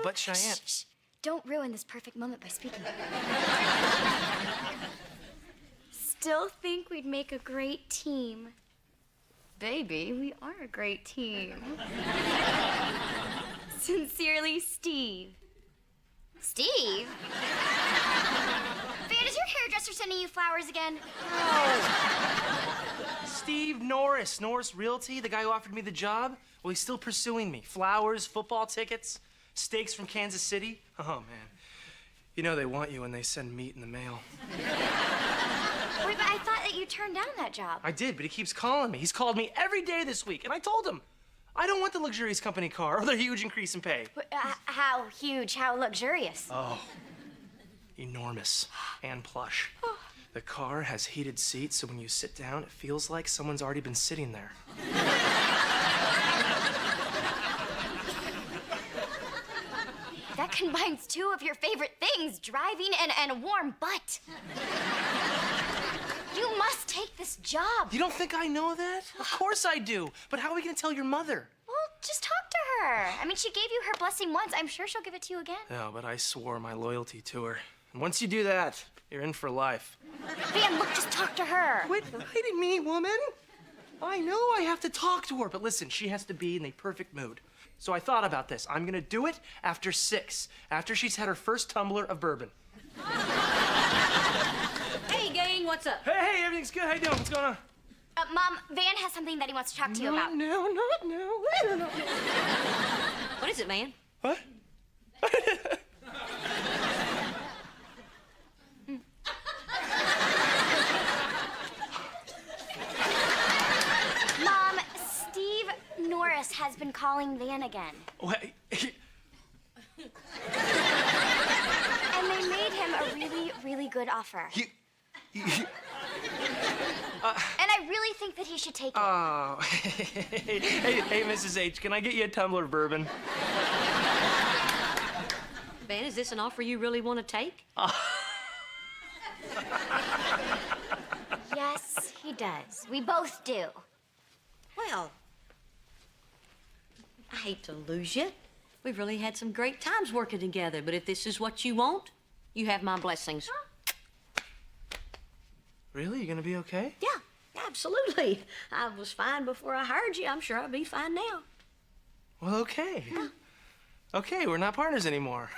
but Cheyenne. Shh. Don't ruin this perfect moment by speaking. Still think we'd make a great team. Baby, we are a great team. Sincerely, Steve. Steve? Van, is your hairdresser sending you flowers again? Steve Norris Realty, the guy who offered me the job. Well, he's still pursuing me. Flowers, football tickets, steaks from Kansas City. Oh, man. You know they want you when they send meat in the mail. Wait, but I thought that you turned down that job. I did, but he keeps calling me. He's called me every day this week, and I told him, I don't want the luxurious company car or the huge increase in pay. How huge, how luxurious? Oh, enormous and plush. The car has heated seats, so when you sit down, it feels like someone's already been sitting there. That combines two of your favorite things, driving and a warm butt. You must take this job. You don't think I know that? Of course I do. But how are we gonna tell your mother? Well, just talk to her. I mean, she gave you her blessing once. I'm sure she'll give it to you again. Yeah, but I swore my loyalty to her. And once you do that, you're in for life. Van, look, just talk to her. Quit writing me, woman. I know I have to talk to her, but listen, she has to be in the perfect mood. So I thought about this. I'm gonna do it after 6, after she's had her first tumbler of bourbon. Hey, gang, what's up? Hey, everything's good. How you doing? What's going on? Mom, Van has something that he wants to talk to you about. No. What is it, man? What? Mom, Steve Norris has been calling Van again. Wait. And they made him a really, really good offer. And I really think that he should take it. Oh. hey, Mrs. H, can I get you a tumbler of bourbon? Van, is this an offer you really want to take? Yes, he does. We both do. Well, I hate to lose you. We've really had some great times working together, but if this is what you want, you have my blessings. Really? You gonna be okay? Yeah, absolutely. I was fine before I hired you. I'm sure I'll be fine now. Well, okay. Okay, we're not partners anymore.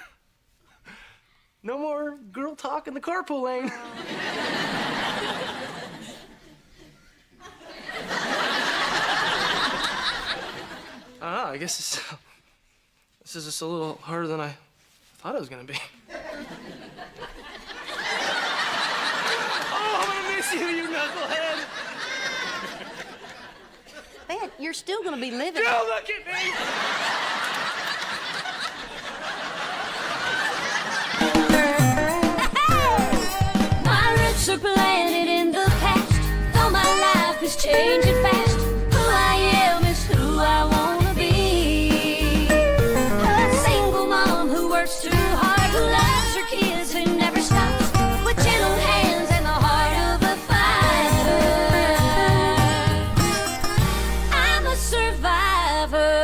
No more girl talk in the carpool lane. I guess this is just a little harder than I thought it was gonna be. Oh, I'm gonna miss you, you knucklehead! Van, you're still gonna be living. Don't look at me! My roots are planted in the past, though my life is changing fast. Who I am is who I wanna be. A single mom who works too hard, who loves her kids and never stops, with gentle hands and the heart of a fighter. I'm a survivor.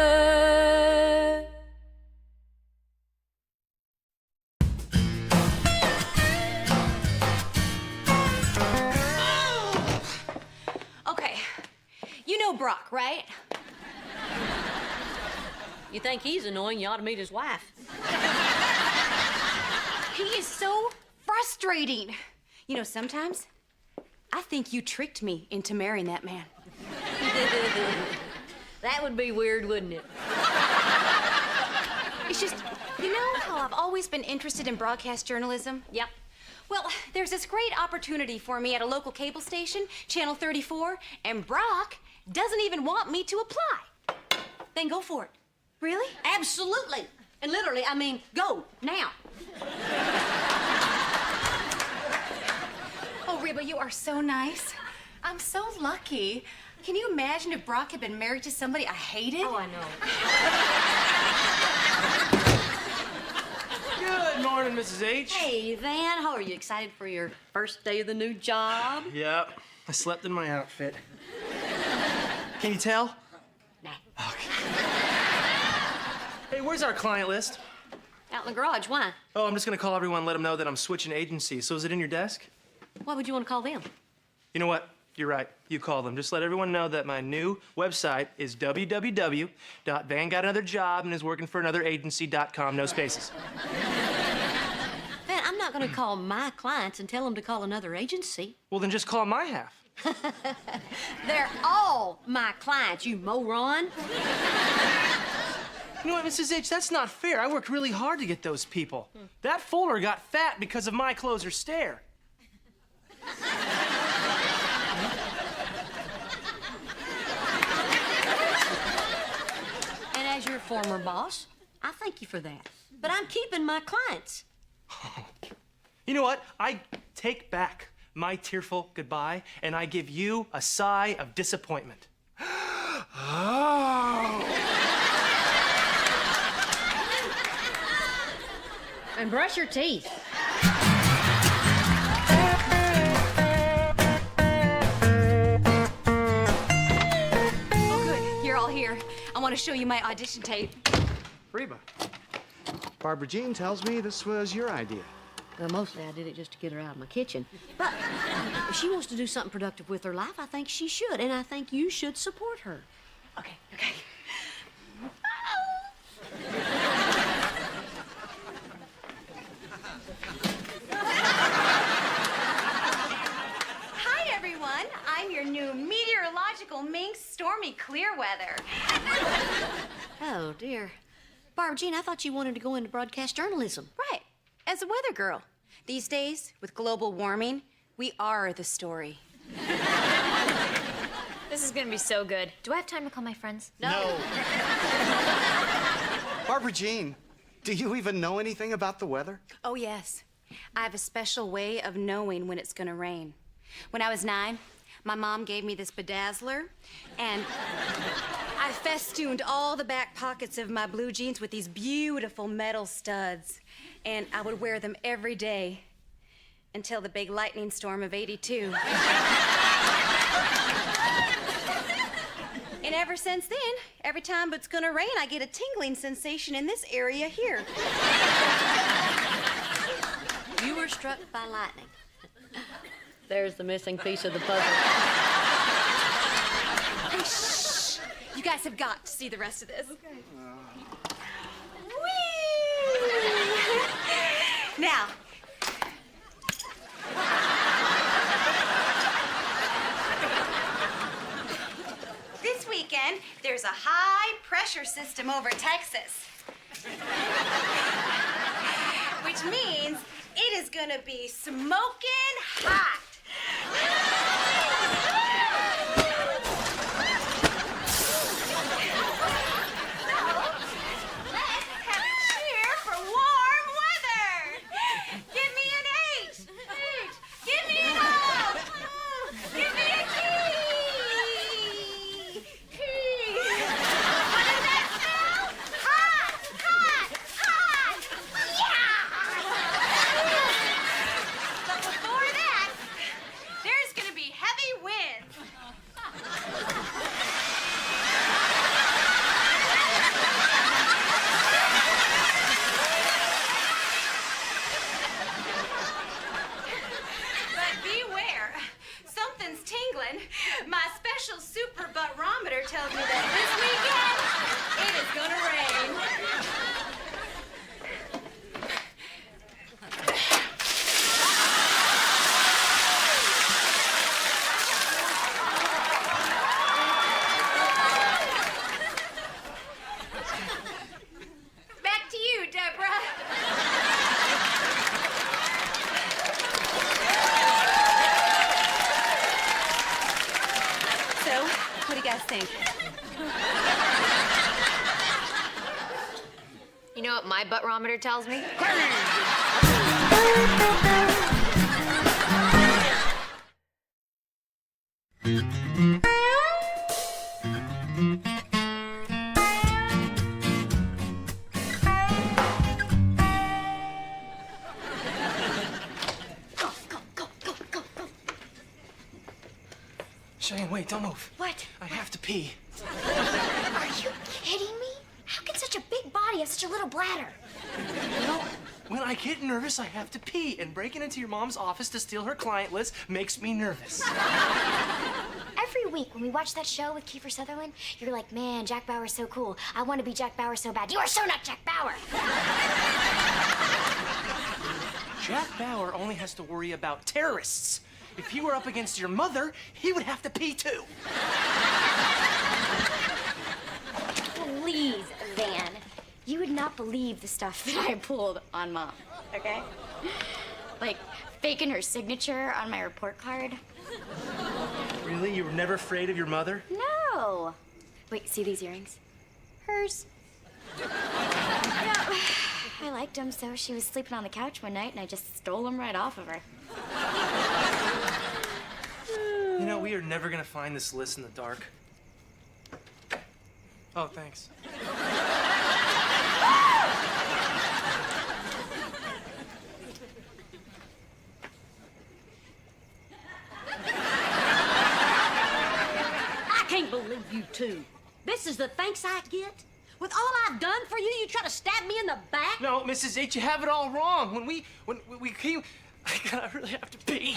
Okay, you know Brock, right? You think he's annoying, you ought to meet his wife. He is so frustrating. You know, sometimes I think you tricked me into marrying that man. That would be weird, wouldn't it? It's just, you know how I've always been interested in broadcast journalism? Yep. Well, there's this great opportunity for me at a local cable station, Channel 34, and Brock doesn't even want me to apply. Then go for it. Really? Absolutely. And literally, I mean, go now. Oh, Reba, you are so nice. I'm so lucky. Can you imagine if Brock had been married to somebody I hated? Oh, I know. Good morning, Mrs. H. Hey, Van, how are you? Excited for your first day of the new job? Yep, I slept in my outfit. Can you tell? Nah. Okay. Hey, where's our client list? Out in the garage, why? Oh, I'm just gonna call everyone and let them know that I'm switching agencies. So is it in your desk? Why would you want to call them? You know what? You're right. You call them. Just let everyone know that my new website is www.van got another job and is working for another agency.com, no spaces. Man, I'm not going to call my clients and tell them to call another agency. Well, then just call my half. They're all my clients, you moron. You know what, Mrs. H, that's not fair. I worked really hard to get those people. That Fuller got fat because of my closer stare. And as your former boss, I thank you for that. But I'm keeping my clients. You know what? I take back my tearful goodbye, and I give you a sigh of disappointment. Oh. And brush your teeth. Oh, good. You're all here. I want to show you my audition tape. Reba, Barbara Jean tells me this was your idea. Well, mostly I did it just to get her out of my kitchen. But if she wants to do something productive with her life, I think she should. And I think you should support her. Okay, okay. Hi, everyone. I'm your new meteorological minx, Stormy Clearweather. Oh, dear. Barbara Jean, I thought you wanted to go into broadcast journalism. Right, as a weather girl. These days, with global warming, we are the story. This is gonna be so good. Do I have time to call my friends? No. Barbara Jean, do you even know anything about the weather? Oh, yes. I have a special way of knowing when it's gonna rain. When I was 9, my mom gave me this bedazzler, and I festooned all the back pockets of my blue jeans with these beautiful metal studs. And I would wear them every day until the big lightning storm of '82. And ever since then, every time it's gonna rain, I get a tingling sensation in this area here. You were struck by lightning. There's the missing piece of the puzzle. Hey, shh! You guys have got to see the rest of this. Okay. Whee! Now. This weekend, there's a high-pressure system over Texas. Which means it is gonna be smoking hot. Let's have a cheer for warm weather. Give me an H. Give me an O. Give me a T. What does that smell? Hot, hot, hot. Yeah. But before that, there's gonna be heavy winds. But beware, something's tingling. My special super barometer tells me that this weekend it is gonna rain. Back to you, Deborah. So, what do you guys think? You know what my buttrometer tells me? Cheyenne, wait, don't move. What? I have to pee. Are you kidding me? How can such a big body have such a little bladder? Well, when I get nervous, I have to pee, and breaking into your mom's office to steal her client list makes me nervous. Every week when we watch that show with Kiefer Sutherland, you're like, man, Jack Bauer's so cool. I want to be Jack Bauer so bad. You are so not Jack Bauer. Jack Bauer only has to worry about terrorists. If he were up against your mother, he would have to pee too. Please, Van. You would not believe the stuff that I pulled on Mom, okay? Like faking her signature on my report card. Really? You were never afraid of your mother? No. Wait, see these earrings? Hers. Yeah, I liked them, so she was sleeping on the couch one night, and I just stole them right off of her. You know, we are never gonna find this list in the dark. Oh, thanks. I can't believe you two. This is the thanks I get? With all I've done for you, you try to stab me in the back? No, Mrs. H, you have it all wrong. When we came, I really have to pee.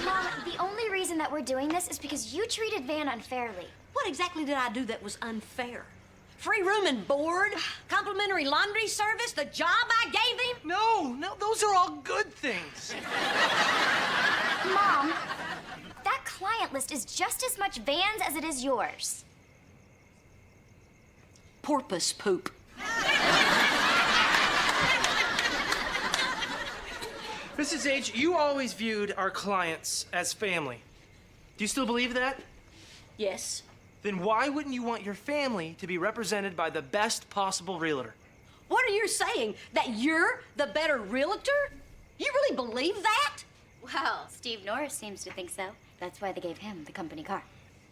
Mom, the only reason that we're doing this is because you treated Van unfairly. What exactly did I do that was unfair? Free room and board, complimentary laundry service, the job I gave him? No, those are all good things. Mom, that client list is just as much Van's as it is yours. Porpoise poop. Mrs. H, you always viewed our clients as family. Do you still believe that? Yes. Then why wouldn't you want your family to be represented by the best possible realtor? What are you saying? That you're the better realtor? You really believe that? Well, Steve Norris seems to think so. That's why they gave him the company car.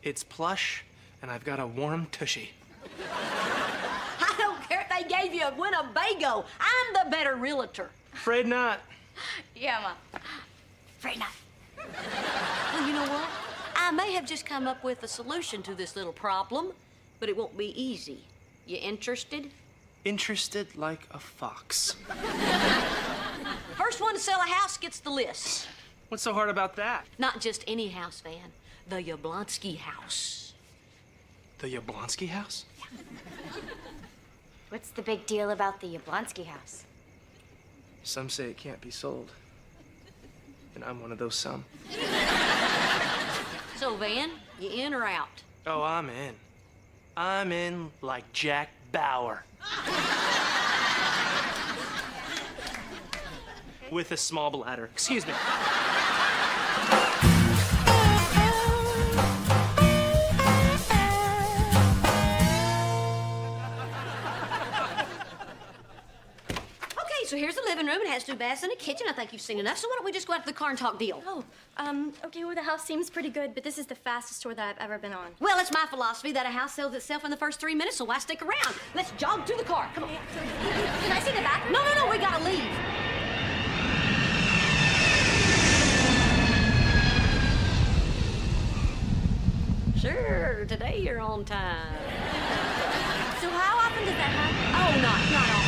It's plush, and I've got a warm tushy. I don't care if they gave you a Winnebago. I'm the better realtor. Afraid not. Yeah, Mom. Afraid not. Well, you know what? I may have just come up with a solution to this little problem, but it won't be easy. You interested? Interested like a fox. First one to sell a house gets the list. What's so hard about that? Not just any house, Van. The Yablonsky house. The Yablonsky house? What's the big deal about the Yablonsky house? Some say it can't be sold. And I'm one of those some. So, Van, you in or out? Oh, I'm in. I'm in like Jack Bauer. With a small bladder. Excuse me. So here's the living room. It has 2 baths and a kitchen. I think you've seen enough. So why don't we just go out to the car and talk deal? Oh, okay, well, the house seems pretty good, but this is the fastest tour that I've ever been on. Well, it's my philosophy that a house sells itself in the first 3 minutes, so why stick around? Let's jog to the car. Come on. Can I see the bathroom? No, we gotta leave. Sure, today you're on time. So how often does that happen? Oh, not often.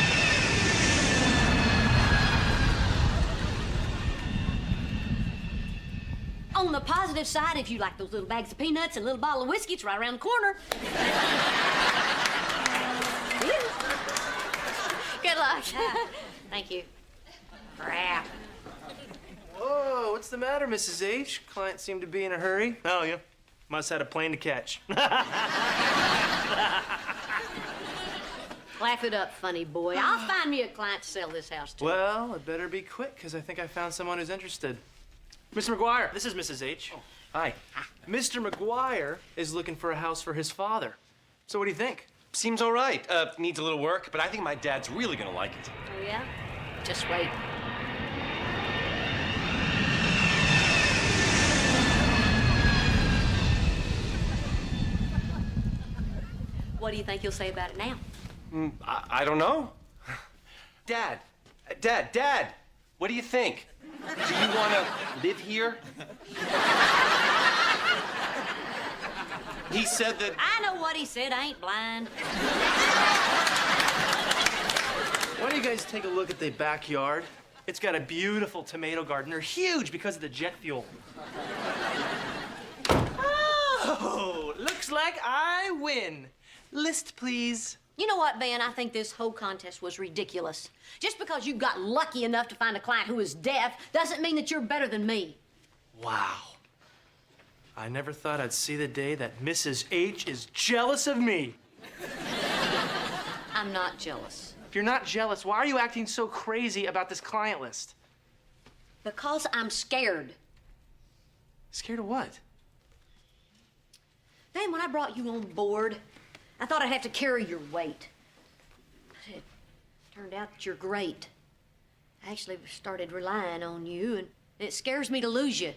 On the positive side, if you like those little bags of peanuts and a little bottle of whiskey, it's right around the corner. Good luck. Thank you. Crap. Whoa, what's the matter, Mrs. H? Client seemed to be in a hurry. Oh, yeah. Must have had a plane to catch. Laugh it up, funny boy. I'll find me a client to sell this house to. Well, it better be quick, because I think I found someone who's interested. Mr. McGuire, this is Mrs. H. Oh, hi. Mr. McGuire is looking for a house for his father. So what do you think? Seems all right. Needs a little work, but I think my dad's really gonna like it. Oh, yeah? Just wait. What do you think he'll say about it now? I don't know. Dad, what do you think? Do you want to live here? He said that... I know what he said. I ain't blind. Why don't you guys take a look at the backyard? It's got a beautiful tomato garden. They're huge because of the jet fuel. Oh, looks like I win. List, please. You know what, Van? I think this whole contest was ridiculous. Just because you got lucky enough to find a client who is deaf doesn't mean that you're better than me. Wow. I never thought I'd see the day that Mrs. H is jealous of me. I'm not jealous. If you're not jealous, why are you acting so crazy about this client list? Because I'm scared. Scared of what? Van, when I brought you on board, I thought I'd have to carry your weight. But it turned out that you're great. I actually started relying on you, and it scares me to lose you.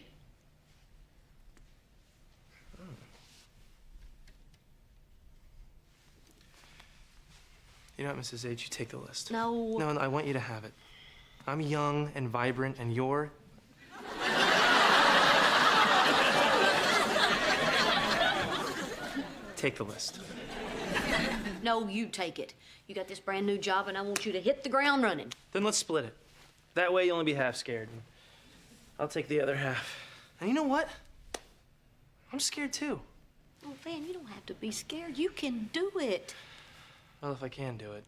You know what, Mrs. H, you take the list. No. No, I want you to have it. I'm young and vibrant, and you're... Take the list. No, you take it. You got this brand new job, and I want you to hit the ground running. Then let's split it. That way you'll only be half scared. I'll take the other half. And you know what? I'm scared too. Oh, Van, you don't have to be scared. You can do it. Well, if I can do it,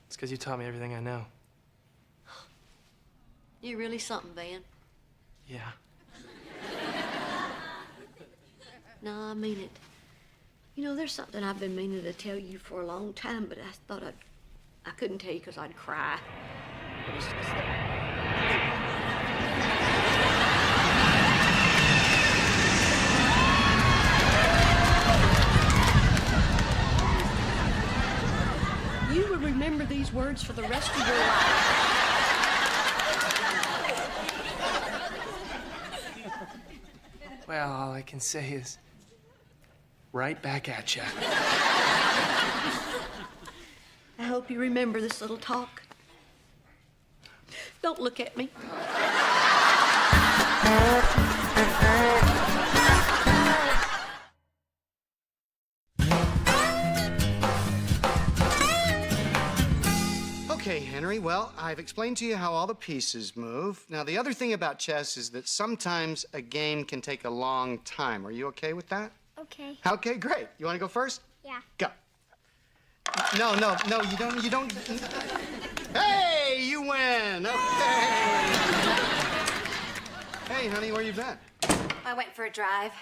it's because you taught me everything I know. You're really something, Van. Yeah. No, I mean it. You know, there's something I've been meaning to tell you for a long time, but I thought I couldn't tell you because I'd cry. But it's just you will remember these words for the rest of your life. Well, all I can say is, right back at ya. I hope you remember this little talk. Don't look at me. Okay, Henry, well, I've explained to you how all the pieces move. Now, the other thing about chess is that sometimes a game can take a long time. Are you okay with that? Okay. Okay, great. You want to go first? Yeah. Go. No, you don't. Hey, you win. Okay. Hey, honey, where you been? I went for a drive.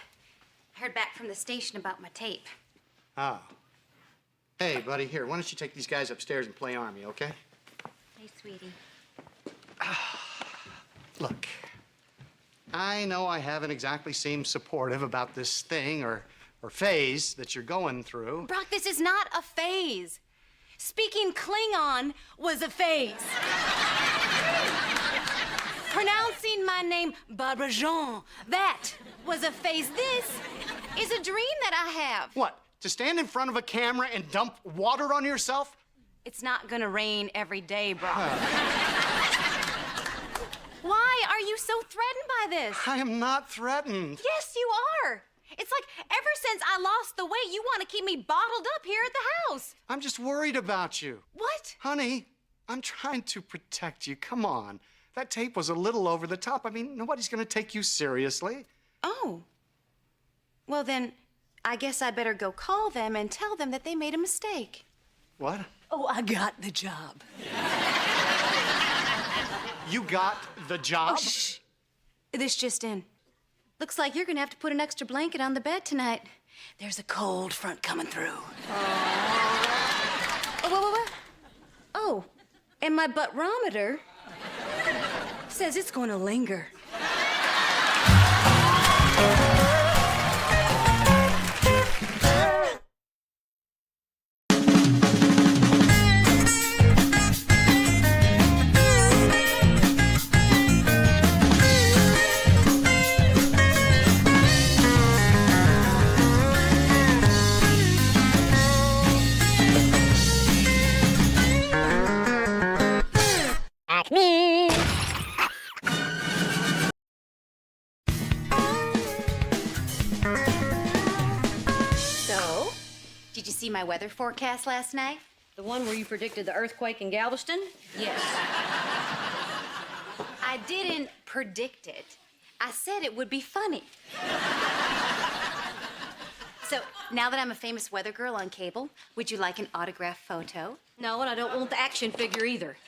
I heard back from the station about my tape. Oh. Hey, buddy, here, why don't you take these guys upstairs and play Army, okay? Hey, sweetie. Look, I know I haven't exactly seemed supportive about this thing or phase that you're going through. Brock, this is not a phase. Speaking Klingon was a phase. Pronouncing my name Barbara Jean, that was a phase. This is a dream that I have. What, to stand in front of a camera and dump water on yourself? It's not gonna rain every day, Brock. Why are you so threatened by this? I am not threatened. Yes, you are. It's like ever since I lost the weight, you want to keep me bottled up here at the house. I'm just worried about you. What? Honey, I'm trying to protect you. Come on. That tape was a little over the top. I mean, nobody's gonna take you seriously. Oh. Well, then, I guess I better go call them and tell them that they made a mistake. What? Oh, I got the job. You got the job? Shh. This just in. Looks like you're gonna have to put an extra blanket on the bed tonight. There's a cold front coming through. Oh, what? Oh, and my butt-rometer says it's gonna linger. So, did you see my weather forecast last night? The one where you predicted the earthquake in Galveston? Yes. I didn't predict it. I said it would be funny. So, now that I'm a famous weather girl on cable, would you like an autographed photo? No, and I don't want the action figure either.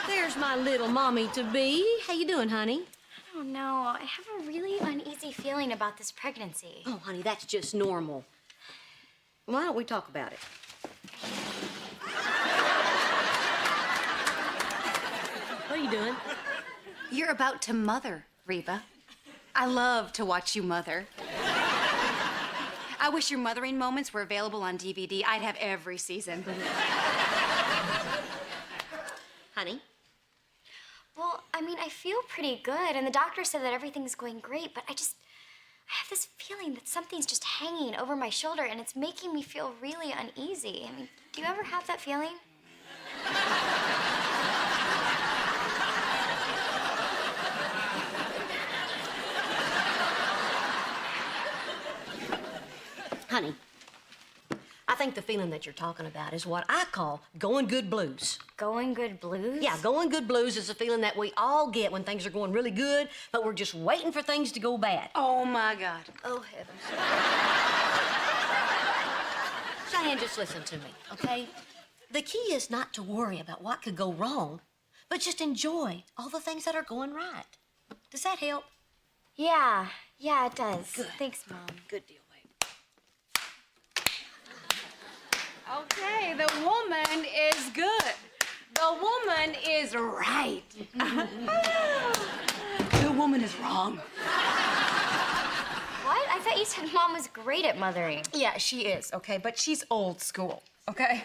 There's my little mommy-to-be. How you doing, honey? I don't know. I have a really uneasy feeling about this pregnancy. Oh, honey, that's just normal. Why don't we talk about it? What are you doing? You're about to mother, Reba. I love to watch you mother. I wish your mothering moments were available on DVD. I'd have every season. Honey? Well, I mean, I feel pretty good, and the doctor said that everything's going great, but I have this feeling that something's just hanging over my shoulder, and it's making me feel really uneasy. I mean, do you ever have that feeling? Honey, I think the feeling that you're talking about is what I call going good blues. Going good blues? Yeah, going good blues is a feeling that we all get when things are going really good, but we're just waiting for things to go bad. Oh, my God. Oh, heavens. Cheyenne, just listen to me, okay? The key is not to worry about what could go wrong, but just enjoy all the things that are going right. Does that help? Yeah, it does. Good. Thanks, Mom. Good deal, babe. Okay, the woman is good. The woman is right. The woman is wrong. What? I thought you said Mom was great at mothering. Yeah, she is, okay? But she's old school, okay?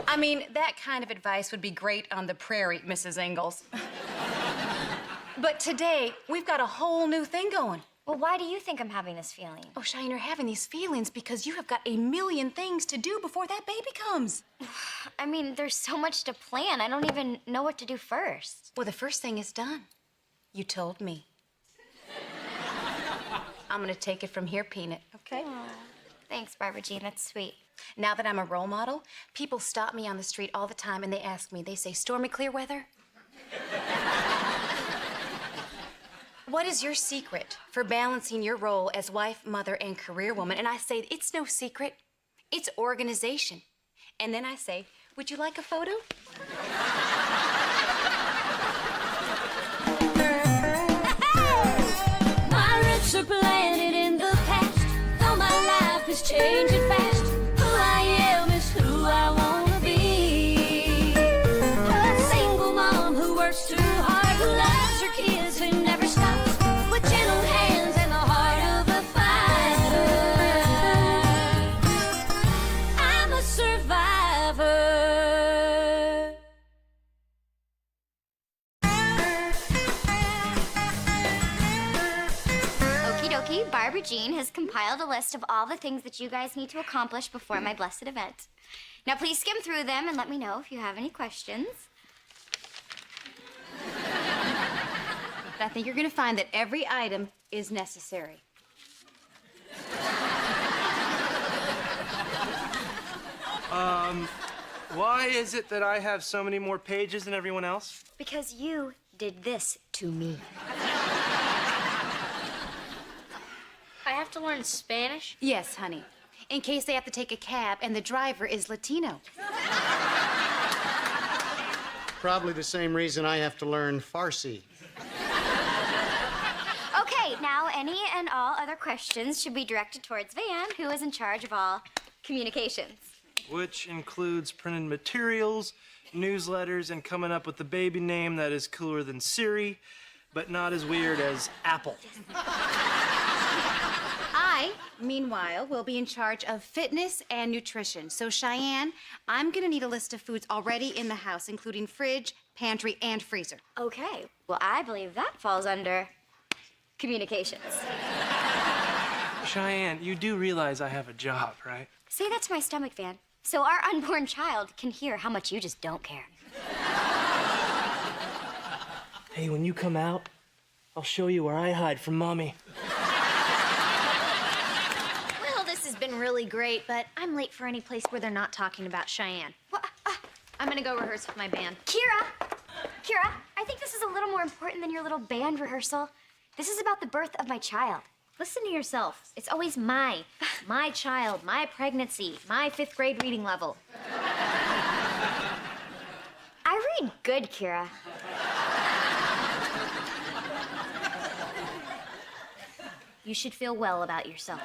I mean, that kind of advice would be great on the prairie, Mrs. Ingalls. But today, we've got a whole new thing going. Well, why do you think I'm having this feeling? Oh, Cheyenne, you're having these feelings because you have got a million things to do before that baby comes. I mean, there's so much to plan. I don't even know what to do first. Well, the first thing is done. You told me. I'm gonna take it from here, Peanut, okay? Aw. Thanks, Barbara Jean. That's sweet. Now that I'm a role model, people stop me on the street all the time and they ask me, they say, stormy clear weather? What is your secret for balancing your role as wife, mother, and career woman? And I say, it's no secret. It's organization. And then I say, would you like a photo? My roots are planted in the past, though my life is changing fast. Who I am is who I wanna be. A single mom who works too hard, who loves her kids, who never stops, with gentle hands and the heart of a fighter. I'm a survivor. Okie dokie, Barbara Jean has compiled a list of all the things that you guys need to accomplish before my blessed event. Now, please skim through them and let me know if you have any questions. I think you're gonna find that every item is necessary. Why is it that I have so many more pages than everyone else? Because you did this to me. I have to learn Spanish? Yes, honey. In case they have to take a cab and the driver is Latino. Probably the same reason I have to learn Farsi. Okay, now any and all other questions should be directed towards Van, who is in charge of all communications. Which includes printed materials, newsletters, and coming up with the baby name that is cooler than Siri, but not as weird as Apple. I, meanwhile, will be in charge of fitness and nutrition. So, Cheyenne, I'm gonna need a list of foods already in the house, including fridge, pantry, and freezer. Okay, well, I believe that falls under communications. Cheyenne, you do realize I have a job, right? Say that to my stomach, Van, so our unborn child can hear how much you just don't care. Hey, when you come out, I'll show you where I hide from Mommy. Well, this is really great, but I'm late for any place where they're not talking about Cheyenne. What? I'm gonna go rehearse with my band. Kira! Kira, I think this is a little more important than your little band rehearsal. This is about the birth of my child. Listen to yourself. It's always my child, my pregnancy, my 5th grade reading level. I read good, Kira. You should feel well about yourself.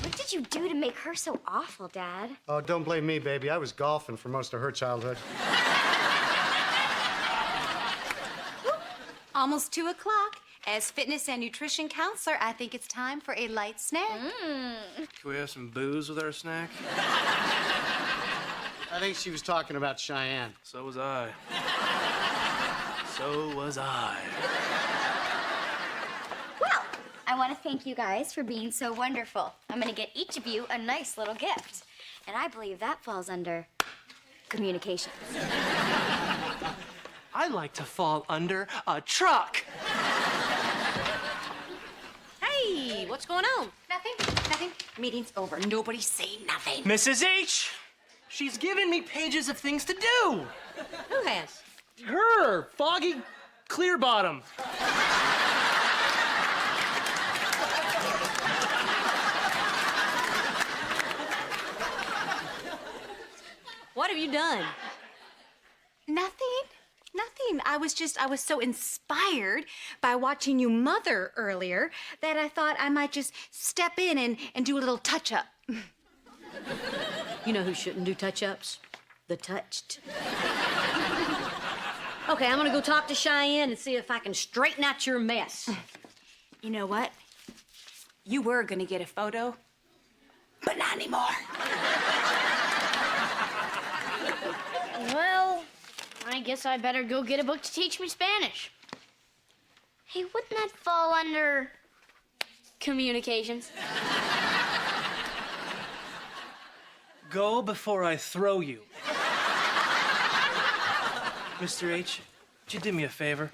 What did you do to make her so awful, Dad? Oh, don't blame me, baby. I was golfing for most of her childhood. Almost 2 o'clock. As fitness and nutrition counselor, I think it's time for a light snack. Can we have some booze with our snack? I think she was talking about Cheyenne. So was I. So was I. Well, I want to thank you guys for being so wonderful. I'm going to get each of you a nice little gift. And I believe that falls under communication. I like to fall under a truck. Hey, what's going on? Nothing. Meeting's over. Nobody say nothing. Mrs. H, she's given me pages of things to do. Who has? Her, Foggy Clearbottom. What have you done? Nothing. I was so inspired by watching you mother earlier that I thought I might just step in and do a little touch-up. You know who shouldn't do touch-ups? The touched. Okay, I'm gonna go talk to Cheyenne and see if I can straighten out your mess. You know what? You were gonna get a photo, but not anymore. Well, I guess I better go get a book to teach me Spanish. Hey, wouldn't that fall under communications? Go before I throw you. Mr. H, would you do me a favor?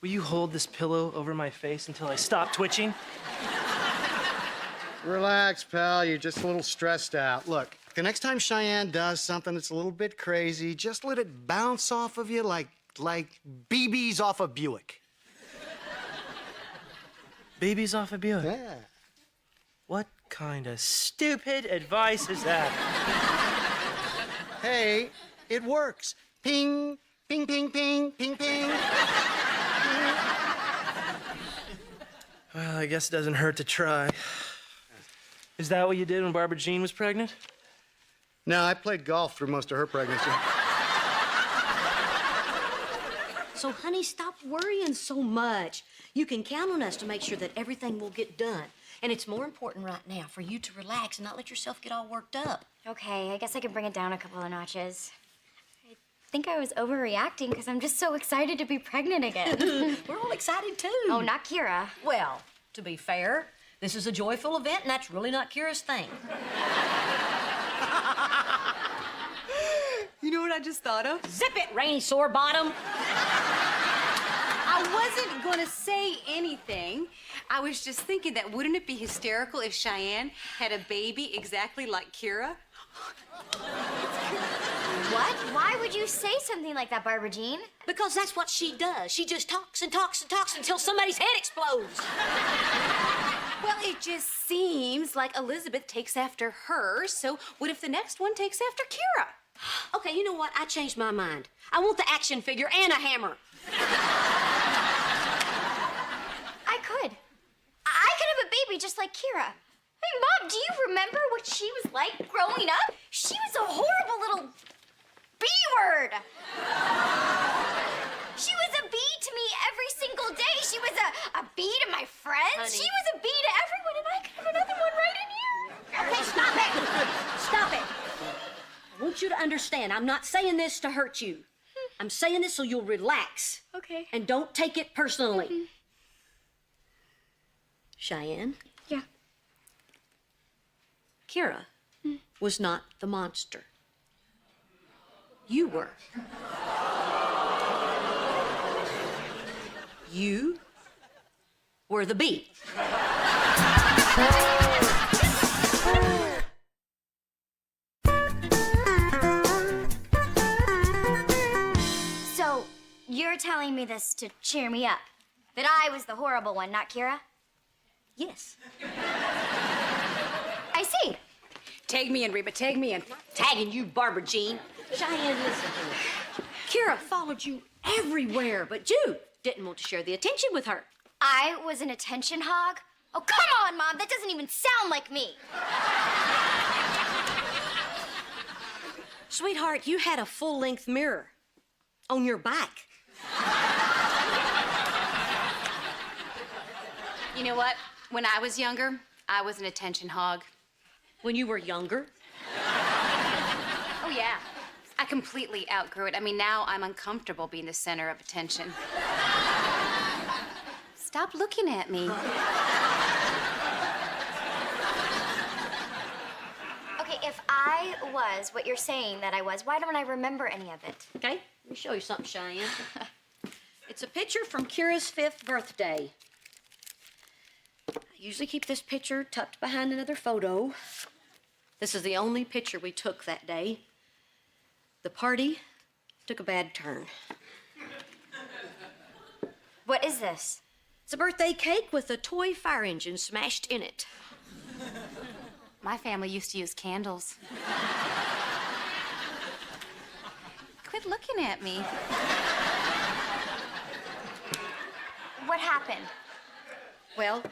Will you hold this pillow over my face until I stop twitching? Relax, pal. You're just a little stressed out. Look, the next time Cheyenne does something that's a little bit crazy, just let it bounce off of you like BBs off a Buick. Babies off a Buick? Yeah. What kind of stupid advice is that? Hey, it works. Ping, ping, ping, ping, ping, ping. Well, I guess it doesn't hurt to try. Is that what you did when Barbara Jean was pregnant? No, I played golf through most of her pregnancy. So, honey, stop worrying so much. You can count on us to make sure that everything will get done. And it's more important right now for you to relax and not let yourself get all worked up. Okay, I guess I can bring it down a couple of notches. I think I was overreacting because I'm just so excited to be pregnant again. We're all excited, too. Oh, not Kira. Well, to be fair, this is a joyful event, and that's really not Kira's thing. You know what I just thought of? Zip it, rainy sore bottom. I wasn't gonna say anything. I was just thinking that wouldn't it be hysterical if Cheyenne had a baby exactly like Kira? What? Why would you say something like that, Barbara Jean? Because that's what she does. She just talks and talks and talks until somebody's head explodes. Well, it just seems like Elizabeth takes after her, so what if the next one takes after Kira? Okay, you know what? I changed my mind. I want the action figure and a hammer. I could have a baby just like Kira. Hey, Mom, do you remember what she was like growing up? She was a horrible little B-word. She was a B to me every single day. She was a B to my friends. Honey. She was a B to everyone, and I could have another one right in here. Okay, stop it. Stop it. I want you to understand, I'm not saying this to hurt you. I'm saying this so you'll relax. Okay. And don't take it personally. Cheyenne? Yeah. Kira was not the monster. You were. You were the B. So, you're telling me this to cheer me up? That I was the horrible one, not Kira? Yes. I see. Tag me in, Reba, tag me in. Tagging you, Barbara Jean. Cheyenne, listen to me. Kira followed you everywhere, but you didn't want to share the attention with her. I was an attention hog? Oh, come on, Mom. That doesn't even sound like me. Sweetheart, you had a full-length mirror on your back. You know what? When I was younger, I was an attention hog. When you were younger? Oh, yeah. I completely outgrew it. I mean, now I'm uncomfortable being the center of attention. Stop looking at me. Okay, if I was what you're saying that I was, why don't I remember any of it? Okay, let me show you something, Cheyenne. It's a picture from Kira's 5th birthday. I usually keep this picture tucked behind another photo. This is the only picture we took that day. The party took a bad turn. What is this? It's a birthday cake with a toy fire engine smashed in it. My family used to use candles. Quit looking at me. What happened? Well,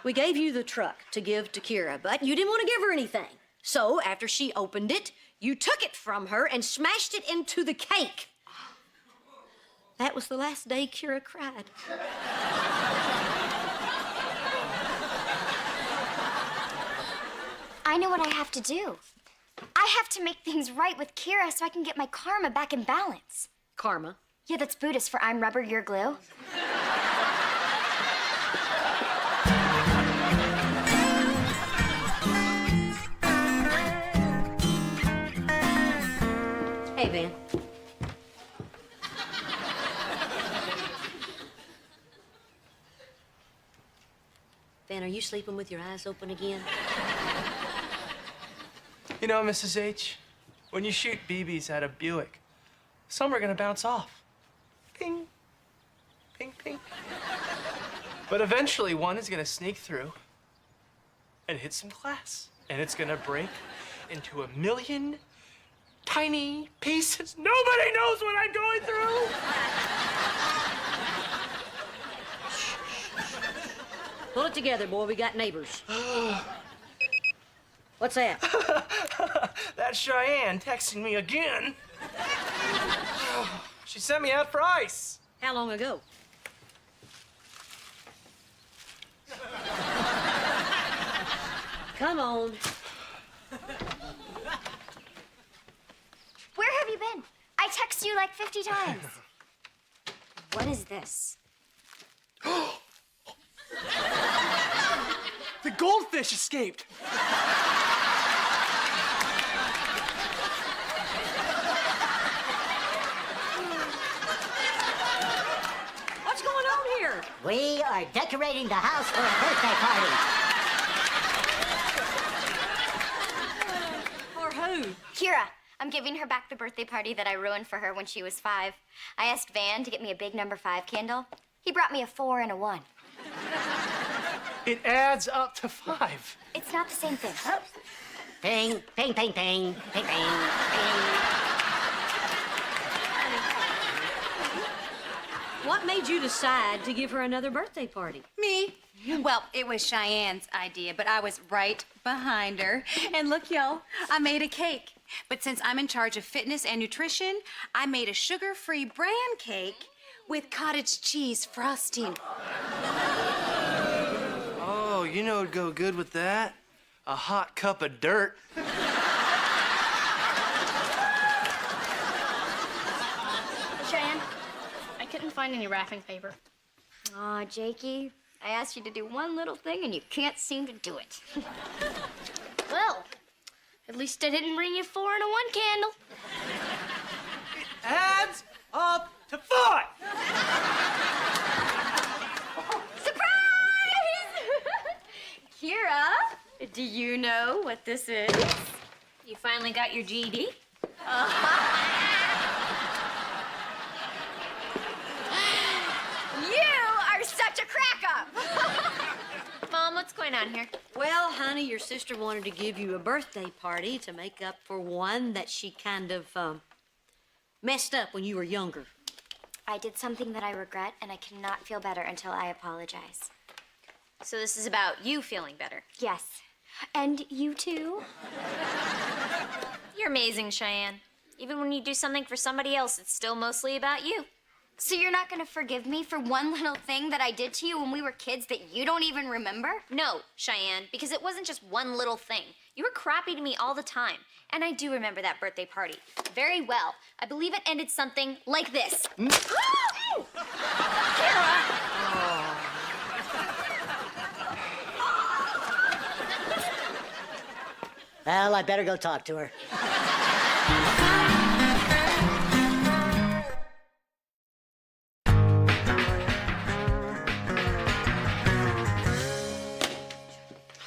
we gave you the truck to give to Kira, but you didn't want to give her anything. So after she opened it, you took it from her and smashed it into the cake. That was the last day Kira cried. I know what I have to do. I have to make things right with Kira so I can get my karma back in balance. Karma. Yeah, that's Buddhist for I'm rubber, you're glue. Hey, Van. Van, are you sleeping with your eyes open again? You know, Mrs. H, when you shoot BBs at a Buick, some are gonna bounce off. Ping, ping, ping. But eventually one is gonna sneak through and hit some glass. And it's gonna break into a million tiny pieces. Nobody knows what I'm going through. Pull it together, boy. We got neighbors. What's that? That's Cheyenne texting me again. She sent me out for ice. How long ago? Come on. Where have you been? I text you like 50 times. What is this? The goldfish escaped. What's going on here? We are decorating the house for a birthday party. For who? Kira, I'm giving her back the birthday party that I ruined for her when she was 5. I asked Van to get me a big number 5 candle. He brought me a 4 and a 1. It adds up to 5. It's not the same thing. Ping, ping, ping, ping, ping, ping, ping. What made you decide to give her another birthday party? Me? Well, it was Cheyenne's idea, but I was right behind her. And look, y'all, I made a cake. But since I'm in charge of fitness and nutrition, I made a sugar-free bran cake with cottage cheese frosting. Oh, you know what'd go good with that? A hot cup of dirt. Cheyenne, I couldn't find any wrapping paper. Aw, Jakey, I asked you to do one little thing and you can't seem to do it. Well, at least I didn't bring you 4 and a 1 candle. Adds up to 5. Surprise! Kira, do you know what this is? You finally got your GED? You are such a crack-up! Mom, what's going on here? Well, honey, your sister wanted to give you a birthday party to make up for one that she kind of, messed up when you were younger. I did something that I regret, and I cannot feel better until I apologize. So this is about you feeling better. Yes. And you too? You're amazing, Cheyenne. Even when you do something for somebody else, it's still mostly about you. So you're not gonna forgive me for one little thing that I did to you when we were kids that you don't even remember? No, Cheyenne, because it wasn't just one little thing. You were crappy to me all the time. And I do remember that birthday party very well. I believe it ended something like this. Well, I better go talk to her.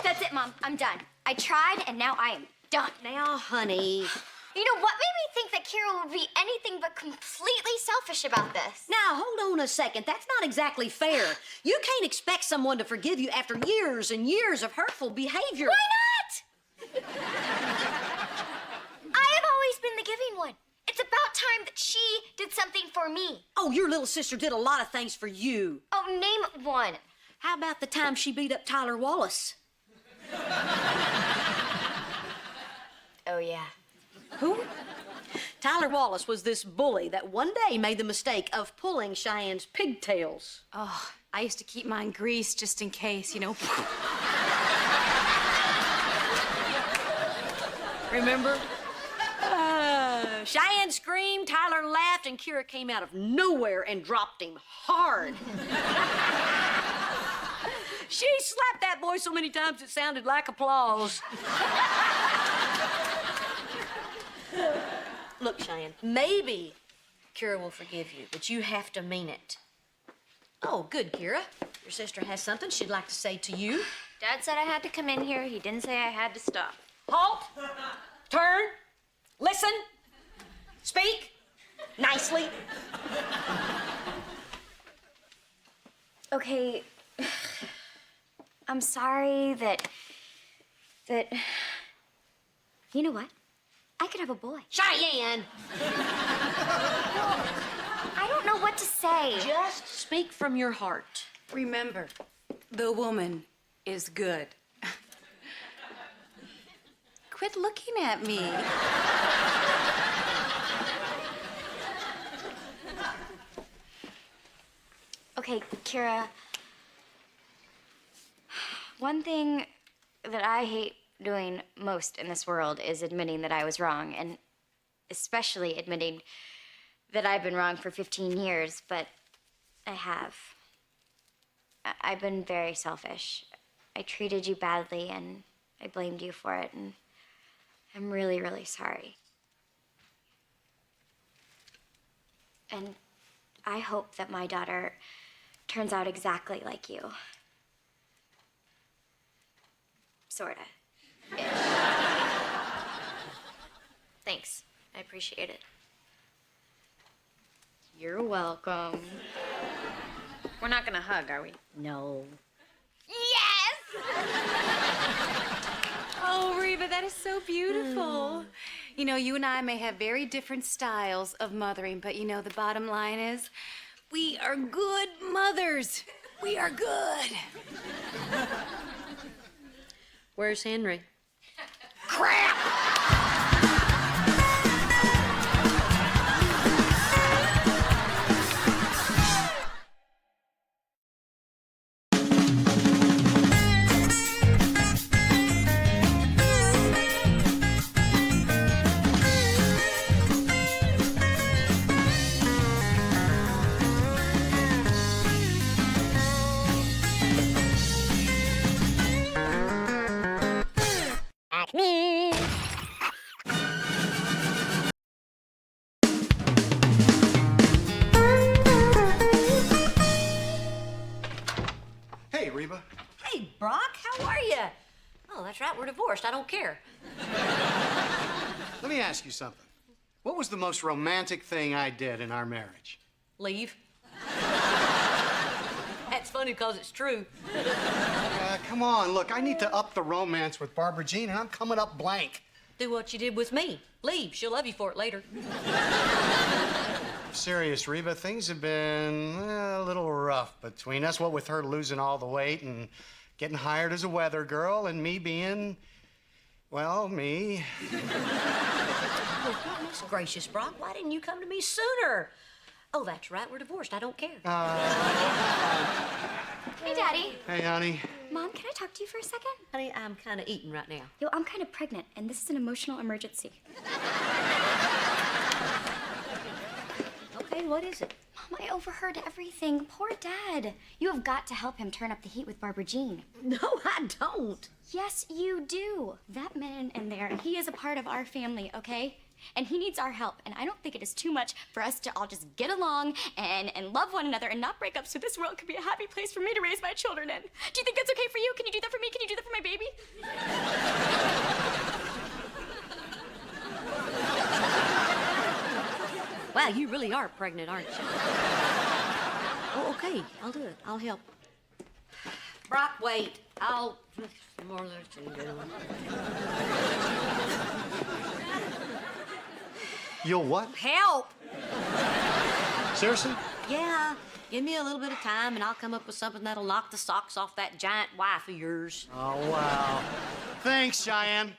That's it, Mom. I'm done. I tried, and now I am done. Now, honey. You know what made me think that Kira would be anything but completely selfish about this? Now, hold on a second. That's not exactly fair. You can't expect someone to forgive you after years and years of hurtful behavior. Why not? I have always been the giving one. It's about time that she did something for me. Oh, your little sister did a lot of things for you. Oh, name one. How about the time she beat up Tyler Wallace? Oh, yeah. Who? Tyler Wallace was this bully that one day made the mistake of pulling Cheyenne's pigtails. Oh, I used to keep mine greased just in case, you know. Remember? Cheyenne screamed, Tyler laughed, and Kira came out of nowhere and dropped him hard. She slapped that boy so many times it sounded like applause. Look, Cheyenne, maybe Kira will forgive you, but you have to mean it. Oh, good, Kira. Your sister has something she'd like to say to you. Dad said I had to come in here. He didn't say I had to stop. Halt! Turn! Listen! Speak! Nicely! Okay. I'm sorry that... You know what? I could have a boy. Cheyenne! I don't know what to say. Just speak from your heart. Remember, the woman is good. Quit looking at me. Okay, Kira. One thing that I hate doing most in this world is admitting that I was wrong, and especially admitting that I've been wrong for 15 years, but I have. I've been very selfish. I treated you badly, and I blamed you for it, and I'm really, really sorry. And I hope that my daughter turns out exactly like you. Sorta. Thanks. I appreciate it. You're welcome. We're not gonna hug, are we? No. Yes! Oh, Reba, that is so beautiful. You know, you and I may have very different styles of mothering, but you know, the bottom line is we are good mothers. We are good. Where's Henry? We're divorced. I don't care. Let me ask you something. What was the most romantic thing I did in our marriage? Leave. That's funny because it's true. Come on, look, I need to up the romance with Barbara Jean, and I'm coming up blank. Do what you did with me. Leave. She'll love you for it later. Serious, Reba, things have been a little rough between us. What with her losing all the weight and getting hired as a weather girl and me being, well, me. Oh, goodness gracious, Brock, why didn't you come to me sooner? Oh, that's right, we're divorced. I don't care. Hey, Daddy. Hey, honey. Mom, can I talk to you for a second? Honey, I'm kind of eating right now. Yo, I'm kind of pregnant, and this is an emotional emergency. Okay, what is it? Mom, I overheard everything. Poor Dad. You have got to help him turn up the heat with Barbara Jean. No, I don't. Yes, you do. That man in there, he is a part of our family, okay? And he needs our help. And I don't think it is too much for us to all just get along and love one another and not break up so this world could be a happy place for me to raise my children in. Do you think that's okay for you? Can you do that for me? Can you do that for my baby? Wow, you really are pregnant, aren't you? Oh, okay, I'll do it. I'll help. Brock, wait. I'll... More You'll what? help! Seriously? Yeah, give me a little bit of time and I'll come up with something that'll knock the socks off that giant wife of yours. Oh, wow. Thanks, Cheyenne.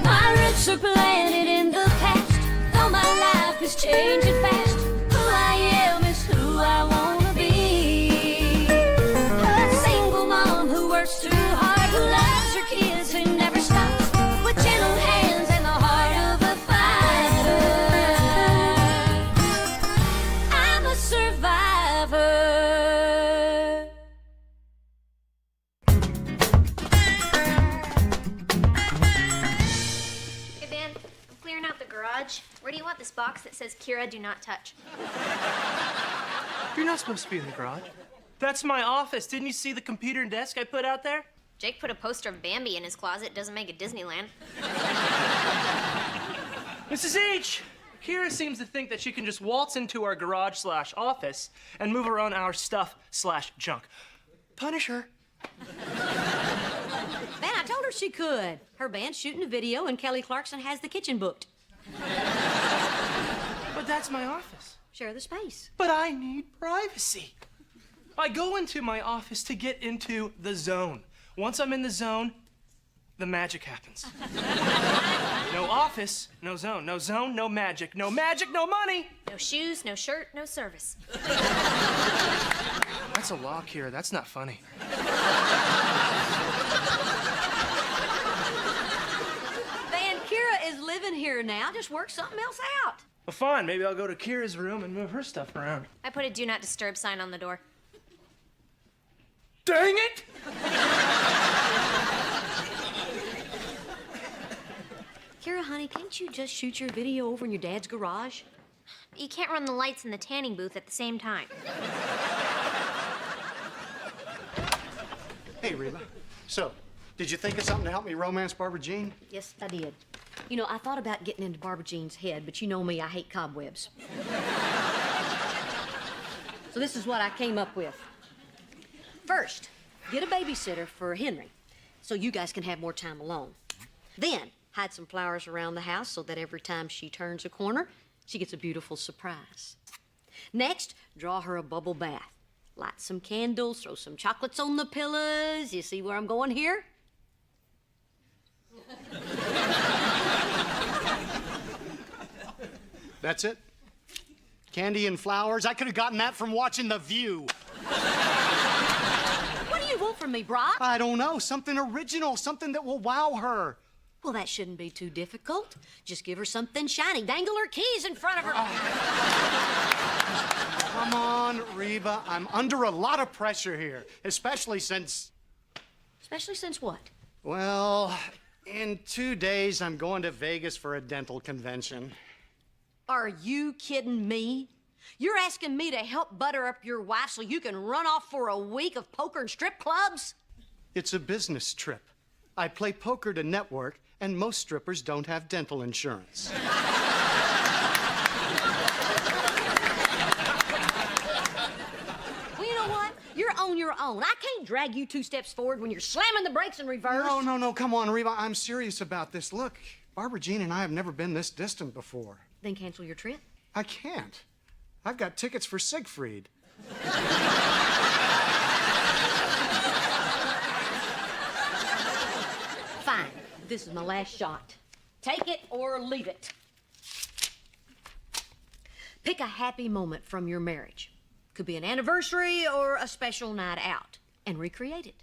My roots are planted in the past, though my life is changing fast. Who I am is who I wanna be. A single mom who works too hard, who loves her kids, who never stops, with gentle hands and the heart of a fighter. I'm a survivor. Hey, Ben, I'm clearing out the garage. Where do you want this box that says Kira, do not touch? You're not supposed to be in the garage. That's my office. Didn't you see the computer and desk I put out there? Jake put a poster of Bambi in his closet. Doesn't make it Disneyland. Mrs. H! Kira seems to think that she can just waltz into our garage/office and move around our stuff/junk. Punish her. Man, I told her she could. Her band's shooting a video and Kelly Clarkson has the kitchen booked. But that's my office. Share the space. But I need privacy. I go into my office to get into the zone. Once I'm in the zone, the magic happens. No office, no zone. No zone, no magic. No magic, no money. No shoes, no shirt, no service. That's a law, Kira. That's not funny. Van, Kira is living here now. Just work something else out. Well, fine. Maybe I'll go to Kira's room and move her stuff around. I put a do not disturb sign on the door. Dang it! Kira, honey, can't you just shoot your video over in your dad's garage? You can't run the lights in the tanning booth at the same time. Hey, Reba. So, did you think of something to help me romance Barbara Jean? Yes, I did. You know, I thought about getting into Barbara Jean's head, but you know me, I hate cobwebs. So this is what I came up with. First, get a babysitter for Henry, so you guys can have more time alone. Then, hide some flowers around the house so that every time she turns a corner, she gets a beautiful surprise. Next, draw her a bubble bath. Light some candles, throw some chocolates on the pillows. You see where I'm going here? That's it? Candy and flowers? I could have gotten that from watching The View. What do you want from me, Brock? I don't know. Something original, something that will wow her. Well, that shouldn't be too difficult. Just give her something shiny. Dangle her keys in front of her. Come on, Reba. I'm under a lot of pressure here, especially since... Especially since what? Well, in 2 days, I'm going to Vegas for a dental convention. Are you kidding me? You're asking me to help butter up your wife so you can run off for a week of poker and strip clubs? It's a business trip. I play poker to network, and most strippers don't have dental insurance. Well, you know what? You're on your own. I can't drag you 2 steps forward when you're slamming the brakes in reverse. No, come on, Reba. I'm serious about this. Look, Barbara Jean and I have never been this distant before. Then cancel your trip. I can't. I've got tickets for Siegfried. Fine. This is my last shot. Take it or leave it. Pick a happy moment from your marriage. Could be an anniversary or a special night out, and recreate it.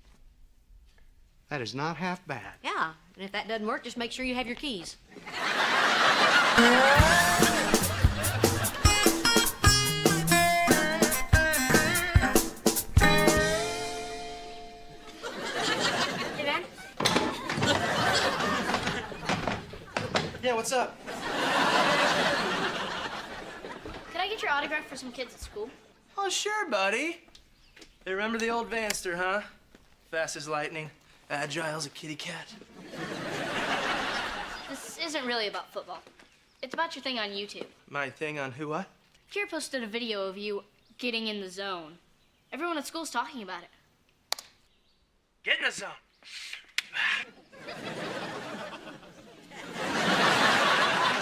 That is not half bad. Yeah, and if that doesn't work, just make sure you have your keys. Hey, man. Yeah, what's up? Could I get your autograph for some kids at school? Oh, sure, buddy. Hey, remember the old Vanster, huh? Fast as lightning, agile as a kitty cat. This isn't really about football. It's about your thing on YouTube. My thing on who what? Kira posted a video of you getting in the zone. Everyone at school's talking about it. Get in the zone.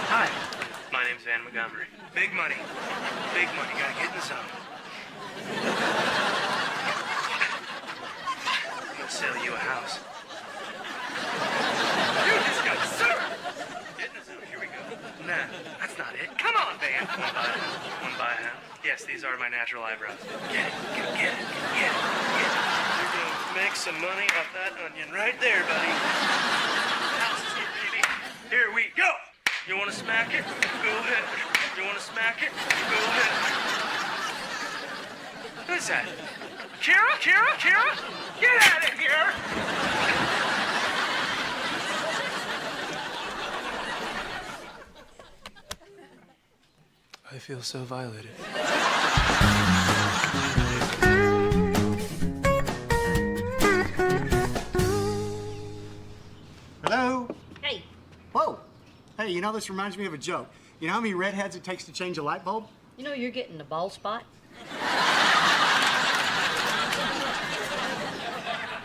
Hi, my name's Van Montgomery. Big money. Big money. Gotta get in the zone. I'm gonna sell you a house. You just got served. Get in the zone. Here we go. Nah, that's not it. Come on, Van. One by half. Yes, these are my natural eyebrows. Get it. Get it. You're gonna make some money off that onion right there, buddy. House is here, baby. Here we go. You wanna smack it? Go ahead. You wanna smack it? Go ahead. Who's that? Kira? Get out of here! I feel so violated. Hello? Hey, Whoa. Hey, you know, this reminds me of a joke. You know how many redheads it takes to change a light bulb? you know you're getting the bald spot?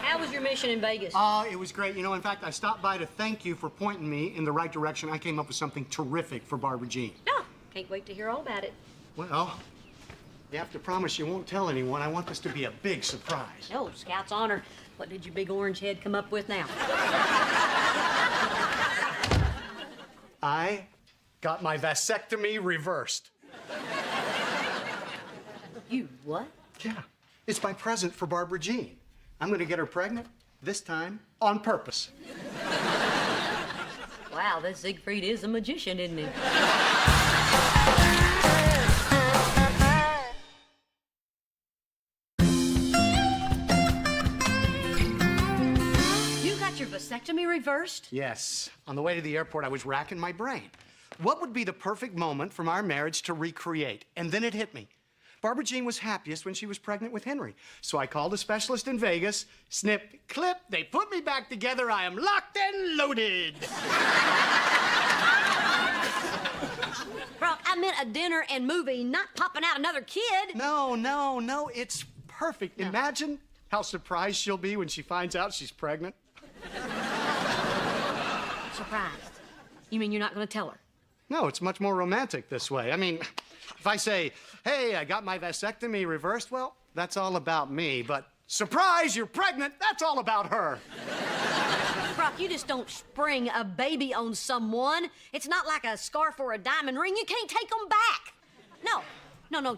How was your mission in Vegas? It was great. You know, in fact, I stopped by to thank you for pointing me in the right direction. I came up with something terrific for Barbara Jean. No, can't wait to hear all about it. Well, you have to promise you won't tell anyone. I want this to be a big surprise. Oh, Scout's honor. What did your big orange head come up with now? I got my vasectomy reversed. You what? Yeah, it's my present for Barbara Jean. I'm gonna get her pregnant, this time on purpose. Wow, this Siegfried is a magician, isn't he? You got your vasectomy reversed? Yes, on the way to the airport, I was racking my brain. What would be the perfect moment from our marriage to recreate? And then it hit me. Barbara Jean was happiest when she was pregnant with Henry. So I called a specialist in Vegas, snip, clip, they put me back together. I am locked and loaded. Brock, I meant a dinner and movie, not popping out another kid. No, it's perfect. No. Imagine how surprised she'll be when she finds out she's pregnant. Surprised. You mean you're not going to tell her? No, it's much more romantic this way. I mean, if I say, hey, I got my vasectomy reversed, well, that's all about me. But surprise, you're pregnant, that's all about her. Brock, you just don't spring a baby on someone. It's not like a scarf or a diamond ring. You can't take them back. No,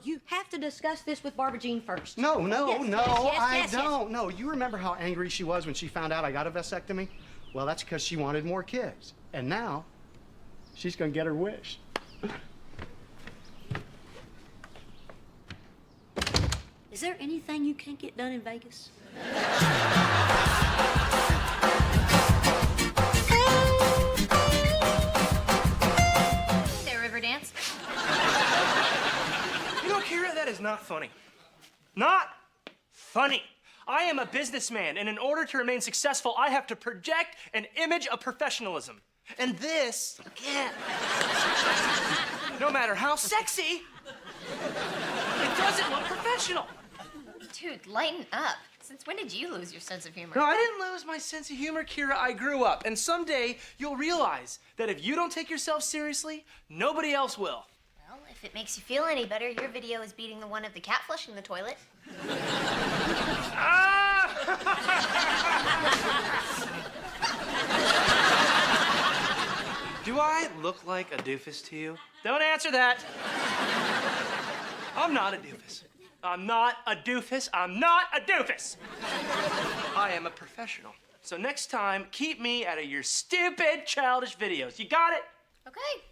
you have to discuss this with Barbara Jean first. No, Yes. I don't. No, you remember how angry she was when she found out I got a vasectomy? Well, that's because she wanted more kids. And now, she's gonna get her wish. Is there anything you can't get done in Vegas? There, Riverdance. You funny. Not funny. I am a businessman, and in order to remain successful, I have to project an image of professionalism. And this, no matter how sexy, it doesn't look professional. Dude, lighten up. Since when did you lose your sense of humor? No, I didn't lose my sense of humor, Kira. I grew up. And someday, you'll realize that if you don't take yourself seriously, nobody else will. Well, if it makes you feel any better, your video is beating the one of the cat flushing the toilet. Ah! Do I look like a doofus to you? Don't answer that. I'm not a doofus. I'm not a doofus. I'm not a doofus. I am a professional. So next time, keep me out of your stupid, childish videos. You got it? Okay.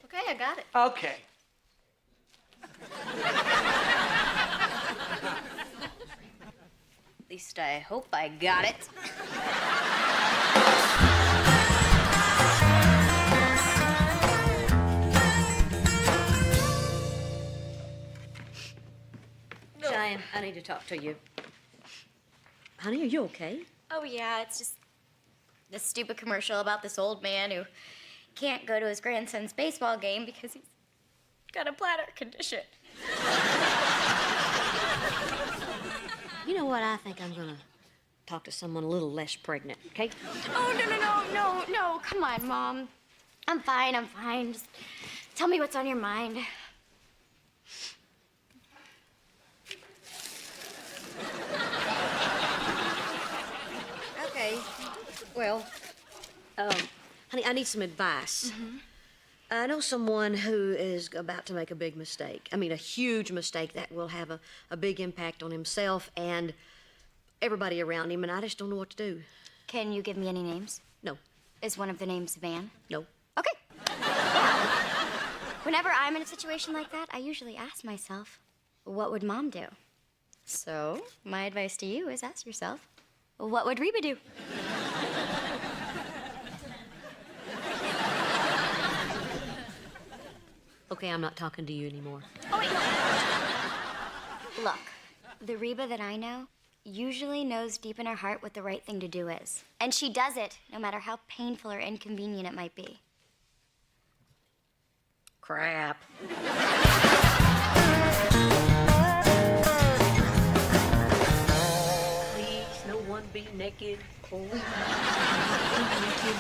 Okay, I got it. Okay. At least I hope I got it. Cheyenne, I need to talk to you. Honey, are you okay? Oh, yeah, it's just this stupid commercial about this old man who can't go to his grandson's baseball game because he's got a bladder condition. You know what? I think I'm gonna talk to someone a little less pregnant, okay? Oh, no. Come on, Mom. I'm fine. Just tell me what's on your mind. Okay. Well, honey, I need some advice. I know someone who is about to make a big mistake. I mean, a huge mistake that will have a big impact on himself and everybody around him, and I just don't know what to do. Can you give me any names? No. Is one of the names Van? No. Okay. Whenever I'm in a situation like that, I usually ask myself, what would Mom do? So, my advice to you is ask yourself, what would Reba do? Okay, I'm not talking to you anymore. Oh, wait, no. Look, the Reba that I know usually knows deep in her heart what the right thing to do is. And she does it, no matter how painful or inconvenient it might be. Crap. Please, no one be naked. Oh, naked.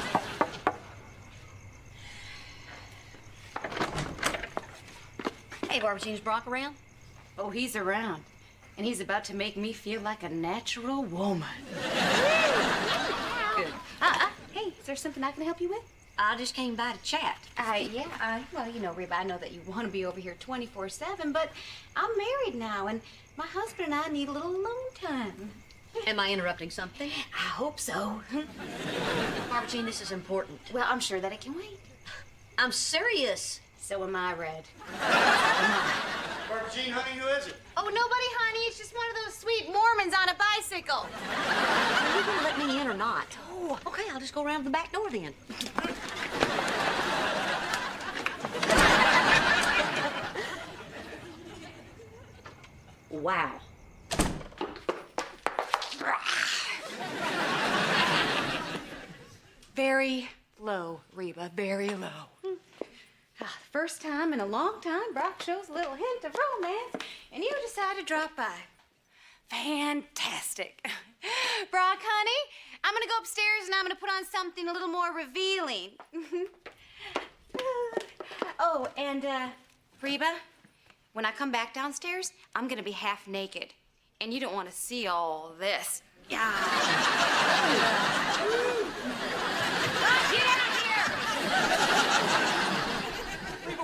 Hey, Barbara Jean's Brock around? Oh, he's around. And he's about to make me feel like a natural woman. Good. Hey, is there something I can help you with? I just came by to chat. Well, you know, Reba, I know that you want to be over here 24/7, but I'm married now, and my husband and I need a little alone time. Am I interrupting something? I hope so. Barbara Jean, this is important. Well, I'm sure that it can wait. I'm serious. So am I, Red. Barbara Jean, honey, who is it? Oh, nobody, honey. It's just one of those sweet Mormons on a bicycle. Are you gonna let me in or not? Oh, okay, I'll just go around the back door then. Wow. Very low, Reba, very low. First time in a long time, Brock shows a little hint of romance, and you decide to drop by. Fantastic. Brock, honey, I'm gonna go upstairs and I'm gonna put on something a little more revealing. Oh, and Reba, when I come back downstairs, I'm gonna be half naked, and you don't want to see all this. Yeah. Get out here!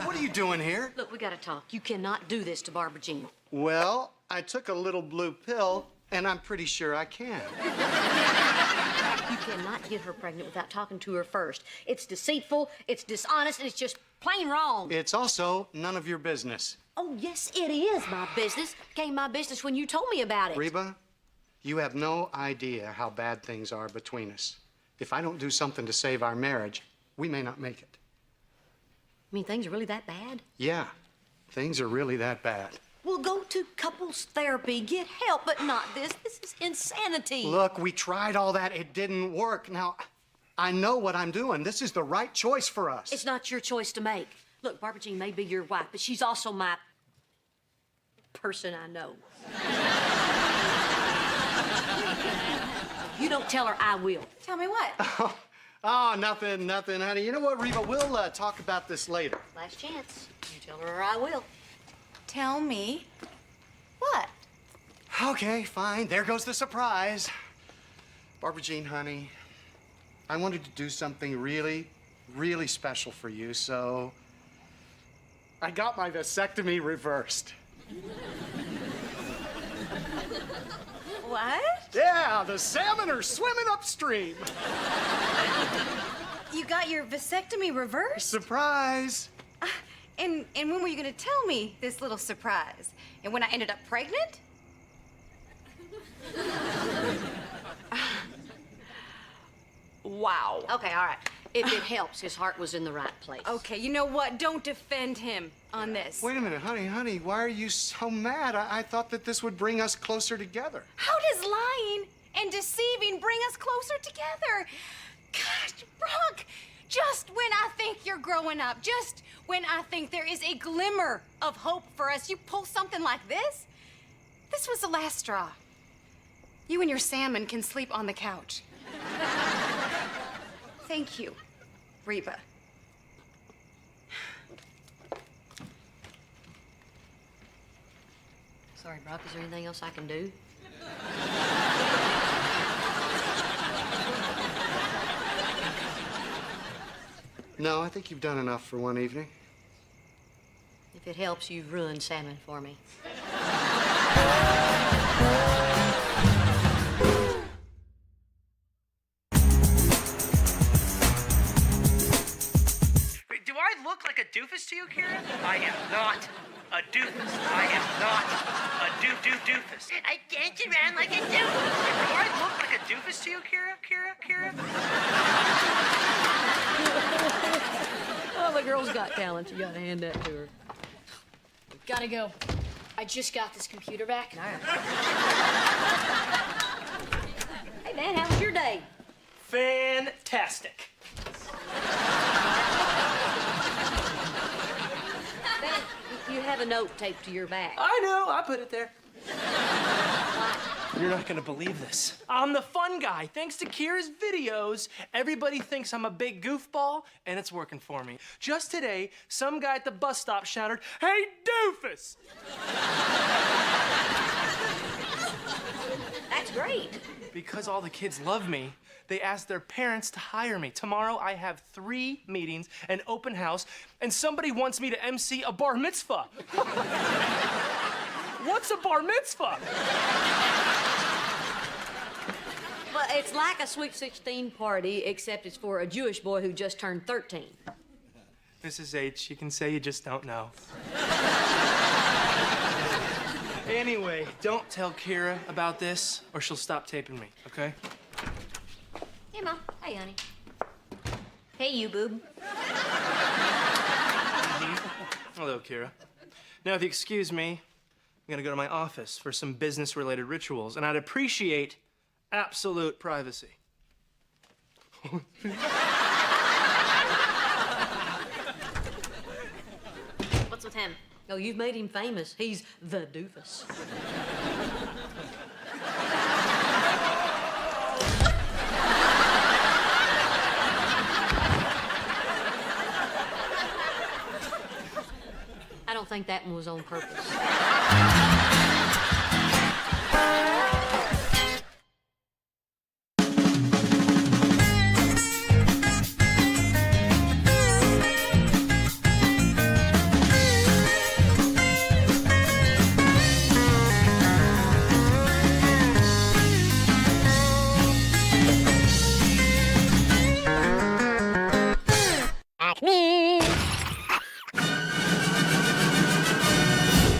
What are you doing here? Look, we gotta talk. You cannot do this to Barbara Jean. Well, I took a little blue pill, and I'm pretty sure I can. You cannot get her pregnant without talking to her first. It's deceitful, it's dishonest, and it's just plain wrong. It's also none of your business. Oh, yes, it is my business. Became my business when you told me about it. Reba, you have no idea how bad things are between us. If I don't do something to save our marriage, we may not make it. I mean, things are really that bad? Yeah, things are really that bad. Well, go to couples therapy, get help, but not this. This is insanity. Look, we tried all that. It didn't work. Now, I know what I'm doing. This is the right choice for us. It's not your choice to make. Look, Barbara Jean may be your wife, but she's also my person I know. You don't tell her, I will. Tell me what? Oh, nothing, honey. You know what, Reba? We'll talk about this later. Last chance. You tell her, or I will. Tell me what? Okay, fine. There goes the surprise. Barbara Jean, honey, I wanted to do something really, really special for you, so I got my vasectomy reversed. What? Yeah, the salmon are swimming upstream. You got your vasectomy reversed? Surprise. And when were you gonna tell me this little surprise? And when I ended up pregnant? Wow. Okay, all right. If it helps, his heart was in the right place. Okay, you know what? Don't defend him on this. Wait a minute, honey, why are you so mad? I thought that this would bring us closer together. How does lying and deceiving bring us closer together? Gosh, Brock, just when I think you're growing up, just when I think there is a glimmer of hope for us, you pull something like this? This was the last straw. You and your salmon can sleep on the couch. Thank you, Reba. Sorry, Brock, is there anything else I can do? No, I think you've done enough for one evening. If it helps, you've ruined salmon for me. Do I look like a doofus to you, Kira? I am not a doofus. I am not a doofus. I dance around like a doofus. Do I look like a doofus to you, Kira? Oh, the girl's got talent. You gotta hand that to her. Gotta go. I just got this computer back. Hey, man, how was your day? Fantastic. Ben, you have a note taped to your back. I know, I put it there. You're not gonna believe this. I'm the fun guy. Thanks to Kira's videos, everybody thinks I'm a big goofball, and it's working for me. Just today, some guy at the bus stop shouted, "Hey, doofus!" That's great. Because all the kids love me, they asked their parents to hire me. Tomorrow, I have 3 meetings, an open house, and somebody wants me to MC a bar mitzvah. What's a bar mitzvah? Well, it's like a Sweet 16 party, except it's for a Jewish boy who just turned 13. Mrs. H, you can say you just don't know. Anyway, don't tell Kira about this, or she'll stop taping me, okay? Hey, Mom. Hey, honey. Hey, you, boob. Hello, Kira. Now, if you excuse me, I'm gonna go to my office for some business-related rituals, and I'd appreciate absolute privacy. What's with him? Oh, you've made him famous. He's the doofus. I don't think that one was on purpose.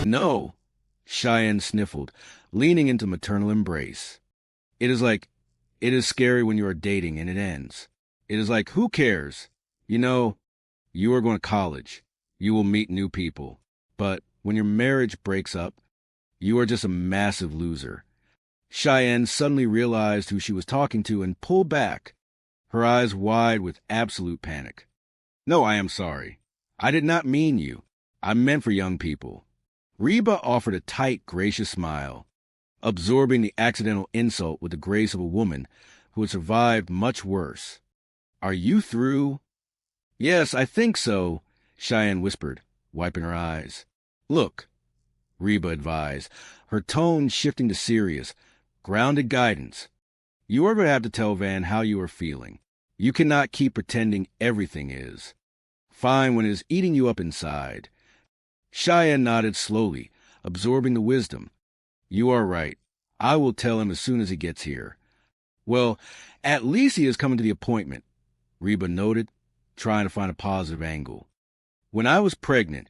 No, Cheyenne sniffled, leaning into maternal embrace. It is scary when you are dating and it ends. It is like, who cares? You know, you are going to college. You will meet new people. But When your marriage breaks up, you are just a massive loser. Cheyenne suddenly realized who she was talking to and pulled back, her eyes wide with absolute panic. No, I am sorry. I did not mean you. I meant for young people. Reba offered a tight, gracious smile, absorbing the accidental insult with the grace of a woman who had survived much worse. Are you through? Yes, I think so, Cheyenne whispered, wiping her eyes. Look, Reba advised, her tone shifting to serious, grounded guidance. You are going to have to tell Van how you are feeling. You cannot keep pretending everything is fine when it is eating you up inside. Cheyenne nodded slowly, absorbing the wisdom. You are right. I will tell him as soon as he gets here. Well, at least he is coming to the appointment, Reba noted, trying to find a positive angle. When I was pregnant,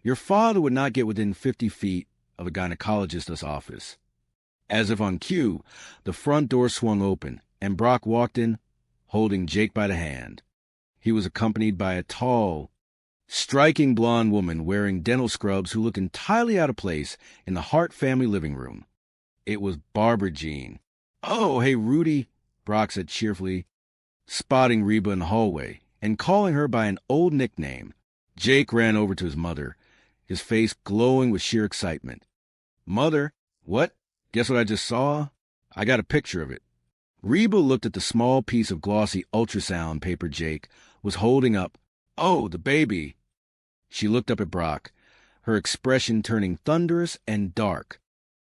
your father would not get within 50 feet of a gynecologist's office. As if on cue, the front door swung open, and Brock walked in, holding Jake by the hand. He was accompanied by a tall, striking blonde woman wearing dental scrubs who looked entirely out of place in the Hart family living room. It was Barbara Jean. Oh, hey, Rudy, Brock said cheerfully, spotting Reba in the hallway and calling her by an old nickname. Jake ran over to his mother, his face glowing with sheer excitement. Mother, what? Guess what I just saw? I got a picture of it. Reba looked at the small piece of glossy ultrasound paper Jake was holding up. Oh, the baby. She looked up at Brock, her expression turning thunderous and dark.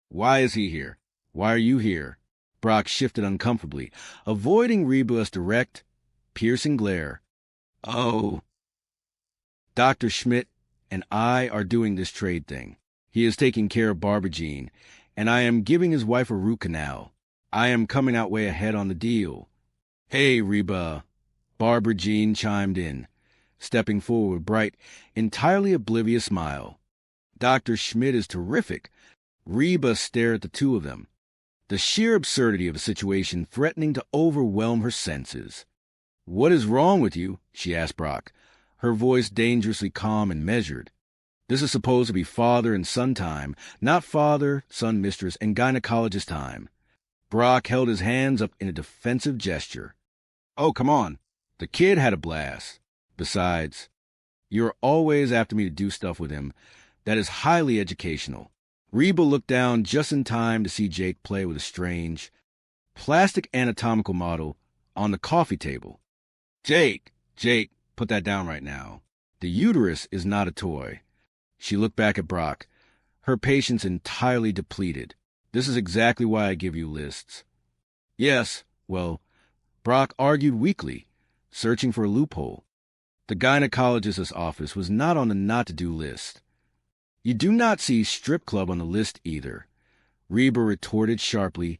Why is he here? Why are you here? Brock shifted uncomfortably, avoiding Reba's direct, piercing glare. Oh. Dr. Schmidt and I are doing this trade thing. He is taking care of Barbara Jean, and I am giving his wife a root canal. I am coming out way ahead on the deal. Hey, Reba. Barbara Jean chimed in, stepping forward with a bright, entirely oblivious smile. Dr. Schmidt is terrific. Reba stared at the two of them, the sheer absurdity of a situation threatening to overwhelm her senses. What is wrong with you? She asked Brock, her voice dangerously calm and measured. This is supposed to be father and son time, not father, son, mistress, and gynecologist time. Brock held his hands up in a defensive gesture. Oh, come on. The kid had a blast. Besides, you're always after me to do stuff with him that is highly educational. Reba looked down just in time to see Jake play with a strange, plastic anatomical model on the coffee table. Jake, put that down right now. The uterus is not a toy. She looked back at Brock, her patience entirely depleted. This is exactly why I give you lists. Yes, well, Brock argued weakly, searching for a loophole. The gynecologist's office was not on the not-to-do list. You do not see strip club on the list either, Reba retorted sharply,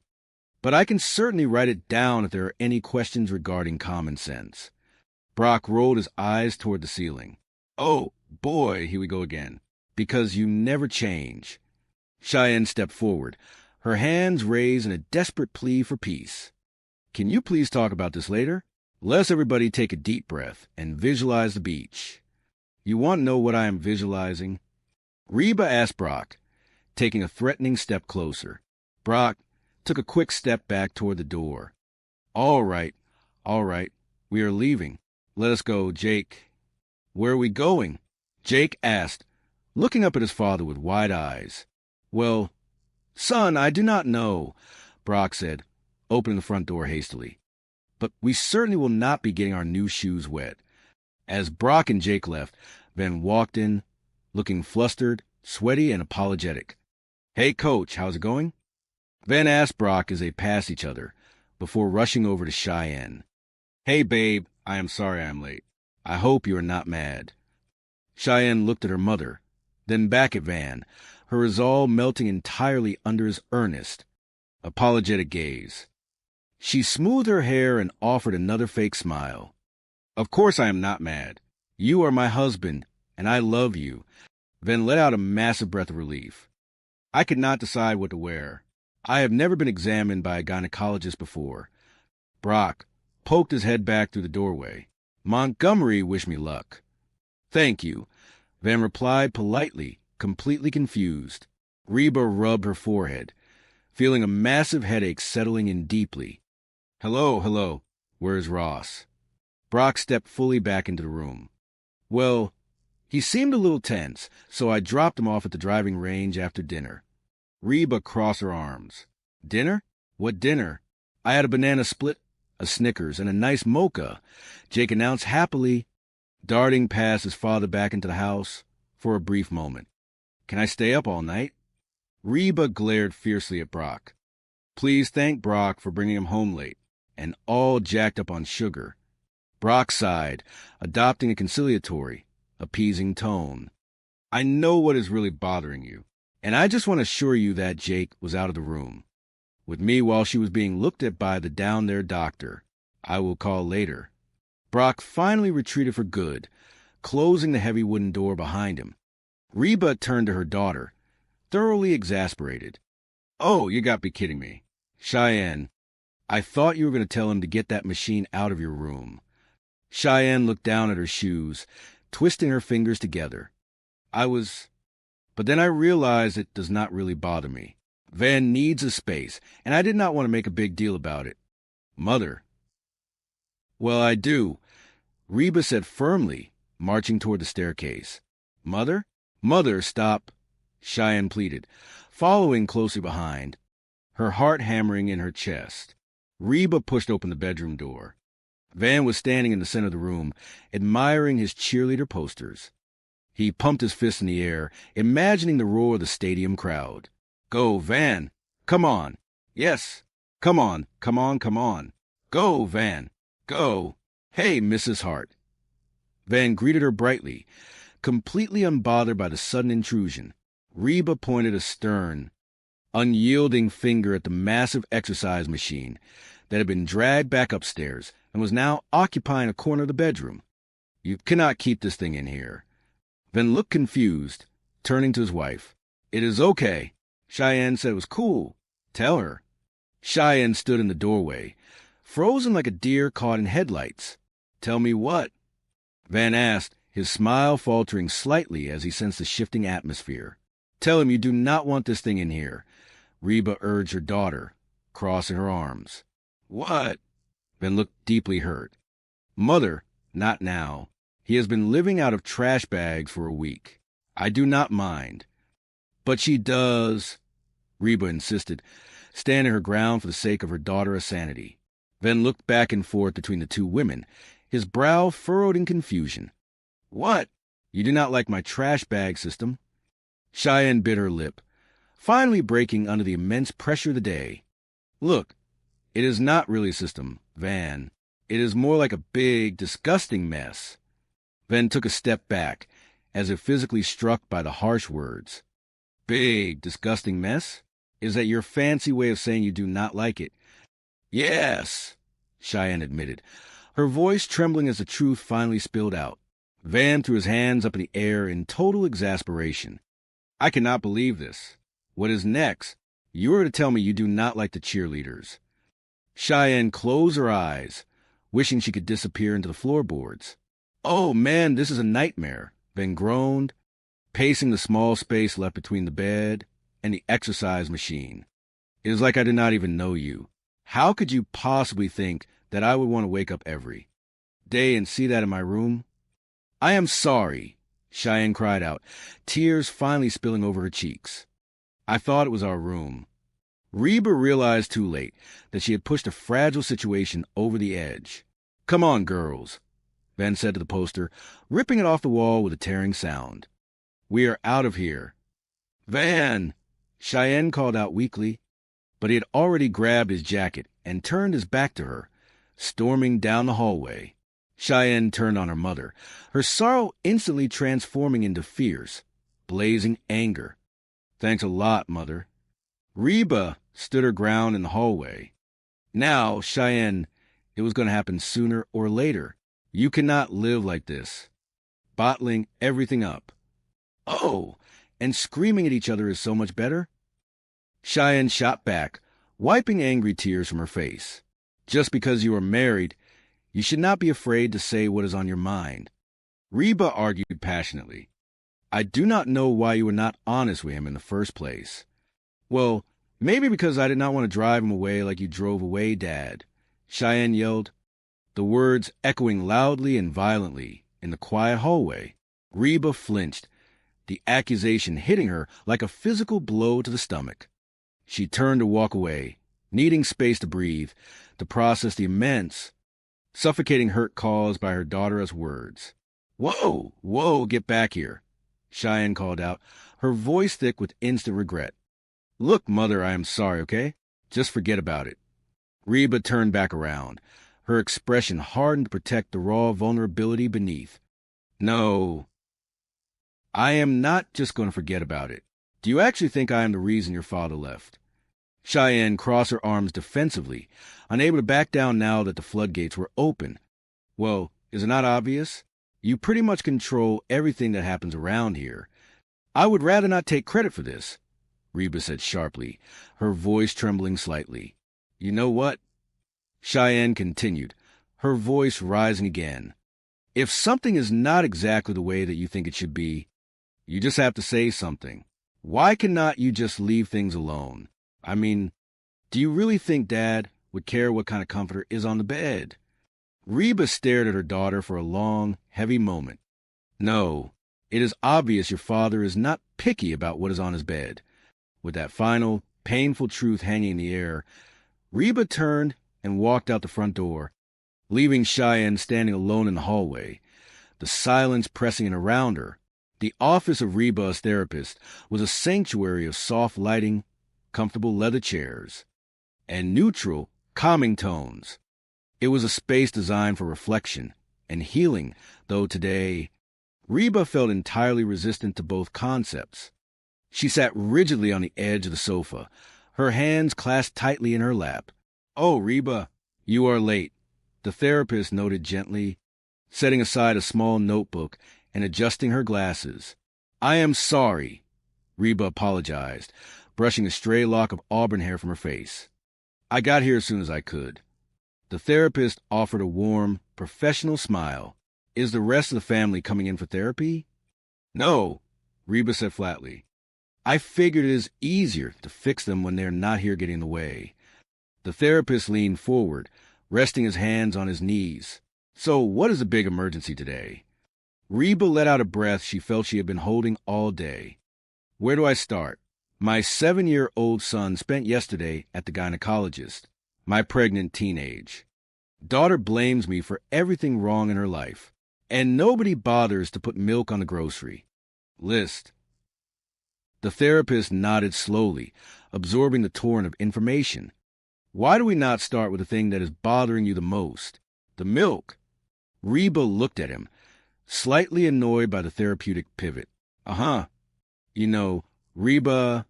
but I can certainly write it down if there are any questions regarding common sense. Brock rolled his eyes toward the ceiling. Oh, boy, here we go again. Because you never change. Cheyenne stepped forward, her hands raised in a desperate plea for peace. Can you please talk about this later? Let's everybody take a deep breath and visualize the beach. You want to know what I am visualizing? Reba asked Brock, taking a threatening step closer. Brock took a quick step back toward the door. All right, we are leaving. Let us go, Jake. Where are we going? Jake asked, looking up at his father with wide eyes. Well, son, I do not know, Brock said, opening the front door hastily. But we certainly will not be getting our new shoes wet. As Brock and Jake left, Van walked in, looking flustered, sweaty, and apologetic. Hey, Coach, how's it going? Van asked Brock as they passed each other, before rushing over to Cheyenne. Hey, babe, I am sorry I am late. I hope you are not mad. Cheyenne looked at her mother, then back at Van, her resolve melting entirely under his earnest, apologetic gaze. She smoothed her hair and offered another fake smile. Of course I am not mad. You are my husband, and I love you. Van let out a massive breath of relief. I could not decide what to wear. I have never been examined by a gynecologist before. Brock poked his head back through the doorway. Montgomery wished me luck. Thank you, Van replied politely, completely confused. Reba rubbed her forehead, feeling a massive headache settling in deeply. Hello. Where's Ross? Brock stepped fully back into the room. Well, he seemed a little tense, so I dropped him off at the driving range after dinner. Reba crossed her arms. Dinner? What dinner? I had a banana split, a Snickers, and a nice mocha, Jake announced happily, darting past his father back into the house for a brief moment. Can I stay up all night? Reba glared fiercely at Brock. Please thank Brock for bringing him home late, and all jacked up on sugar. Brock sighed, adopting a conciliatory, appeasing tone. I know what is really bothering you, and I just want to assure you that Jake was out of the room with me while she was being looked at by the down there doctor. I will call later. Brock finally retreated for good, closing the heavy wooden door behind him. Reba turned to her daughter, thoroughly exasperated. Oh, you got to be kidding me. Cheyenne, I thought you were going to tell him to get that machine out of your room. Cheyenne looked down at her shoes, twisting her fingers together. But then I realized it does not really bother me. Van needs a space, and I did not want to make a big deal about it. Mother. Well, I do, Reba said firmly, marching toward the staircase. Mother? Mother, stop, Cheyenne pleaded, following closely behind, her heart hammering in her chest. Reba pushed open the bedroom door. Van was standing in the center of the room, admiring his cheerleader posters. He pumped his fist in the air, imagining the roar of the stadium crowd. Go, Van! Come on! Yes! Come on! Go, Van! Go! Hey, Mrs. Hart! Van greeted her brightly, completely unbothered by the sudden intrusion. Reba pointed a stern, unyielding finger at the massive exercise machine that had been dragged back upstairs and was now occupying a corner of the bedroom. You cannot keep this thing in here. Van looked confused, turning to his wife. It is okay. Cheyenne said it was cool. Tell her. Cheyenne stood in the doorway, frozen like a deer caught in headlights. Tell me what? Van asked, his smile faltering slightly as he sensed the shifting atmosphere. Tell him you do not want this thing in here, Reba urged her daughter, crossing her arms. What? Van looked deeply hurt. Mother, not now. He has been living out of trash bags for a week. I do not mind. But she does, Reba insisted, standing her ground for the sake of her daughter's sanity. Van looked back and forth between the two women, his brow furrowed in confusion. What? You do not like my trash bag system? Cheyenne bit her lip, finally breaking under the immense pressure of the day. Look, it is not really a system, Van. It is more like a big, disgusting mess. Van took a step back, as if physically struck by the harsh words. Big, disgusting mess? Is that your fancy way of saying you do not like it? Yes, Cheyenne admitted, her voice trembling as the truth finally spilled out. Van threw his hands up in the air in total exasperation. I cannot believe this. What is next? You are to tell me you do not like the cheerleaders. Cheyenne closed her eyes, wishing she could disappear into the floorboards. Oh, man, this is a nightmare, Van groaned, pacing the small space left between the bed and the exercise machine. It is like I did not even know you. How could you possibly think that I would want to wake up every day and see that in my room? I am sorry, Cheyenne cried out, tears finally spilling over her cheeks. I thought it was our room. Reba realized too late that she had pushed a fragile situation over the edge. Come on, girls, Van said to the poster, ripping it off the wall with a tearing sound. We are out of here. Van, Cheyenne called out weakly, but he had already grabbed his jacket and turned his back to her, storming down the hallway. Cheyenne turned on her mother, her sorrow instantly transforming into fierce, blazing anger. Thanks a lot, Mother. Reba stood her ground in the hallway. Now, Cheyenne, it was going to happen sooner or later. You cannot live like this, bottling everything up. Oh, and screaming at each other is so much better? Cheyenne shot back, wiping angry tears from her face. Just because you are married, you should not be afraid to say what is on your mind. Reba argued passionately. I do not know why you were not honest with him in the first place. Well, maybe because I did not want to drive him away like you drove away, Dad, Cheyenne yelled, the words echoing loudly and violently in the quiet hallway. Reba flinched, the accusation hitting her like a physical blow to the stomach. She turned to walk away, needing space to breathe, to process the immense, suffocating hurt caused by her daughter's words. Whoa, whoa, get back here, Cheyenne called out, her voice thick with instant regret. Look, Mother, I am sorry, okay? Just forget about it. Reba turned back around, her expression hardened to protect the raw vulnerability beneath. No, I am not just going to forget about it. Do you actually think I am the reason your father left? Cheyenne crossed her arms defensively, unable to back down now that the floodgates were open. Well, is it not obvious? You pretty much control everything that happens around here. I would rather not take credit for this, Reba said sharply, her voice trembling slightly. You know what? Cheyenne continued, her voice rising again. If something is not exactly the way that you think it should be, you just have to say something. Why cannot you just leave things alone? I mean, do you really think Dad would care what kind of comforter is on the bed? Reba stared at her daughter for a long, heavy moment. No, it is obvious your father is not picky about what is on his bed. With that final, painful truth hanging in the air, Reba turned and walked out the front door, leaving Cheyenne standing alone in the hallway, the silence pressing in around her. The office of Reba's therapist was a sanctuary of soft lighting, comfortable leather chairs, and neutral, calming tones. It was a space designed for reflection and healing, though today, Reba felt entirely resistant to both concepts. She sat rigidly on the edge of the sofa, her hands clasped tightly in her lap. Oh, Reba, you are late, the therapist noted gently, setting aside a small notebook and adjusting her glasses. I am sorry, Reba apologized, brushing a stray lock of auburn hair from her face. I got here as soon as I could. The therapist offered a warm, professional smile. Is the rest of the family coming in for therapy? No, Reba said flatly. I figured it is easier to fix them when they're not here getting in the way. The therapist leaned forward, resting his hands on his knees. So what is the big emergency today? Reba let out a breath she felt she had been holding all day. Where do I start? My 7-year-old son spent yesterday at the gynecologist, my pregnant teenage. Daughter blames me for everything wrong in her life, and nobody bothers to put milk on the grocery list. The therapist nodded slowly, absorbing the torrent of information. Why do we not start with the thing that is bothering you the most? The milk. Reba looked at him, slightly annoyed by the therapeutic pivot. Uh-huh. You know, Reba,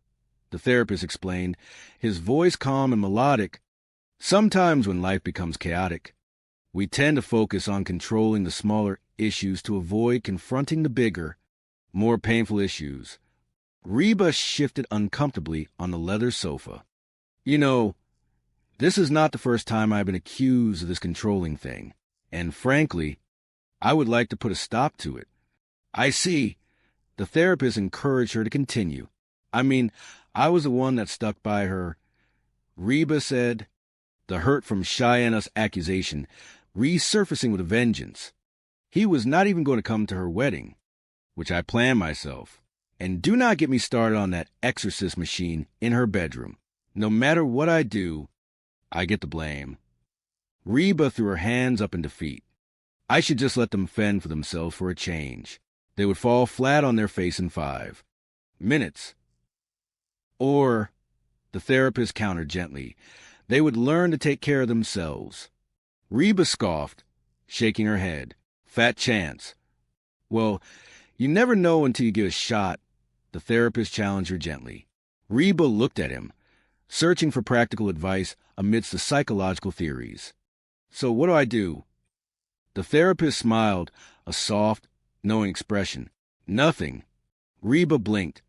the therapist explained, his voice calm and melodic. Sometimes when life becomes chaotic, we tend to focus on controlling the smaller issues to avoid confronting the bigger, more painful issues. Reba shifted uncomfortably on the leather sofa. You know, this is not the first time I've been accused of this controlling thing, and frankly, I would like to put a stop to it. I see. The therapist encouraged her to continue. I mean, I was the one that stuck by her. Reba said, the hurt from Cheyenne's accusation resurfacing with a vengeance. He was not even going to come to her wedding, which I planned myself. And do not get me started on that exorcist machine in her bedroom. No matter what I do, I get the blame. Reba threw her hands up in defeat. I should just let them fend for themselves for a change. They would fall flat on their face in 5 minutes. Or, the therapist countered gently, they would learn to take care of themselves. Reba scoffed, shaking her head. Fat chance. Well, you never know until you give a shot, the therapist challenged her gently. Reba looked at him, searching for practical advice amidst the psychological theories. So what do I do? The therapist smiled, a soft, knowing expression. Nothing. Reba blinked,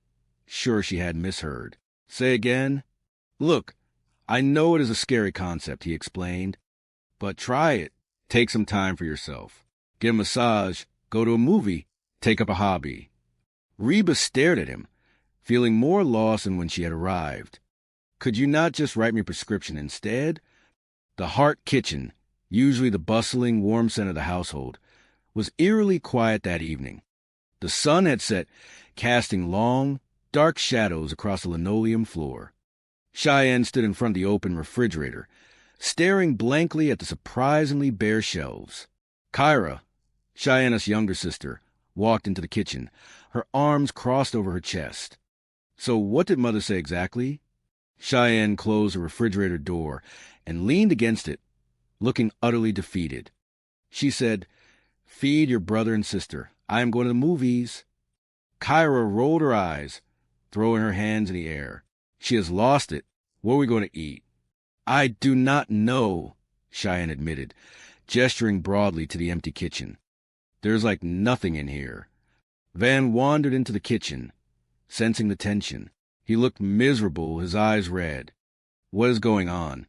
sure she had misheard. Say again? Look, I know it is a scary concept, he explained, but try it. Take some time for yourself. Get a massage, go to a movie, take up a hobby. Reba stared at him, feeling more lost than when she had arrived. Could you not just write me a prescription instead? The Hart kitchen, usually the bustling, warm center of the household, was eerily quiet that evening. The sun had set, casting long, dark shadows across the linoleum floor. Cheyenne stood in front of the open refrigerator, staring blankly at the surprisingly bare shelves. Kyra, Cheyenne's younger sister, walked into the kitchen, her arms crossed over her chest. So what did Mother say exactly? Cheyenne closed the refrigerator door and leaned against it, looking utterly defeated. She said, "Feed your brother and sister. I am going to the movies." Kyra rolled her eyes, throwing her hands in the air. She has lost it. What are we going to eat? I do not know, Cheyenne admitted, gesturing broadly to the empty kitchen. There's like nothing in here. Van wandered into the kitchen, sensing the tension. He looked miserable, his eyes red. What is going on?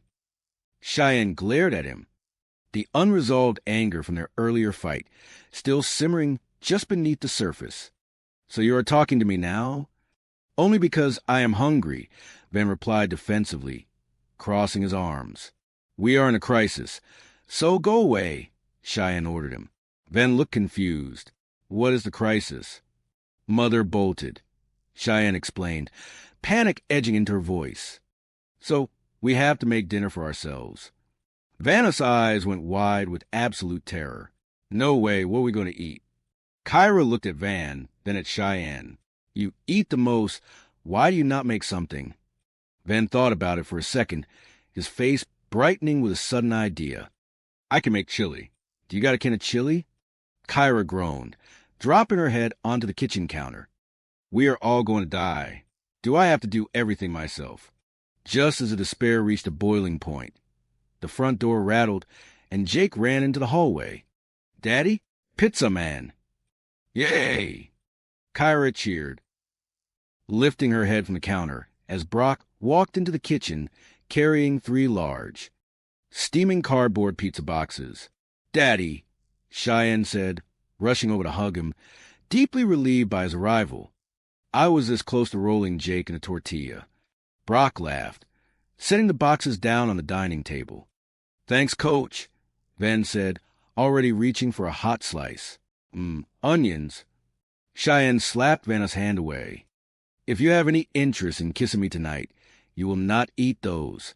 Cheyenne glared at him, the unresolved anger from their earlier fight still simmering just beneath the surface. So you are talking to me now? Only because I am hungry, Van replied defensively, crossing his arms. We are in a crisis, so go away, Cheyenne ordered him. Van looked confused. What is the crisis? Mother bolted, Cheyenne explained, panic edging into her voice. So we have to make dinner for ourselves. Vanna's eyes went wide with absolute terror. No way, what are we going to eat? Kyra looked at Van, then at Cheyenne. You eat the most, why do you not make something? Van thought about it for a second, his face brightening with a sudden idea. I can make chili. Do you got a can of chili? Kyra groaned, dropping her head onto the kitchen counter. We are all going to die. Do I have to do everything myself? Just as the despair reached a boiling point, the front door rattled, and Jake ran into the hallway. Daddy? Pizza man! Yay! Kyra cheered, lifting her head from the counter as Brock walked into the kitchen carrying 3 large, steaming cardboard pizza boxes. Daddy, Cheyenne said, rushing over to hug him, deeply relieved by his arrival. I was this close to rolling Jake in a tortilla. Brock laughed, setting the boxes down on the dining table. Thanks, Coach, Van said, already reaching for a hot slice. Onions. Cheyenne slapped Vanna's hand away. If you have any interest in kissing me tonight, you will not eat those.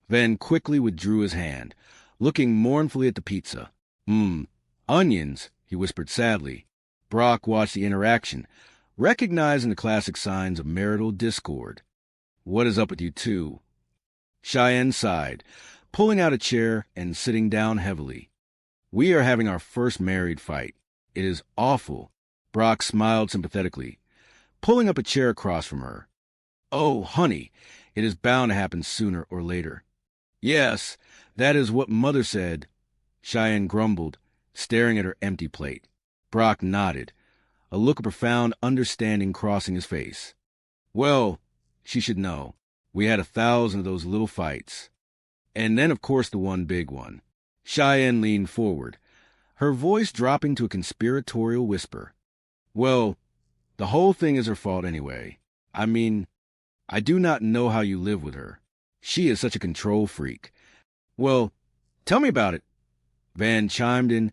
Van quickly withdrew his hand, looking mournfully at the pizza. Onions, he whispered sadly. Brock watched the interaction, recognizing the classic signs of marital discord. What is up with you two? Cheyenne sighed, pulling out a chair and sitting down heavily. We are having our first married fight. It is awful. Brock smiled sympathetically, pulling up a chair across from her. Oh, honey, it is bound to happen sooner or later. Yes, that is what Mother said, Cheyenne grumbled, staring at her empty plate. Brock nodded, a look of profound understanding crossing his face. Well, she should know. We had 1,000 of those little fights. And then, of course, the one big one. Cheyenne leaned forward, her voice dropping to a conspiratorial whisper. Well, the whole thing is her fault anyway. I mean, I do not know how you live with her. She is such a control freak. Well, tell me about it. Van chimed in,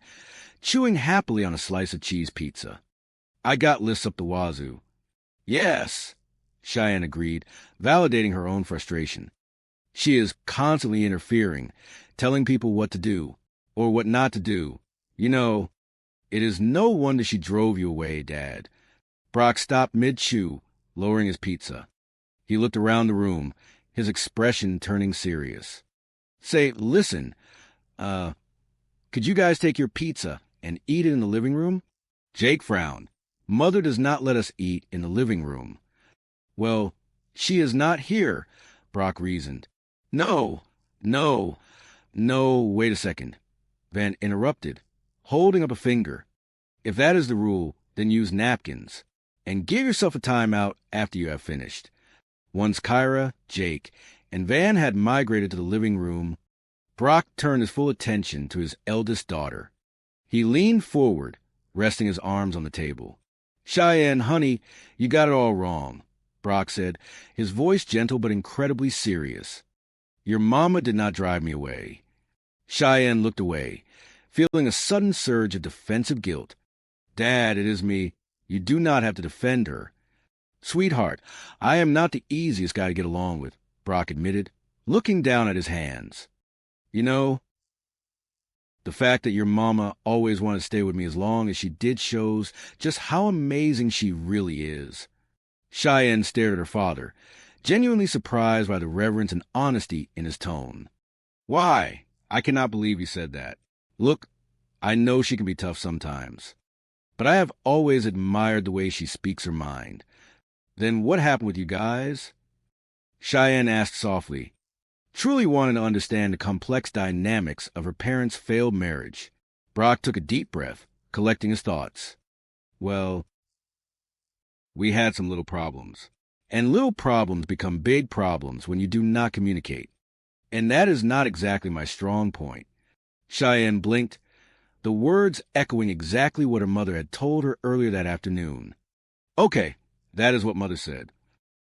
chewing happily on a slice of cheese pizza. I got lists up the wazoo. Yes, Cheyenne agreed, validating her own frustration. She is constantly interfering, telling people what to do, or what not to do. You know, it is no wonder she drove you away, Dad. Brock stopped mid-chew, lowering his pizza. He looked around the room, his expression turning serious. Say, listen, could you guys take your pizza and eat it in the living room? Jake frowned. Mother does not let us eat in the living room. Well, she is not here, Brock reasoned. No, wait a second. Van interrupted, holding up a finger. If that is the rule, then use napkins. And give yourself a timeout after you have finished. Once Kyra, Jake, and Van had migrated to the living room, Brock turned his full attention to his eldest daughter. He leaned forward, resting his arms on the table. Cheyenne, honey, you got it all wrong, Brock said, his voice gentle but incredibly serious. Your mama did not drive me away. Cheyenne looked away, feeling a sudden surge of defensive guilt. Dad, it is me. You do not have to defend her. Sweetheart, I am not the easiest guy to get along with, Brock admitted, looking down at his hands. You know, the fact that your mama always wanted to stay with me as long as she did shows just how amazing she really is. Cheyenne stared at her father, genuinely surprised by the reverence and honesty in his tone. Why? I cannot believe you said that. Look, I know she can be tough sometimes, but I have always admired the way she speaks her mind. Then what happened with you guys? Cheyenne asked softly, truly wanting to understand the complex dynamics of her parents' failed marriage. Brock took a deep breath, collecting his thoughts. Well, we had some little problems. And little problems become big problems when you do not communicate. And that is not exactly my strong point. Cheyenne blinked, the words echoing exactly what her mother had told her earlier that afternoon. Okay, that is what Mother said.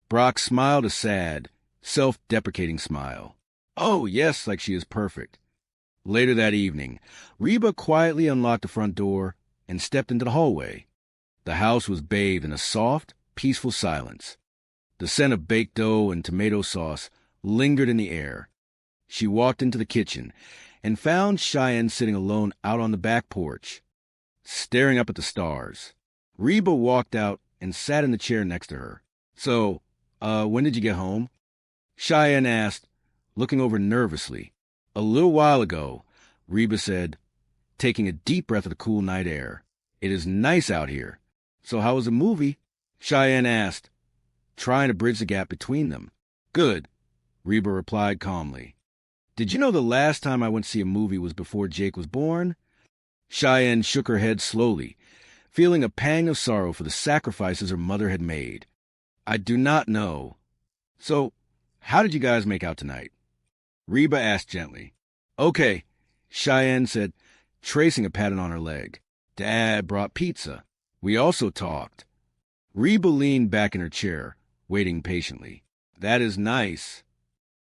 Brock smiled a sad, self-deprecating smile. Oh, yes, like she is perfect. Later that evening, Reba quietly unlocked the front door and stepped into the hallway. The house was bathed in a soft, peaceful silence. The scent of baked dough and tomato sauce lingered in the air. She walked into the kitchen and found Cheyenne sitting alone out on the back porch, staring up at the stars. Reba walked out and sat in the chair next to her. So, when did you get home? Cheyenne asked, looking over nervously. A little while ago, Reba said, taking a deep breath of the cool night air. It is nice out here. So how was the movie? Cheyenne asked, trying to bridge the gap between them. Good, Reba replied calmly. Did you know the last time I went to see a movie was before Jake was born? Cheyenne shook her head slowly, feeling a pang of sorrow for the sacrifices her mother had made. I do not know. So, how did you guys make out tonight? Reba asked gently. Okay, Cheyenne said, tracing a pattern on her leg. Dad brought pizza. We also talked. Reba leaned back in her chair, waiting patiently. That is nice.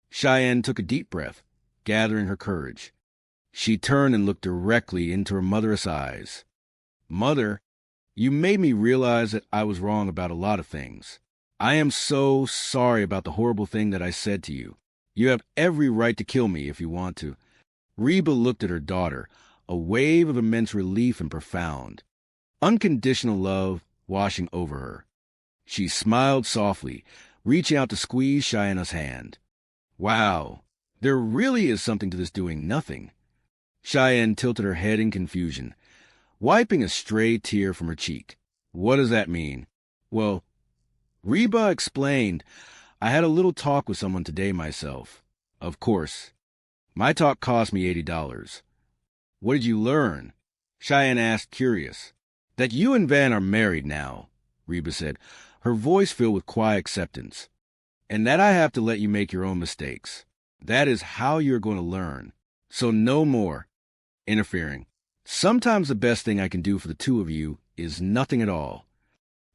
Cheyenne took a deep breath, gathering her courage. She turned and looked directly into her mother's eyes. Mother, you made me realize that I was wrong about a lot of things. I am so sorry about the horrible thing that I said to you. You have every right to kill me if you want to. Reba looked at her daughter, a wave of immense relief and profound, unconditional love washing over her. She smiled softly, reaching out to squeeze Cheyenne's hand. Wow, there really is something to this doing nothing. Cheyenne tilted her head in confusion, wiping a stray tear from her cheek. What does that mean? Well, Reba explained, I had a little talk with someone today myself. Of course. My talk cost me $80. What did you learn? Cheyenne asked, curious. That you and Van are married now, Reba said, her voice filled with quiet acceptance. And that I have to let you make your own mistakes. That is how you're going to learn. So no more interfering. Sometimes the best thing I can do for the two of you is nothing at all.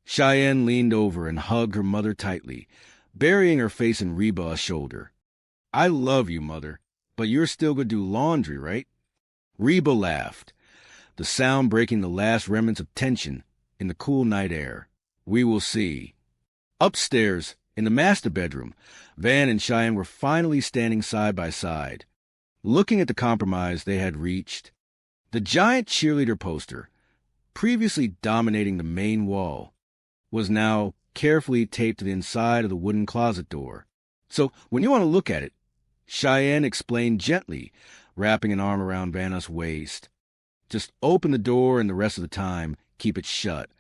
Cheyenne leaned over and hugged her mother tightly, burying her face in Reba's shoulder. I love you, Mother, but you're still going to do laundry, right? Reba laughed, the sound breaking the last remnants of tension in the cool night air. We will see. Upstairs, in the master bedroom, Van and Cheyenne were finally standing side by side, looking at the compromise they had reached. The giant cheerleader poster, previously dominating the main wall, was now carefully taped to the inside of the wooden closet door. So when you want to look at it, Cheyenne explained gently, wrapping an arm around Vanna's waist. Just open the door and the rest of the time, keep it shut.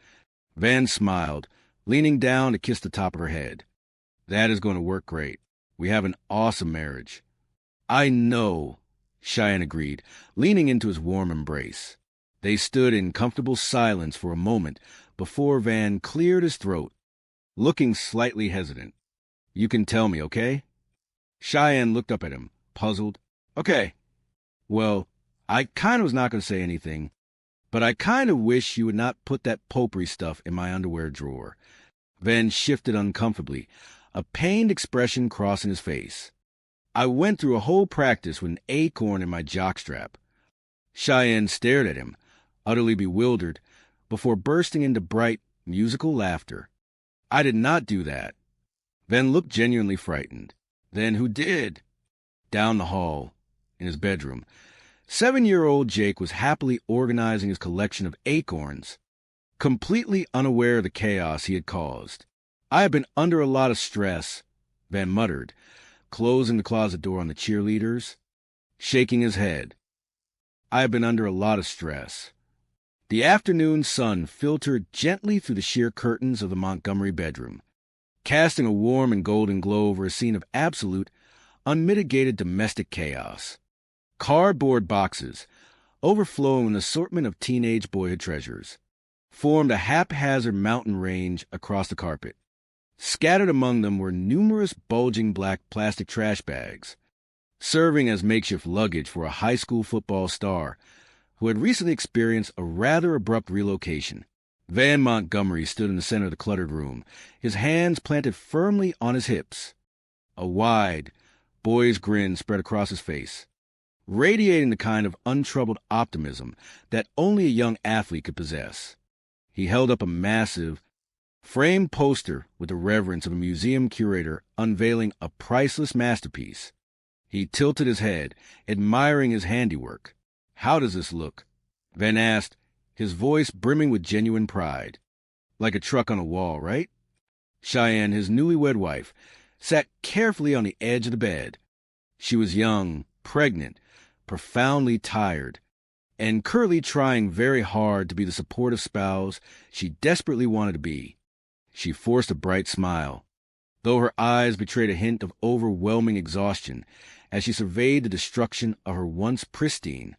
Van smiled, leaning down to kiss the top of her head. That is going to work great. We have an awesome marriage. I know, Cheyenne agreed, leaning into his warm embrace. They stood in comfortable silence for a moment before Van cleared his throat, looking slightly hesitant. You can tell me, okay? Cheyenne looked up at him, puzzled. Okay. Well, I kind of was not going to say anything, But I kind of wish you would not put that popery stuff in my underwear drawer. Van shifted uncomfortably, a pained expression crossing his face. I went through a whole practice with an acorn in my jockstrap. Cheyenne stared at him, utterly bewildered, before bursting into bright, musical laughter. I did not do that. Van looked genuinely frightened. Then who did? Down the hall, in his bedroom, 7-year-old Jake was happily organizing his collection of acorns, completely unaware of the chaos he had caused. I have been under a lot of stress, Van muttered, closing the closet door on the cheerleaders, shaking his head. I have been under a lot of stress. The afternoon sun filtered gently through the sheer curtains of the Montgomery bedroom, casting a warm and golden glow over a scene of absolute, unmitigated domestic chaos. Cardboard boxes, overflowing with an assortment of teenage boyhood treasures, formed a haphazard mountain range across the carpet. Scattered among them were numerous bulging black plastic trash bags, serving as makeshift luggage for a high school football star who had recently experienced a rather abrupt relocation. Van Montgomery stood in the center of the cluttered room, his hands planted firmly on his hips. A wide, boy's grin spread across his face, radiating the kind of untroubled optimism that only a young athlete could possess. He held up a massive, framed poster with the reverence of a museum curator unveiling a priceless masterpiece. He tilted his head, admiring his handiwork. "How does this look?" Van asked, his voice brimming with genuine pride. "Like a truck on a wall, right?" Cheyenne, his newlywed wife, sat carefully on the edge of the bed. She was young, pregnant, profoundly tired, and currently trying very hard to be the supportive spouse she desperately wanted to be. She forced a bright smile, though her eyes betrayed a hint of overwhelming exhaustion as she surveyed the destruction of her once pristine,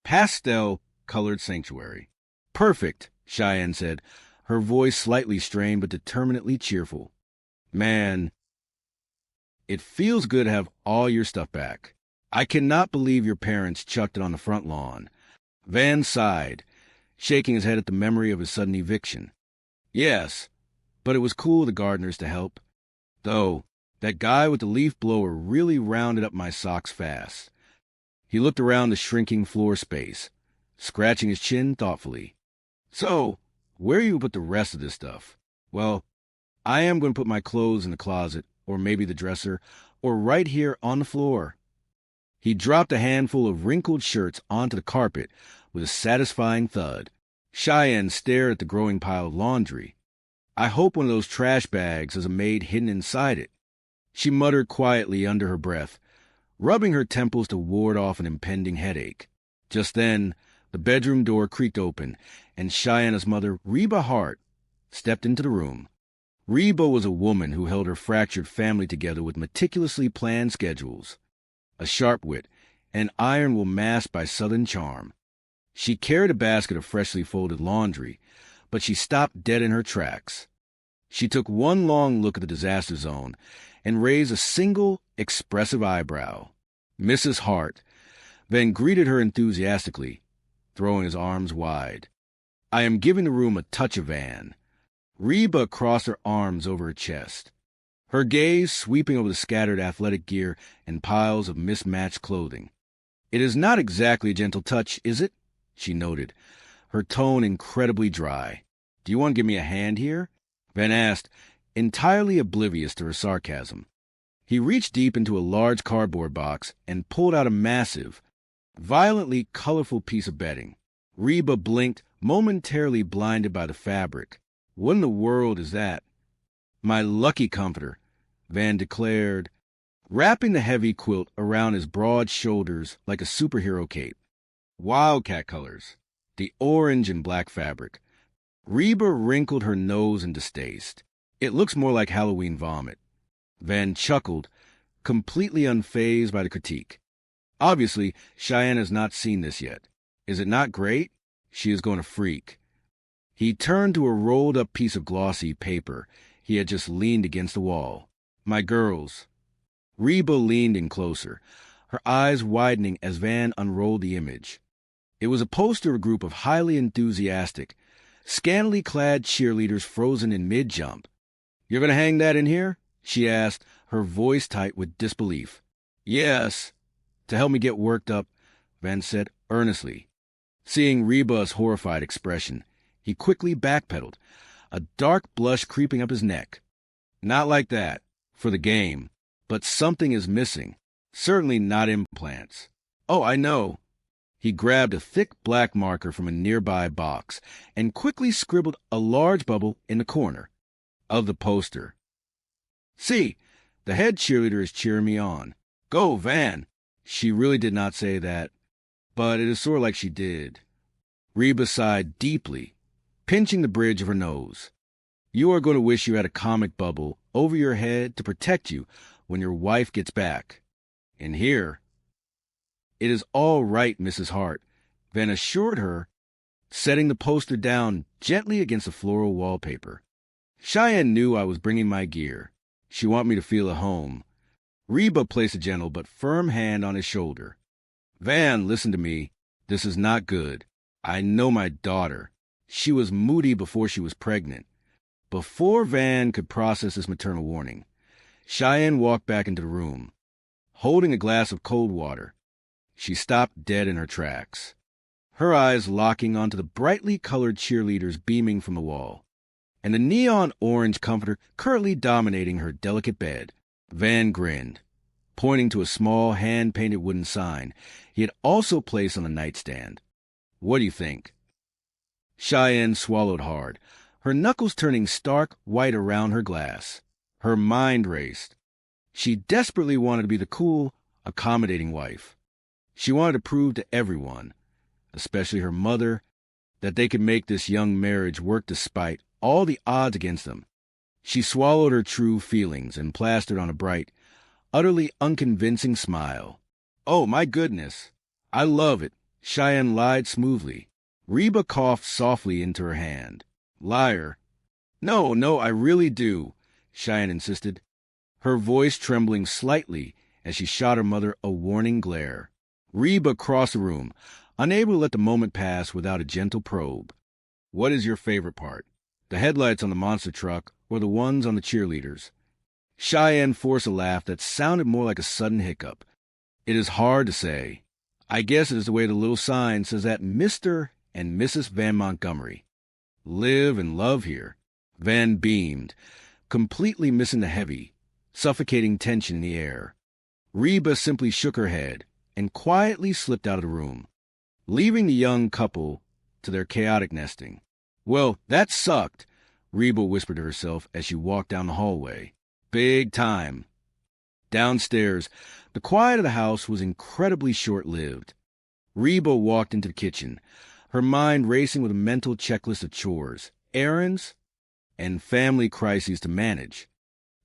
pastel-colored sanctuary. "Perfect," Cheyenne said, her voice slightly strained but determinedly cheerful. "Man, it feels good to have all your stuff back. I cannot believe your parents chucked it on the front lawn." Van sighed, shaking his head at the memory of his sudden eviction. "Yes, but it was cool of the gardeners to help. Though, that guy with the leaf blower really rounded up my socks fast." He looked around the shrinking floor space, scratching his chin thoughtfully. "So, where you put the rest of this stuff?" "Well, I am going to put my clothes in the closet, or maybe the dresser, or right here on the floor." He dropped a handful of wrinkled shirts onto the carpet with a satisfying thud. Cheyenne stared at the growing pile of laundry. "I hope one of those trash bags has a maid hidden inside it," she muttered quietly under her breath, rubbing her temples to ward off an impending headache. Just then, the bedroom door creaked open, and Cheyenne's mother, Reba Hart, stepped into the room. Reba was a woman who held her fractured family together with meticulously planned schedules, a sharp wit, and iron will masked by southern charm. She carried a basket of freshly folded laundry, but she stopped dead in her tracks. She took one long look at the disaster zone and raised a single expressive eyebrow. "Mrs. Hart," then greeted her enthusiastically, throwing his arms wide. "I am giving the room a touch of Van." Reba crossed her arms over her chest, her gaze sweeping over the scattered athletic gear and piles of mismatched clothing. "It is not exactly a gentle touch, is it?" she noted, her tone incredibly dry. "Do you want to give me a hand here?" Van asked, entirely oblivious to her sarcasm. He reached deep into a large cardboard box and pulled out a massive, violently colorful piece of bedding. Reba blinked, momentarily blinded by the fabric. "What in the world is that?" "My lucky comforter," Van declared, wrapping the heavy quilt around his broad shoulders like a superhero cape. "Wildcat colors, the orange and black fabric." Reba wrinkled her nose in distaste. "It looks more like Halloween vomit." Van chuckled, completely unfazed by the critique. "Obviously, Cheyenne has not seen this yet. Is it not great? She is going to freak." He turned to a rolled-up piece of glossy paper he had just leaned against the wall. "My girls." Reba leaned in closer, her eyes widening as Van unrolled the image. It was a poster of a group of highly enthusiastic, scantily clad cheerleaders frozen in mid-jump. "You're going to hang that in here?" she asked, her voice tight with disbelief. "Yes." "To help me get worked up," Van said earnestly. Seeing Reba's horrified expression, he quickly backpedaled, a dark blush creeping up his neck. "Not like that. For the game. But something is missing. Certainly not implants." "Oh, I know." He grabbed a thick black marker from a nearby box and quickly scribbled a large bubble in the corner of the poster. "See, the head cheerleader is cheering me on. Go, Van." She really did not say that, but it is sort of like she did. Reba sighed deeply, pinching the bridge of her nose. "You are going to wish you had a comic bubble over your head to protect you when your wife gets back. And here." "It is all right, Mrs. Hart," Van assured her, setting the poster down gently against the floral wallpaper. Cheyenne knew I was bringing my gear. She wanted me to feel at home. Reba placed a gentle but firm hand on his shoulder. "Van, listen to me. This is not good. I know my daughter. She was moody before she was pregnant." Before Van could process this maternal warning, Cheyenne walked back into the room, holding a glass of cold water. She stopped dead in her tracks, her eyes locking onto the brightly colored cheerleaders beaming from the wall, and the neon orange comforter currently dominating her delicate bed. Van grinned, pointing to a small hand-painted wooden sign he had also placed on the nightstand. "What do you think?" Cheyenne swallowed hard, her knuckles turning stark white around her glass. Her mind raced. She desperately wanted to be the cool, accommodating wife. She wanted to prove to everyone, especially her mother, that they could make this young marriage work despite all the odds against them. She swallowed her true feelings and plastered on a bright, utterly unconvincing smile. "Oh, my goodness. I love it," Cheyenne lied smoothly. Reba coughed softly into her hand. "Liar." No, I really do," Cheyenne insisted, her voice trembling slightly as she shot her mother a warning glare. Reba crossed the room, unable to let the moment pass without a gentle probe. "What is your favorite part? The headlights on the monster truck or the ones on the cheerleaders?" Cheyenne forced a laugh that sounded more like a sudden hiccup. "It is hard to say. I guess it is the way the little sign says that Mr. and Mrs. Van Montgomery live and love here." Van beamed, completely missing the heavy, suffocating tension in the air. Reba simply shook her head and quietly slipped out of the room, leaving the young couple to their chaotic nesting. "Well, that sucked," Reba whispered to herself as she walked down the hallway. "Big time." Downstairs, the quiet of the house was incredibly short-lived. Reba walked into the kitchen, her mind racing with a mental checklist of chores, errands, and family crises to manage.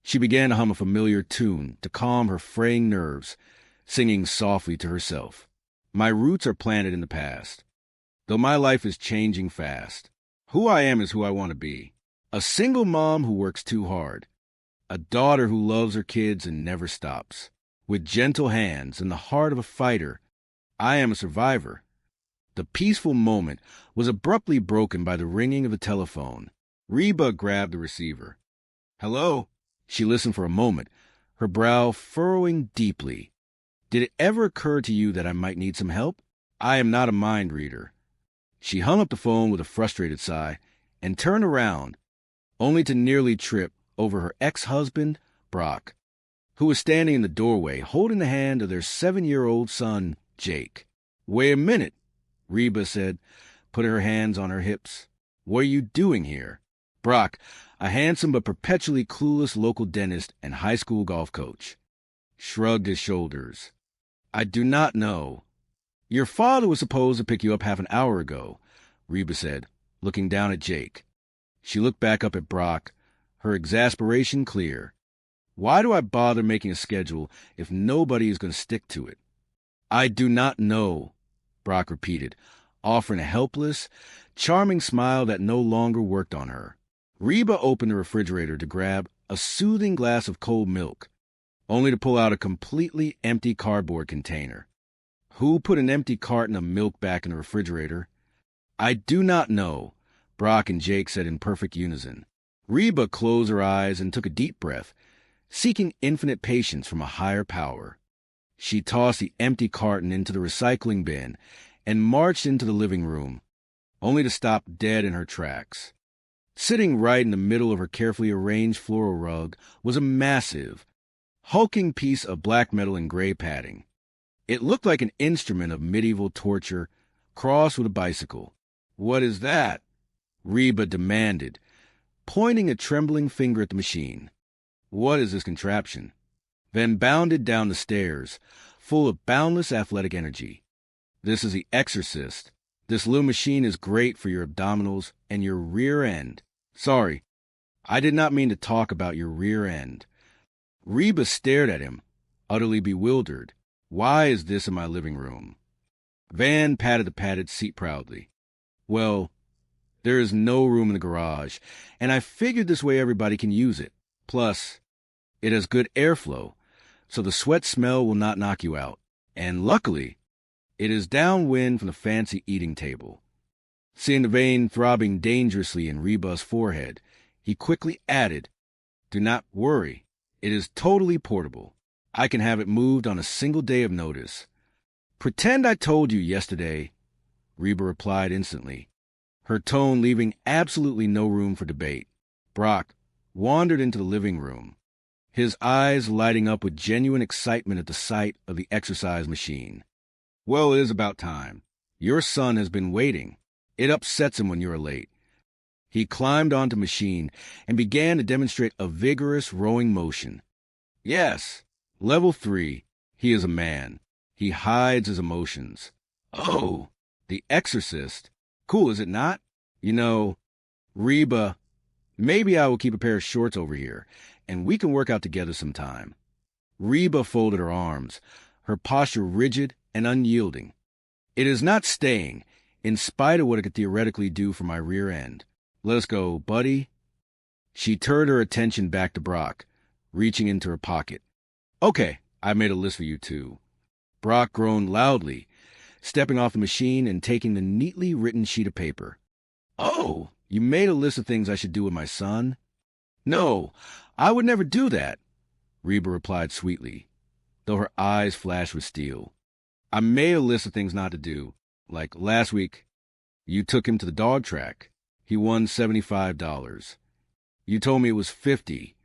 She began to hum a familiar tune to calm her fraying nerves, singing softly to herself. "My roots are planted in the past, though my life is changing fast. Who I am is who I want to be. A single mom who works too hard. A daughter who loves her kids and never stops. With gentle hands and the heart of a fighter, I am a survivor." The peaceful moment was abruptly broken by the ringing of the telephone. Reba grabbed the receiver. "Hello?" She listened for a moment, her brow furrowing deeply. "Did it ever occur to you that I might need some help? I am not a mind reader." She hung up the phone with a frustrated sigh and turned around, only to nearly trip over her ex-husband, Brock, who was standing in the doorway holding the hand of their 7-year-old son, Jake. "Wait a minute," Reba said, putting her hands on her hips. "What are you doing here?" Brock, a handsome but perpetually clueless local dentist and high school golf coach, shrugged his shoulders. "I do not know. Your father was supposed to pick you up half an hour ago," Reba said, looking down at Jake. She looked back up at Brock, her exasperation clear. "Why do I bother making a schedule if nobody is going to stick to it?" "I do not know," Brock repeated, offering a helpless, charming smile that no longer worked on her. Reba opened the refrigerator to grab a soothing glass of cold milk, only to pull out a completely empty cardboard container. Who put an empty carton of milk back in the refrigerator? I do not know, Brock and Jake said in perfect unison. Reba closed her eyes and took a deep breath, seeking infinite patience from a higher power. She tossed the empty carton into the recycling bin and marched into the living room, only to stop dead in her tracks. Sitting right in the middle of her carefully arranged floral rug was a massive, hulking piece of black metal and gray padding. It looked like an instrument of medieval torture crossed with a bicycle. "What is that?" Reba demanded, pointing a trembling finger at the machine. "What is this contraption?" Van bounded down the stairs, full of boundless athletic energy. "This is the Exorcist. This little machine is great for your abdominals and your rear end." "Sorry, I did not mean to talk about your rear end." Reba stared at him, utterly bewildered. "Why is this in my living room?" Van patted the padded seat proudly. "Well, there is no room in the garage, and I figured this way everybody can use it. Plus, it has good airflow, so the sweat smell will not knock you out. And luckily, it is downwind from the fancy eating table." Seeing the vein throbbing dangerously in Reba's forehead, he quickly added, "Do not worry. It is totally portable. I can have it moved on a single day of notice." "Pretend I told you yesterday," Reba replied instantly, her tone leaving absolutely no room for debate. Brock wandered into the living room, his eyes lighting up with genuine excitement at the sight of the exercise machine. "Well, it is about time. Your son has been waiting. It upsets him when you are late." He climbed onto the machine and began to demonstrate a vigorous rowing motion. "Yes, level 3. He is a man. He hides his emotions." "Oh, the Exorcist. Cool, is it not? You know, Reba, maybe I will keep a pair of shorts over here, and we can work out together sometime." Reba folded her arms, her posture rigid and unyielding. "It is not staying, in spite of what it could theoretically do for my rear end. Let us go, buddy." She turned her attention back to Brock, reaching into her pocket. "Okay, I made a list for you, too." Brock groaned loudly, stepping off the machine and taking the neatly written sheet of paper. "Oh, you made a list of things I should do with my son?" "No, I would never do that," Reba replied sweetly, though her eyes flashed with steel. "I made a list of things not to do. Like last week, you took him to the dog track. He won $75. You told me it was 50.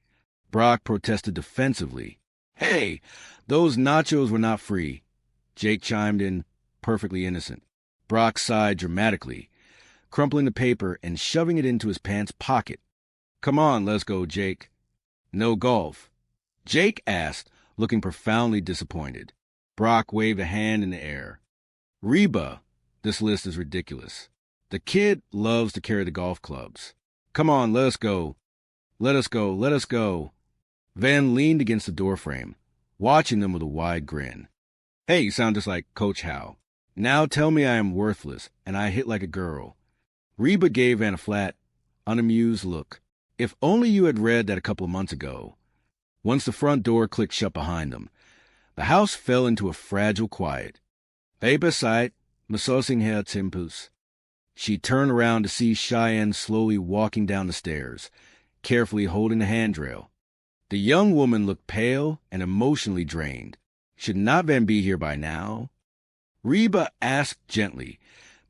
Brock protested defensively. "Hey, those nachos were not free." Jake chimed in, perfectly innocent. Brock sighed dramatically, crumpling the paper and shoving it into his pants pocket. "Come on, let's go, Jake." "No golf?" Jake asked, looking profoundly disappointed. Brock waved a hand in the air. "Reba, this list is ridiculous. The kid loves to carry the golf clubs. Come on, let us go. Let us go, let us go." Van leaned against the doorframe, watching them with a wide grin. "Hey, you sound just like Coach Howe. Now tell me I am worthless and I hit like a girl." Reba gave Van a flat, unamused look. "If only you had read that a couple of months ago." Once the front door clicked shut behind them, the house fell into a fragile quiet. "Paper sight, Masosing Herr Timpus." She turned around to see Cheyenne slowly walking down the stairs, carefully holding the handrail. The young woman looked pale and emotionally drained. Should not Van be here by now? Reba asked gently,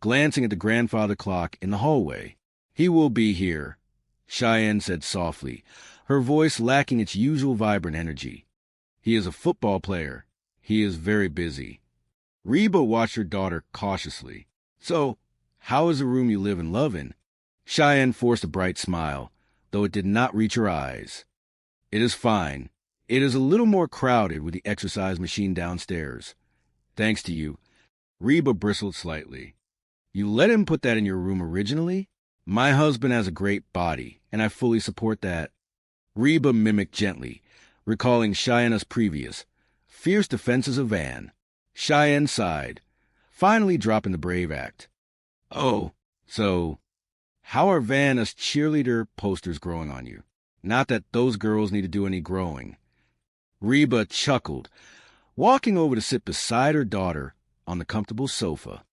glancing at the grandfather clock in the hallway. "He will be here," Cheyenne said softly, her voice lacking its usual vibrant energy. "He is a football player. He is very busy." Reba watched her daughter cautiously. "So, how is the room you live and love in?" Cheyenne forced a bright smile, though it did not reach her eyes. "It is fine. It is a little more crowded with the exercise machine downstairs. Thanks to you." Reba bristled slightly. "You let him put that in your room originally?" "My husband has a great body, and I fully support that." Reba mimicked gently, recalling Cheyenne's previous, fierce defenses of Van. Cheyenne sighed, finally dropping the brave act. "Oh, so how are Van's cheerleader posters growing on you? Not that those girls need to do any growing." Reba chuckled, walking over to sit beside her daughter, on the comfortable sofa.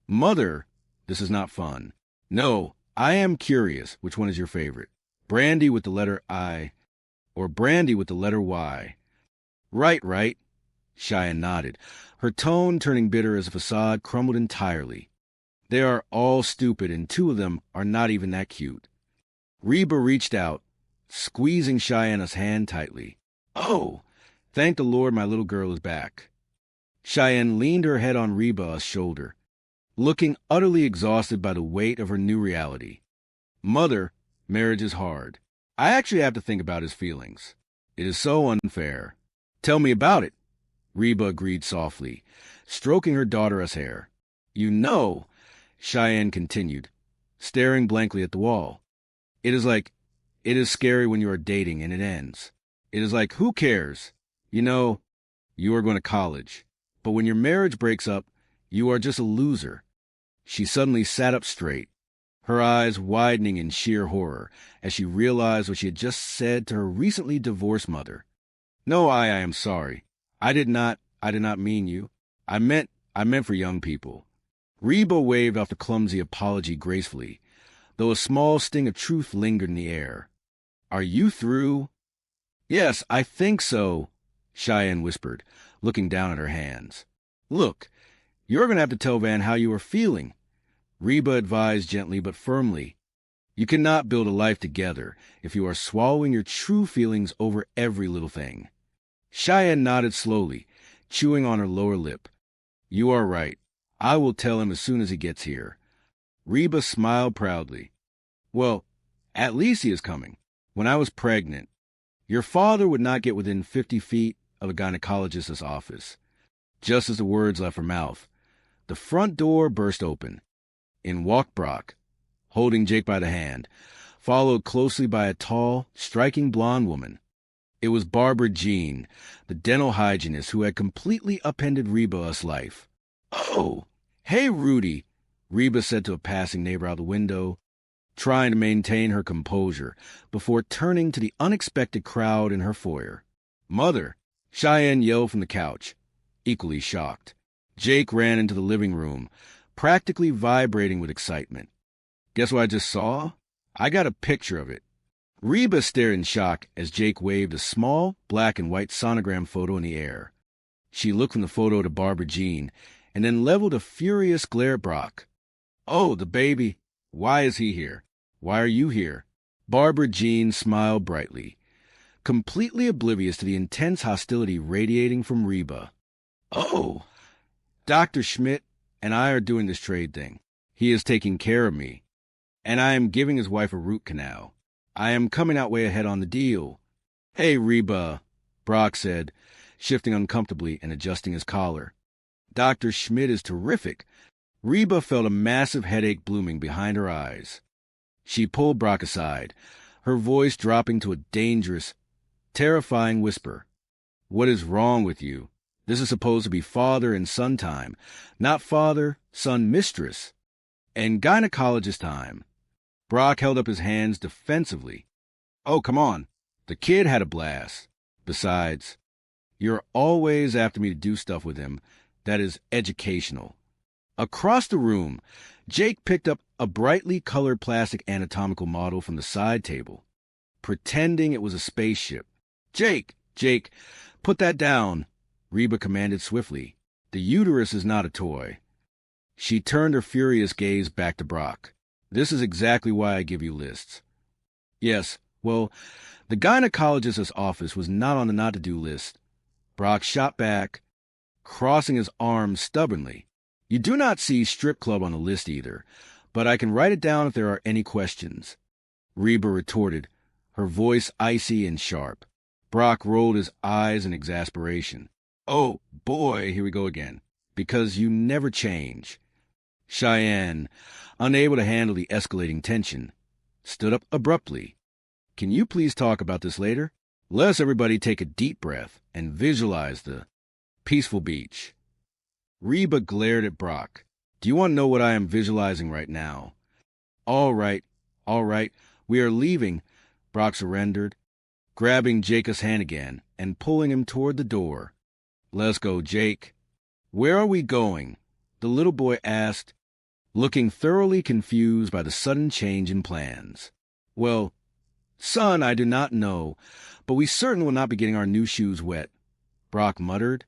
Mother, this is not fun. No, I am curious. Which one is your favorite? Brandy with the letter I or brandy with the letter Y? Right. Cheyenne nodded, her tone turning bitter as the facade crumbled entirely. They are all stupid, and 2 of them are not even that cute. Reba reached out, squeezing Cheyenne's hand tightly. Oh, thank the Lord my little girl is back. Cheyenne leaned her head on Reba's shoulder, looking utterly exhausted by the weight of her new reality. Mother, marriage is hard. I actually have to think about his feelings. It is so unfair. Tell me about it, Reba agreed softly, stroking her daughter's hair. You know, Cheyenne continued, staring blankly at the wall. It is scary when you are dating and it ends. It is like, who cares? You know, you are going to college. But when your marriage breaks up, you are just a loser. She suddenly sat up straight, her eyes widening in sheer horror as she realized what she had just said to her recently divorced mother. No, I am sorry. I did not mean you. I meant for young people. Reba waved off the clumsy apology gracefully, though a small sting of truth lingered in the air. Are you through? Yes, I think so, Cheyenne whispered, looking down at her hands. Look, you're going to have to tell Van how you are feeling, Reba advised gently but firmly. You cannot build a life together if you are swallowing your true feelings over every little thing. Cheyenne nodded slowly, chewing on her lower lip. You are right. I will tell him as soon as he gets here. Reba smiled proudly. Well, at least he is coming. When I was pregnant, your father would not get within 50 feet of a gynecologist's office. Just as the words left her mouth, the front door burst open. In walked Brock, holding Jake by the hand, followed closely by a tall, striking blonde woman. It was Barbara Jean, the dental hygienist who had completely upended Reba's life. Oh, hey, Rudy, Reba said to a passing neighbor out the window, trying to maintain her composure before turning to the unexpected crowd in her foyer. Mother, Cheyenne yelled from the couch, equally shocked. Jake ran into the living room, practically vibrating with excitement. Guess what I just saw? I got a picture of it. Reba stared in shock as Jake waved a small black and white sonogram photo in the air. She looked from the photo to Barbara Jean and then leveled a furious glare at Brock. Oh, the baby. Why is he here? Why are you here? Barbara Jean smiled brightly, completely oblivious to the intense hostility radiating from Reba. Oh, Dr. Schmidt and I are doing this trade thing. He is taking care of me, and I am giving his wife a root canal. I am coming out way ahead on the deal. Hey, Reba, Brock said, shifting uncomfortably and adjusting his collar. Dr. Schmidt is terrific. Reba felt a massive headache blooming behind her eyes. She pulled Brock aside, her voice dropping to a dangerous, terrifying whisper. What is wrong with you? This is supposed to be father and son time, not father, son, mistress, and gynecologist time. Brock held up his hands defensively. Oh, come on. The kid had a blast. Besides, you're always after me to do stuff with him that is educational. Across the room, Jake picked up a brightly colored plastic anatomical model from the side table, pretending it was a spaceship. Jake, put that down, Reba commanded swiftly. The uterus is not a toy. She turned her furious gaze back to Brock. This is exactly why I give you lists. Yes, well, the gynecologist's office was not on the not-to-do list. Brock shot back, crossing his arms stubbornly. You do not see strip club on the list either, but I can write it down if there are any questions. Reba retorted, her voice icy and sharp. Brock rolled his eyes in exasperation. Oh, boy, here we go again. Because you never change. Cheyenne, unable to handle the escalating tension, stood up abruptly. Can you please talk about this later? Let everybody take a deep breath and visualize the peaceful beach. Reba glared at Brock. Do you want to know what I am visualizing right now? All right, we are leaving, Brock surrendered, grabbing Jacob's hand again and pulling him toward the door. Let's go, Jake. Where are we going? the little boy asked, looking thoroughly confused by the sudden change in plans. Well, son, I do not know, but we certainly will not be getting our new shoes wet, Brock muttered,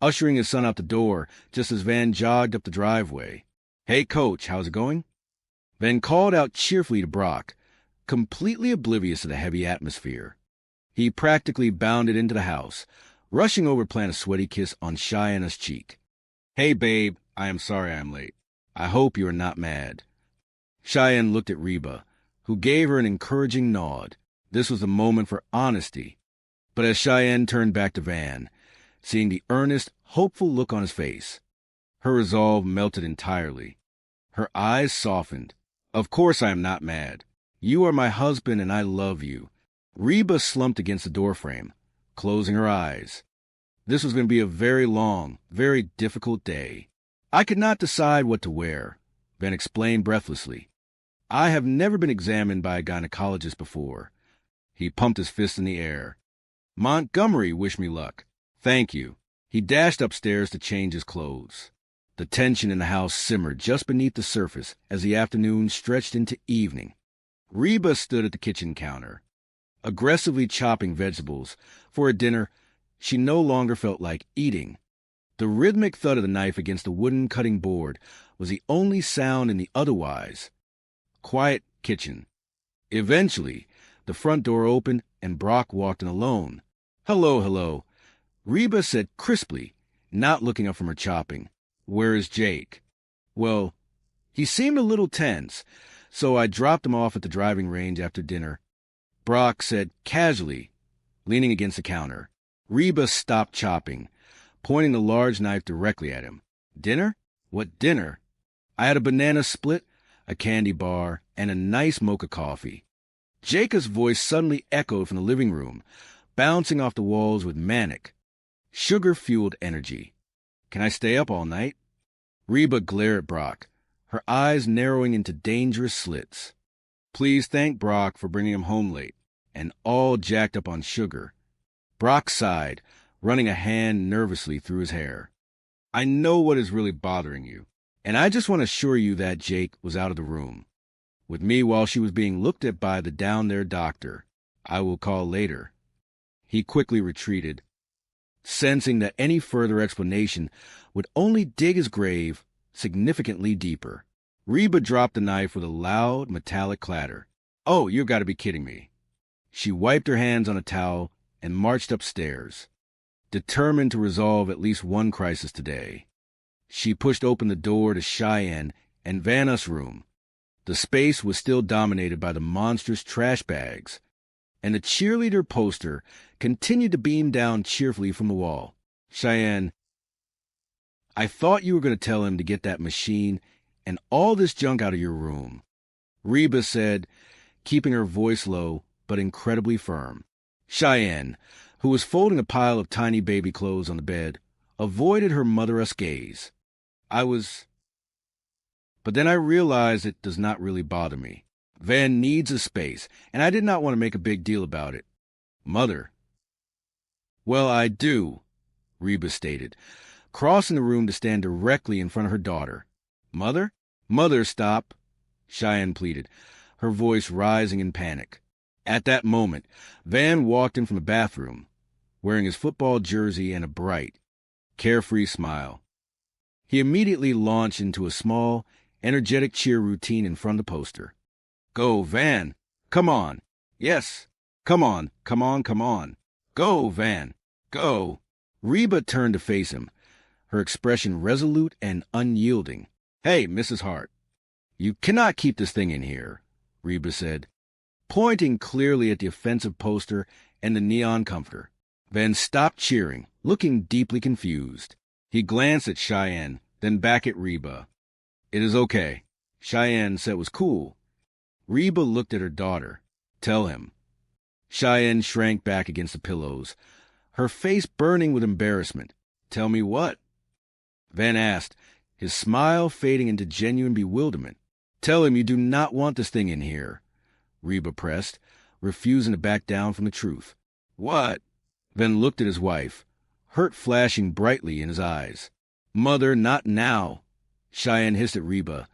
ushering his son out the door just as Van jogged up the driveway. Hey, Coach, how's it going? Van called out cheerfully to Brock, completely oblivious to the heavy atmosphere. He practically bounded into the house, rushing over to plant a sweaty kiss on Cheyenne's cheek. Hey, babe, I am sorry I am late. I hope you are not mad. Cheyenne looked at Reba, who gave her an encouraging nod. This was a moment for honesty. But as Cheyenne turned back to Van, seeing the earnest, hopeful look on his face, her resolve melted entirely. Her eyes softened. Of course I am not mad. You are my husband and I love you. Reba slumped against the doorframe, closing her eyes. This was going to be a very long, very difficult day. I could not decide what to wear, Van explained breathlessly. I have never been examined by a gynecologist before. He pumped his fist in the air. Montgomery wished me luck. Thank you. He dashed upstairs to change his clothes. The tension in the house simmered just beneath the surface as the afternoon stretched into evening. Reba stood at the kitchen counter, aggressively chopping vegetables for a dinner she no longer felt like eating. The rhythmic thud of the knife against the wooden cutting board was the only sound in the otherwise quiet kitchen. Eventually, the front door opened and Brock walked in alone. Hello, hello, Reba said crisply, not looking up from her chopping. Where is Jake? Well, he seemed a little tense, so I dropped him off at the driving range after dinner, Brock said casually, leaning against the counter. Reba stopped chopping, pointing the large knife directly at him. Dinner? What dinner? I had a banana split, a candy bar, and a nice mocha coffee. Jacob's voice suddenly echoed from the living room, bouncing off the walls with manic, sugar-fueled energy. Can I stay up all night? Reba glared at Brock, her eyes narrowing into dangerous slits. Please thank Brock for bringing him home late, and all jacked up on sugar. Brock sighed, running a hand nervously through his hair. I know what is really bothering you, and I just want to assure you that Jake was out of the room with me while she was being looked at by the down-there doctor. I will call later. He quickly retreated, sensing that any further explanation would only dig his grave significantly deeper. Reba dropped the knife with a loud, metallic clatter. Oh, you've got to be kidding me. She wiped her hands on a towel and marched upstairs, determined to resolve at least one crisis today. She pushed open the door to Cheyenne and Vanna's room. The space was still dominated by the monstrous trash bags, and the cheerleader poster continued to beam down cheerfully from the wall. Cheyenne, I thought you were going to tell him to get that machine and all this junk out of your room, Reba said, keeping her voice low but incredibly firm. Cheyenne, who was folding a pile of tiny baby clothes on the bed, avoided her mother's gaze. But then I realized it does not really bother me. Van needs a space, and I did not want to make a big deal about it. Mother. Well, I do, Reba stated, crossing the room to stand directly in front of her daughter. Mother? Mother, stop, Cheyenne pleaded, her voice rising in panic. At that moment, Van walked in from the bathroom, wearing his football jersey and a bright, carefree smile. He immediately launched into a small, energetic cheer routine in front of the poster. Go, Van. Come on. Yes. Come on, come on, come on. Go, Van. Go. Reba turned to face him, her expression resolute and unyielding. Hey, Mrs. Hart. You cannot keep this thing in here, Reba said, pointing clearly at the offensive poster and the neon comforter. Van stopped cheering, looking deeply confused. He glanced at Cheyenne, then back at Reba. It is okay, Cheyenne said it was cool. Reba looked at her daughter. Tell him. Cheyenne shrank back against the pillows, her face burning with embarrassment. Tell me what? Van asked, his smile fading into genuine bewilderment. Tell him you do not want this thing in here, Reba pressed, refusing to back down from the truth. What? Van looked at his wife, hurt flashing brightly in his eyes. Mother, not now, Cheyenne hissed at Reba,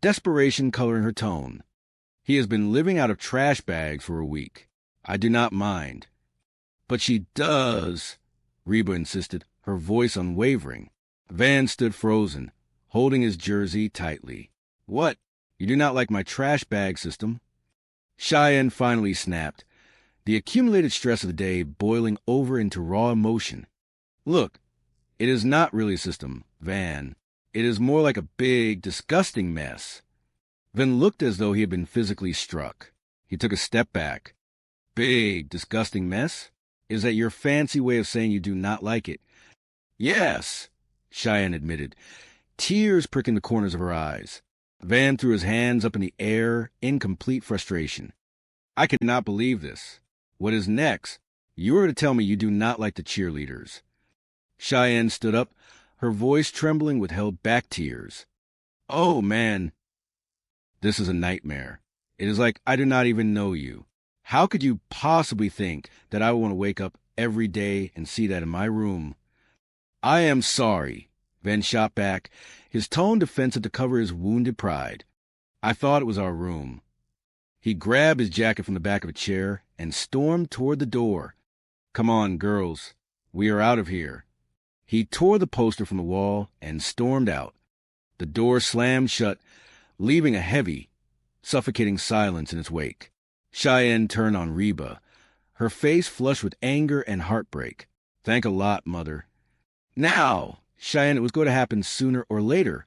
desperation coloring her tone. He has been living out of trash bags for a week. I do not mind. But she does, Reba insisted, her voice unwavering. Van stood frozen, holding his jersey tightly. What? You do not like my trash bag system? Cheyenne finally snapped, the accumulated stress of the day boiling over into raw emotion. Look, it is not really a system, Van. It is more like a big, disgusting mess. Van looked as though he had been physically struck. He took a step back. Big, disgusting mess? Is that your fancy way of saying you do not like it? Yes, Cheyenne admitted, tears pricking the corners of her eyes. Van threw his hands up in the air in complete frustration. I cannot believe this. What is next? You are to tell me you do not like the cheerleaders. Cheyenne stood up, her voice trembling with held-back tears. Oh, man. This is a nightmare. It is like I do not even know you. How could you possibly think that I would want to wake up every day and see that in my room? I am sorry, Van shot back, his tone defensive to cover his wounded pride. I thought it was our room. He grabbed his jacket from the back of a chair and stormed toward the door. Come on, girls. We are out of here. He tore the poster from the wall and stormed out. The door slammed shut, leaving a heavy, suffocating silence in its wake. Cheyenne turned on Reba, her face flushed with anger and heartbreak. Thank a lot, Mother. Now, Cheyenne, it was going to happen sooner or later,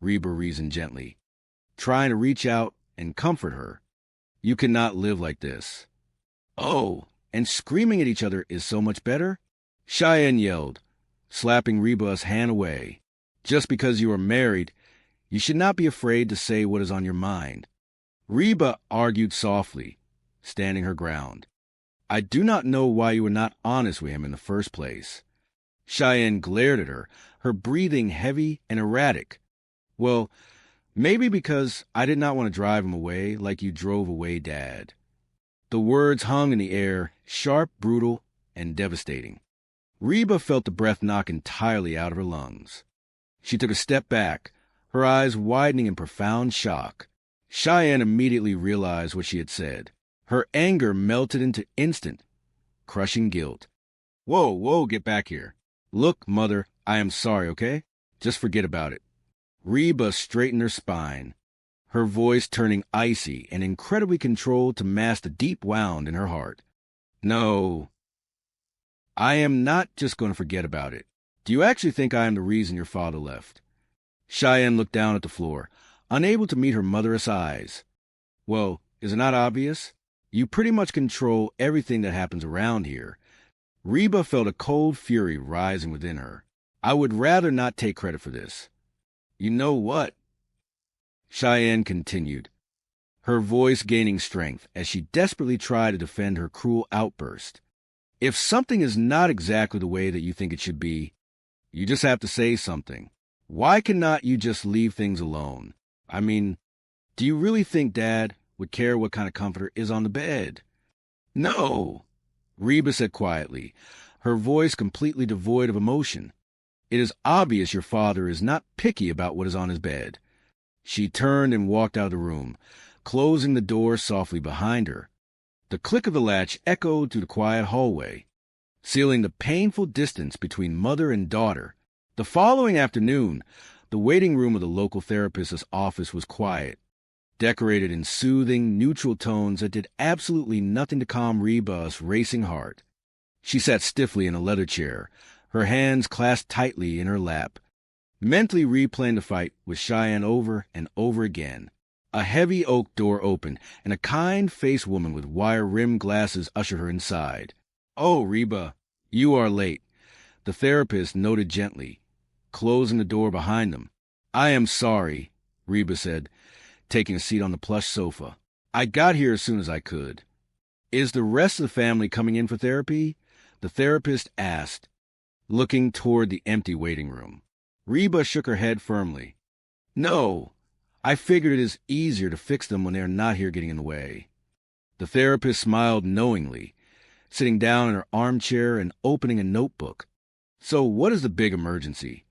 Reba reasoned gently, trying to reach out and comfort her. You cannot live like this. Oh, and screaming at each other is so much better? Cheyenne yelled, slapping Reba's hand away. Just because you are married, you should not be afraid to say what is on your mind. Reba argued softly, standing her ground. I do not know why you were not honest with him in the first place. Cheyenne glared at her, her breathing heavy and erratic. Well, maybe because I did not want to drive him away like you drove away Dad. The words hung in the air, sharp, brutal, and devastating. Reba felt the breath knock entirely out of her lungs. She took a step back, her eyes widening in profound shock. Cheyenne immediately realized what she had said. Her anger melted into instant, crushing guilt. Whoa, get back here. Look, Mother, I am sorry, okay? Just forget about it. Reba straightened her spine, her voice turning icy and incredibly controlled to mask the deep wound in her heart. No, I am not just going to forget about it. Do you actually think I am the reason your father left? Cheyenne looked down at the floor, unable to meet her mother's eyes. Well, is it not obvious? You pretty much control everything that happens around here. Reba felt a cold fury rising within her. I would rather not take credit for this. You know what? Cheyenne continued, her voice gaining strength as she desperately tried to defend her cruel outburst. If something is not exactly the way that you think it should be, you just have to say something. Why cannot you just leave things alone? I mean, do you really think Dad would care what kind of comforter is on the bed? No, Reba said quietly, her voice completely devoid of emotion. It is obvious your father is not picky about what is on his bed. She turned and walked out of the room, closing the door softly behind her. The click of the latch echoed through the quiet hallway, sealing the painful distance between mother and daughter. The following afternoon, the waiting room of the local therapist's office was quiet, decorated in soothing, neutral tones that did absolutely nothing to calm Reba's racing heart. She sat stiffly in a leather chair, her hands clasped tightly in her lap, mentally replaying the fight with Cheyenne over and over again. A heavy oak door opened, and a kind-faced woman with wire-rimmed glasses ushered her inside. Oh, Reba, you are late, the therapist noted gently, closing the door behind them. I am sorry, Reba said, taking a seat on the plush sofa. I got here as soon as I could. Is the rest of the family coming in for therapy? The therapist asked, looking toward the empty waiting room. Reba shook her head firmly. No, I figured it is easier to fix them when they are not here getting in the way. The therapist smiled knowingly, sitting down in her armchair and opening a notebook. So what is the big emergency?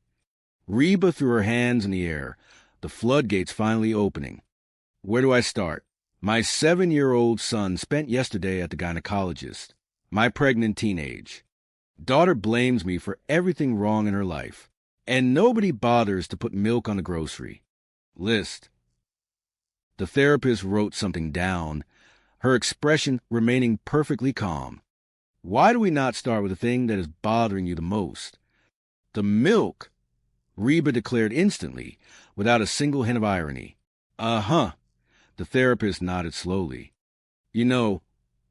Reba threw her hands in the air, the floodgates finally opening. Where do I start? My 7-year-old son spent yesterday at the gynecologist. My pregnant teenage. Daughter blames me for everything wrong in her life. And nobody bothers to put milk on the grocery list. The therapist wrote something down, her expression remaining perfectly calm. Why do we not start with the thing that is bothering you the most? The milk, Reba declared instantly, without a single hint of irony. Uh-huh. The therapist nodded slowly. You know,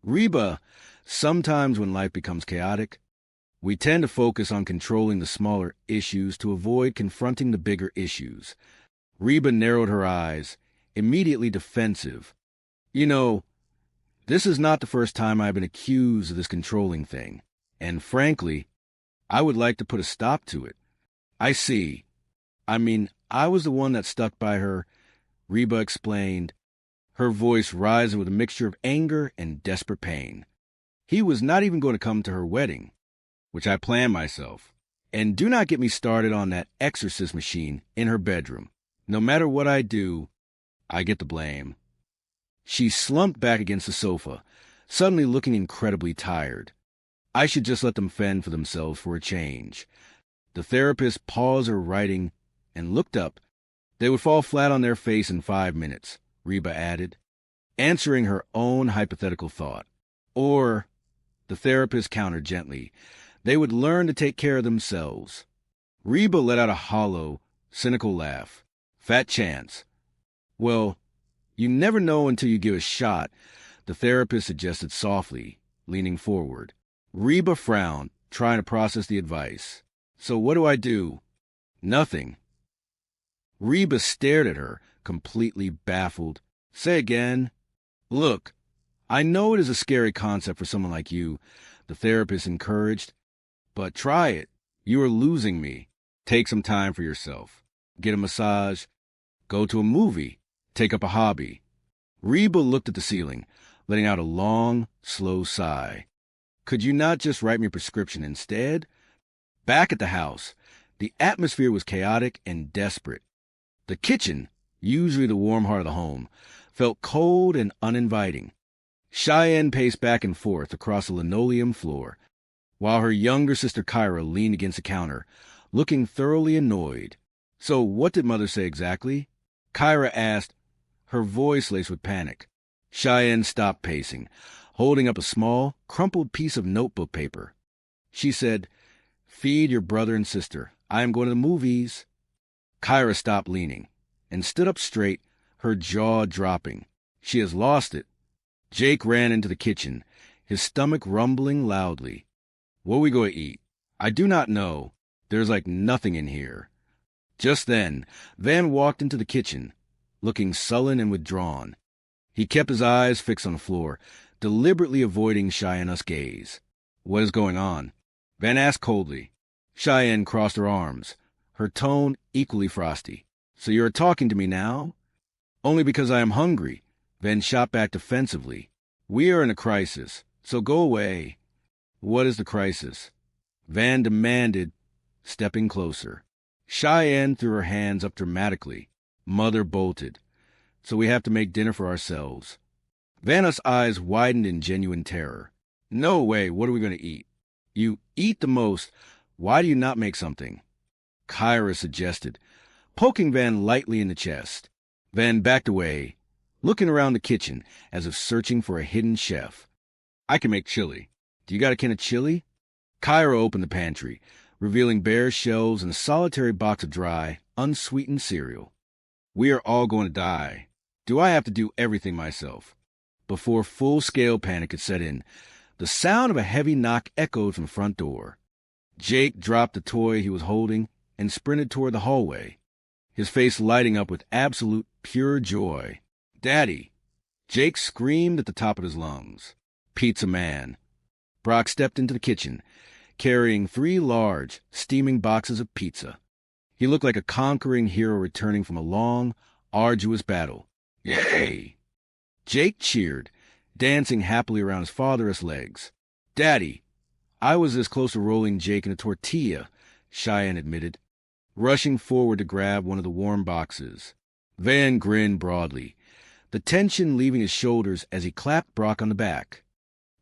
Reba, sometimes when life becomes chaotic, we tend to focus on controlling the smaller issues to avoid confronting the bigger issues. Reba narrowed her eyes, immediately defensive. You know, this is not the first time I've been accused of this controlling thing, and frankly, I would like to put a stop to it. I see. I mean, I was the one that stuck by her, Reba explained, her voice rising with a mixture of anger and desperate pain. He was not even going to come to her wedding, which I planned myself. And do not get me started on that exorcist machine in her bedroom. No matter what I do, I get the blame. She slumped back against the sofa, suddenly looking incredibly tired. I should just let them fend for themselves for a change. The therapist paused her writing and looked up. They would fall flat on their face in 5 minutes, Reba added, answering her own hypothetical thought. Or, the therapist countered gently, they would learn to take care of themselves. Reba let out a hollow, cynical laugh. Fat chance. Well, you never know until you give a shot, the therapist suggested softly, leaning forward. Reba frowned, trying to process the advice. So what do I do? Nothing. Reba stared at her, completely baffled. Say again. Look, I know it is a scary concept for someone like you, the therapist encouraged, but try it. You are losing me. Take some time for yourself. Get a massage. Go to a movie. Take up a hobby. Reba looked at the ceiling, letting out a long, slow sigh. Could you not just write me a prescription instead? Back at the house, the atmosphere was chaotic and desperate. The kitchen, usually the warm heart of the home, felt cold and uninviting. Cheyenne paced back and forth across the linoleum floor, while her younger sister Kyra leaned against the counter, looking thoroughly annoyed. So what did Mother say exactly? Kyra asked, her voice laced with panic. Cheyenne stopped pacing, holding up a small, crumpled piece of notebook paper. She said, Feed your brother and sister. I am going to the movies. Kyra stopped leaning and stood up straight, her jaw dropping. She has lost it. Jake ran into the kitchen, his stomach rumbling loudly. What are we going to eat? I do not know. There's like nothing in here. Just then, Van walked into the kitchen, looking sullen and withdrawn. He kept his eyes fixed on the floor, deliberately avoiding Cheyenne's gaze. What is going on? Van asked coldly. Cheyenne crossed her arms, her tone equally frosty. So you are talking to me now? Only because I am hungry. Van shot back defensively. We are in a crisis, so go away. What is the crisis? Van demanded, stepping closer. Cheyenne threw her hands up dramatically. Mother bolted. So we have to make dinner for ourselves. Vanna's eyes widened in genuine terror. No way, what are we going to eat? You eat the most. Why do you not make something? Kyra suggested, poking Van lightly in the chest. Van backed away, looking around the kitchen as if searching for a hidden chef. I can make chili. Do you got a can of chili? Kyra opened the pantry, revealing bare shelves and a solitary box of dry, unsweetened cereal. We are all going to die. Do I have to do everything myself? Before full-scale panic could set in, the sound of a heavy knock echoed from the front door. Jake dropped the toy he was holding and sprinted toward the hallway, his face lighting up with absolute pure joy. Daddy! Jake screamed at the top of his lungs. Pizza man. Brock stepped into the kitchen, carrying 3 large, steaming boxes of pizza. He looked like a conquering hero returning from a long, arduous battle. Yay! Jake cheered, dancing happily around his father's legs. Daddy! I was this close to rolling Jake in a tortilla, Cheyenne admitted. rushing forward to grab one of the warm boxes. Van grinned broadly, the tension leaving his shoulders as he clapped Brock on the back.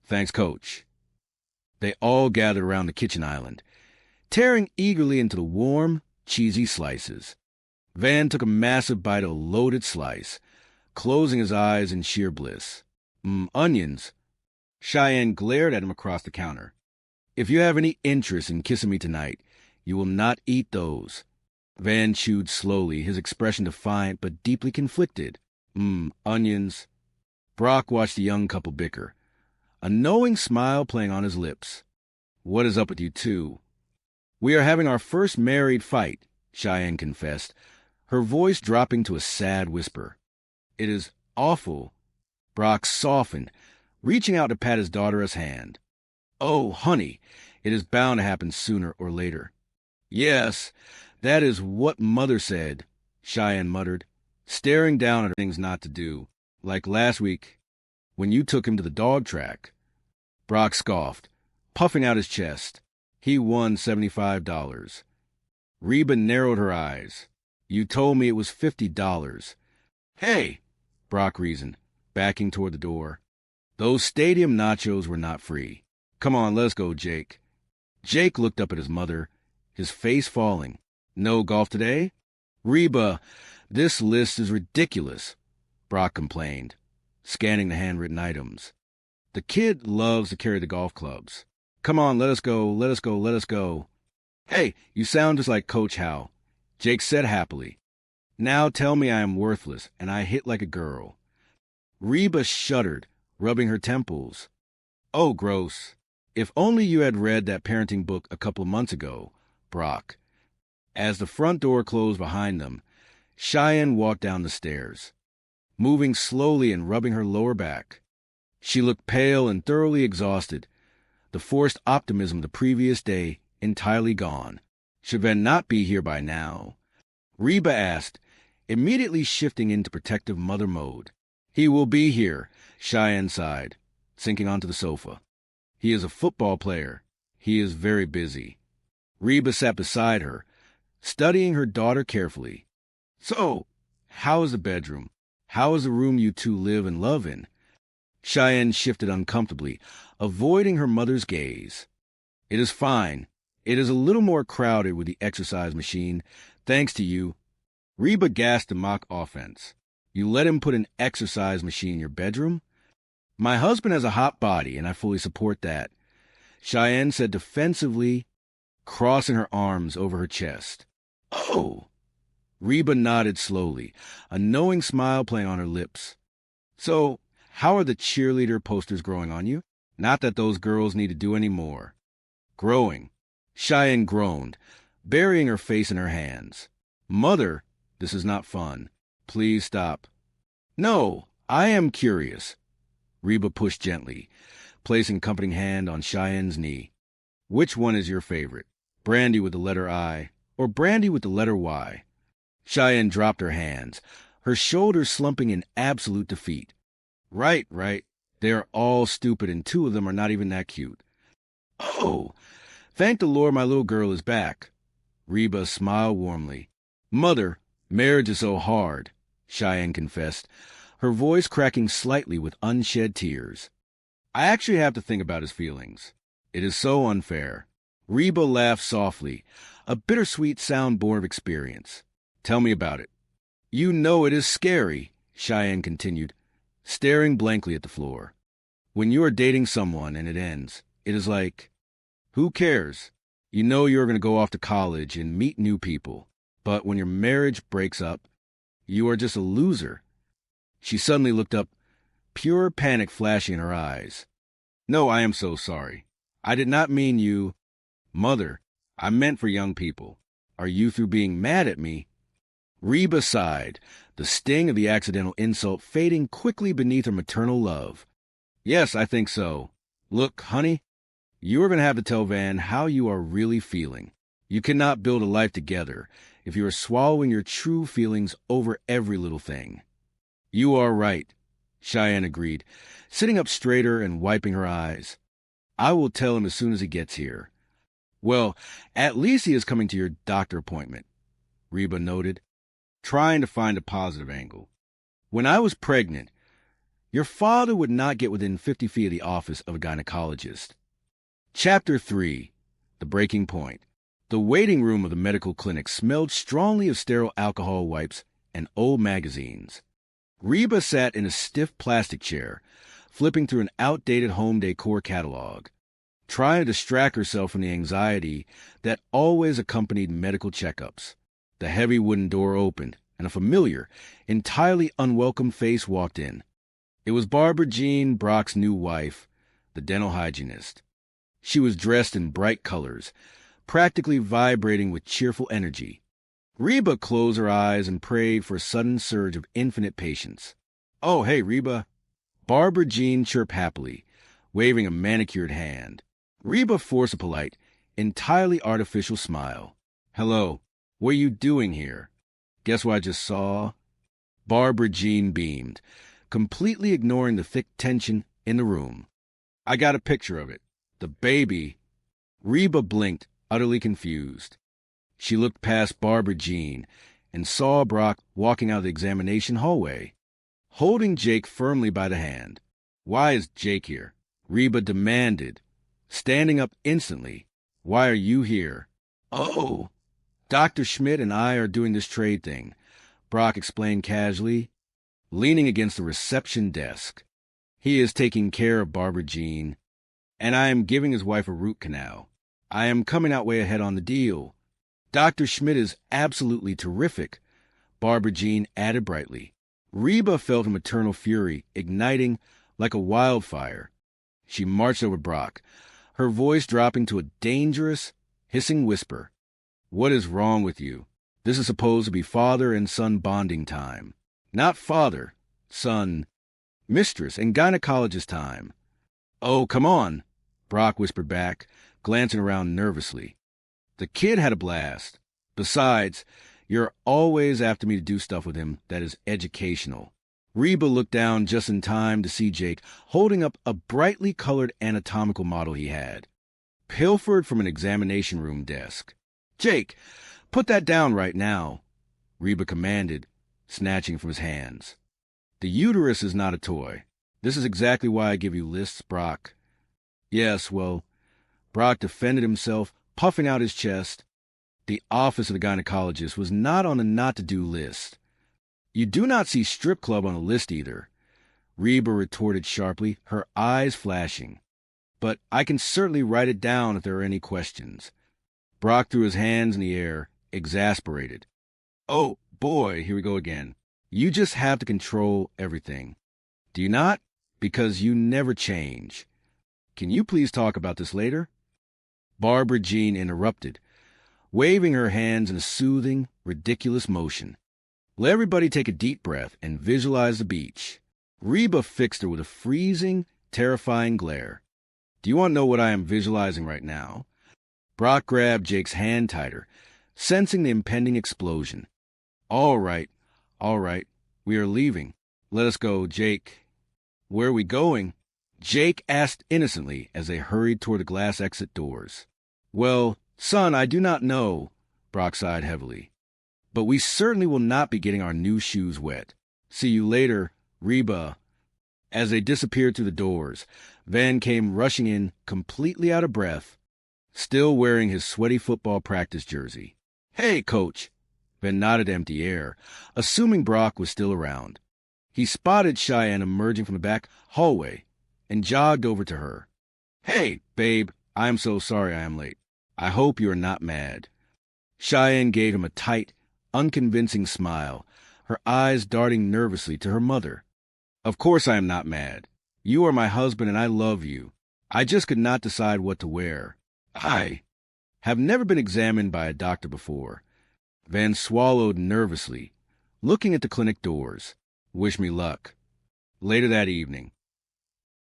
"Thanks, Coach." They all gathered around the kitchen island, tearing eagerly into the warm, cheesy slices. Van took a massive bite of a loaded slice, closing his eyes in sheer bliss. Onions. Cheyenne glared at him across the counter. "If you have any interest in kissing me tonight, you will not eat those." Van chewed slowly, his expression defiant but deeply conflicted. Onions. Brock watched the young couple bicker, a knowing smile playing on his lips. "What is up with you two?" "We are having our first married fight," Cheyenne confessed, her voice dropping to a sad whisper. "It is awful." Brock softened, reaching out to pat his daughter's hand. "Oh, honey, it is bound to happen sooner or later." "Yes, that is what Mother said," Cheyenne muttered, staring down at things not to do, like last week when you took him to the dog track. Brock scoffed, puffing out his chest. He won $75. Reba narrowed her eyes. "You told me it was $50. "Hey," Brock reasoned, backing toward the door. "Those stadium nachos were not free. Come on, let's go, Jake." Jake looked up at his mother, his face falling. "No golf today?" "Reba, this list is ridiculous," Brock complained, scanning the handwritten items. "The kid loves to carry the golf clubs. Come on, let us go, let us go, let us go." "Hey, you sound just like Coach Howe," Jake said happily. "Now tell me I am worthless and I hit like a girl." Reba shuddered, rubbing her temples. "Oh, gross. If only you had read that parenting book a couple of months ago, Brock." As the front door closed behind them, Cheyenne walked down the stairs, moving slowly and rubbing her lower back. She looked pale and thoroughly exhausted, the forced optimism of the previous day entirely gone. Should Van not be here by now? Reba asked, immediately shifting into protective mother mode. "He will be here," Cheyenne sighed, sinking onto the sofa. "He is a football player. He is very busy." Reba sat beside her, studying her daughter carefully. "So, how is the bedroom? How is the room you two live and love in?" Cheyenne shifted uncomfortably, avoiding her mother's gaze. "It is fine. It is a little more crowded with the exercise machine, thanks to you." Reba gasped in mock offense. "You let him put an exercise machine in your bedroom?" "My husband has a hot body, and I fully support that," Cheyenne said defensively, crossing her arms over her chest. "Oh!" Reba nodded slowly, a knowing smile playing on her lips. "So, how are the cheerleader posters growing on you? Not that those girls need to do any more." "Growing." Cheyenne groaned, burying her face in her hands. "Mother, this is not fun. Please stop." "No, I am curious." Reba pushed gently, placing a comforting hand on Cheyenne's knee. "Which one is your favorite? Brandy with the letter I, or brandy with the letter Y?" Cheyenne dropped her hands, her shoulders slumping in absolute defeat. Right. They are all stupid, and two of them are not even that cute." "Oh, thank the Lord my little girl is back." Reba smiled warmly. "Mother, marriage is so hard," Cheyenne confessed, her voice cracking slightly with unshed tears. "I actually have to think about his feelings. It is so unfair." Reba laughed softly, a bittersweet sound born of experience. "Tell me about it." "You know it is scary," Cheyenne continued, staring blankly at the floor. "When you are dating someone and it ends, it is like, who cares? You know you're going to go off to college and meet new people. But when your marriage breaks up, you are just a loser." She suddenly looked up, pure panic flashing in her eyes. "No, I am so sorry. I did not mean you." "Mother, I meant for young people. Are you through being mad at me?" Reba sighed, the sting of the accidental insult fading quickly beneath her maternal love. "Yes, I think so. Look, honey, you are going to have to tell Van how you are really feeling. You cannot build a life together if you are swallowing your true feelings over every little thing." "You are right," Cheyenne agreed, sitting up straighter and wiping her eyes. "I will tell him as soon as he gets here. Well, at least he is coming to your doctor appointment. Reba noted, trying to find a positive angle. When I was pregnant, your father would not get within 50 feet of the office of a gynecologist. Chapter 3. The Breaking Point. The waiting room of the medical clinic smelled strongly of sterile alcohol wipes and old magazines. Reba sat in a stiff plastic chair, flipping through an outdated home decor catalog, trying to distract herself from the anxiety that always accompanied medical checkups. The heavy wooden door opened, and a familiar, entirely unwelcome face walked in. It was Barbara Jean, Brock's new wife, the dental hygienist. She was dressed in bright colors, practically vibrating with cheerful energy. Reba closed her eyes and prayed for a sudden surge of infinite patience. "Oh, hey, Reba." Barbara Jean chirped happily, waving a manicured hand. Reba forced a polite, entirely artificial smile. "Hello. What are you doing here? Guess what I just saw?" Barbara Jean beamed, completely ignoring the thick tension in the room. "I got a picture of it. The baby." Reba blinked, utterly confused. She looked past Barbara Jean and saw Brock walking out of the examination hallway, holding Jake firmly by the hand. "Why is Jake here?" Reba demanded, standing up instantly. "Why are you here?" "Oh, Dr. Schmidt and I are doing this trade thing," Brock explained casually, leaning against the reception desk. "He is taking care of Barbara Jean, and I am giving his wife a root canal. I am coming out way ahead on the deal. Dr. Schmidt is absolutely terrific," Barbara Jean added brightly. Reba felt a maternal fury igniting like a wildfire. She marched over Brock, her voice dropping to a dangerous, hissing whisper. "What is wrong with you? This is supposed to be father and son bonding time. Not father, son, mistress, and gynecologist time." "Oh, come on," Brock whispered back, glancing around nervously. "The kid had a blast. Besides, you're always after me to do stuff with him that is educational." Reba looked down just in time to see Jake holding up a brightly colored anatomical model he had, pilfered from an examination room desk. "Jake, put that down right now," Reba commanded, snatching from his hands. "The uterus is not a toy. This is exactly why I give you lists, Brock." "Yes, well," Brock defended himself, puffing out his chest. The office of the gynecologist was not on the not-to-do list. "You do not see strip club on the list either," Reba retorted sharply, her eyes flashing. "But I can certainly write it down if there are any questions." Brock threw his hands in the air, exasperated. "Oh, boy, here we go again. You just have to control everything. Do you not? Because you never change. Can you please talk about this later?" Barbara Jean interrupted, waving her hands in a soothing, ridiculous motion. "Let everybody take a deep breath and visualize the beach." Reba fixed her with a freezing, terrifying glare. "Do you want to know what I am visualizing right now?" Brock grabbed Jake's hand tighter, sensing the impending explosion. All right. We are leaving. Let us go, Jake." "Where are we going?" Jake asked innocently as they hurried toward the glass exit doors. "Well, son, I do not know," Brock sighed heavily. "But we certainly will not be getting our new shoes wet. See you later, Reba." As they disappeared through the doors, Van came rushing in, completely out of breath, still wearing his sweaty football practice jersey. "Hey, Coach." Van nodded to empty air, assuming Brock was still around. He spotted Cheyenne emerging from the back hallway and jogged over to her. "Hey, babe, I am so sorry I am late. I hope you are not mad." Cheyenne gave him a tight, unconvincing smile, her eyes darting nervously to her mother. "Of course I am not mad. You are my husband and I love you. I just could not decide what to wear. I have never been examined by a doctor before." Van swallowed nervously, looking at the clinic doors. "Wish me luck." Later that evening,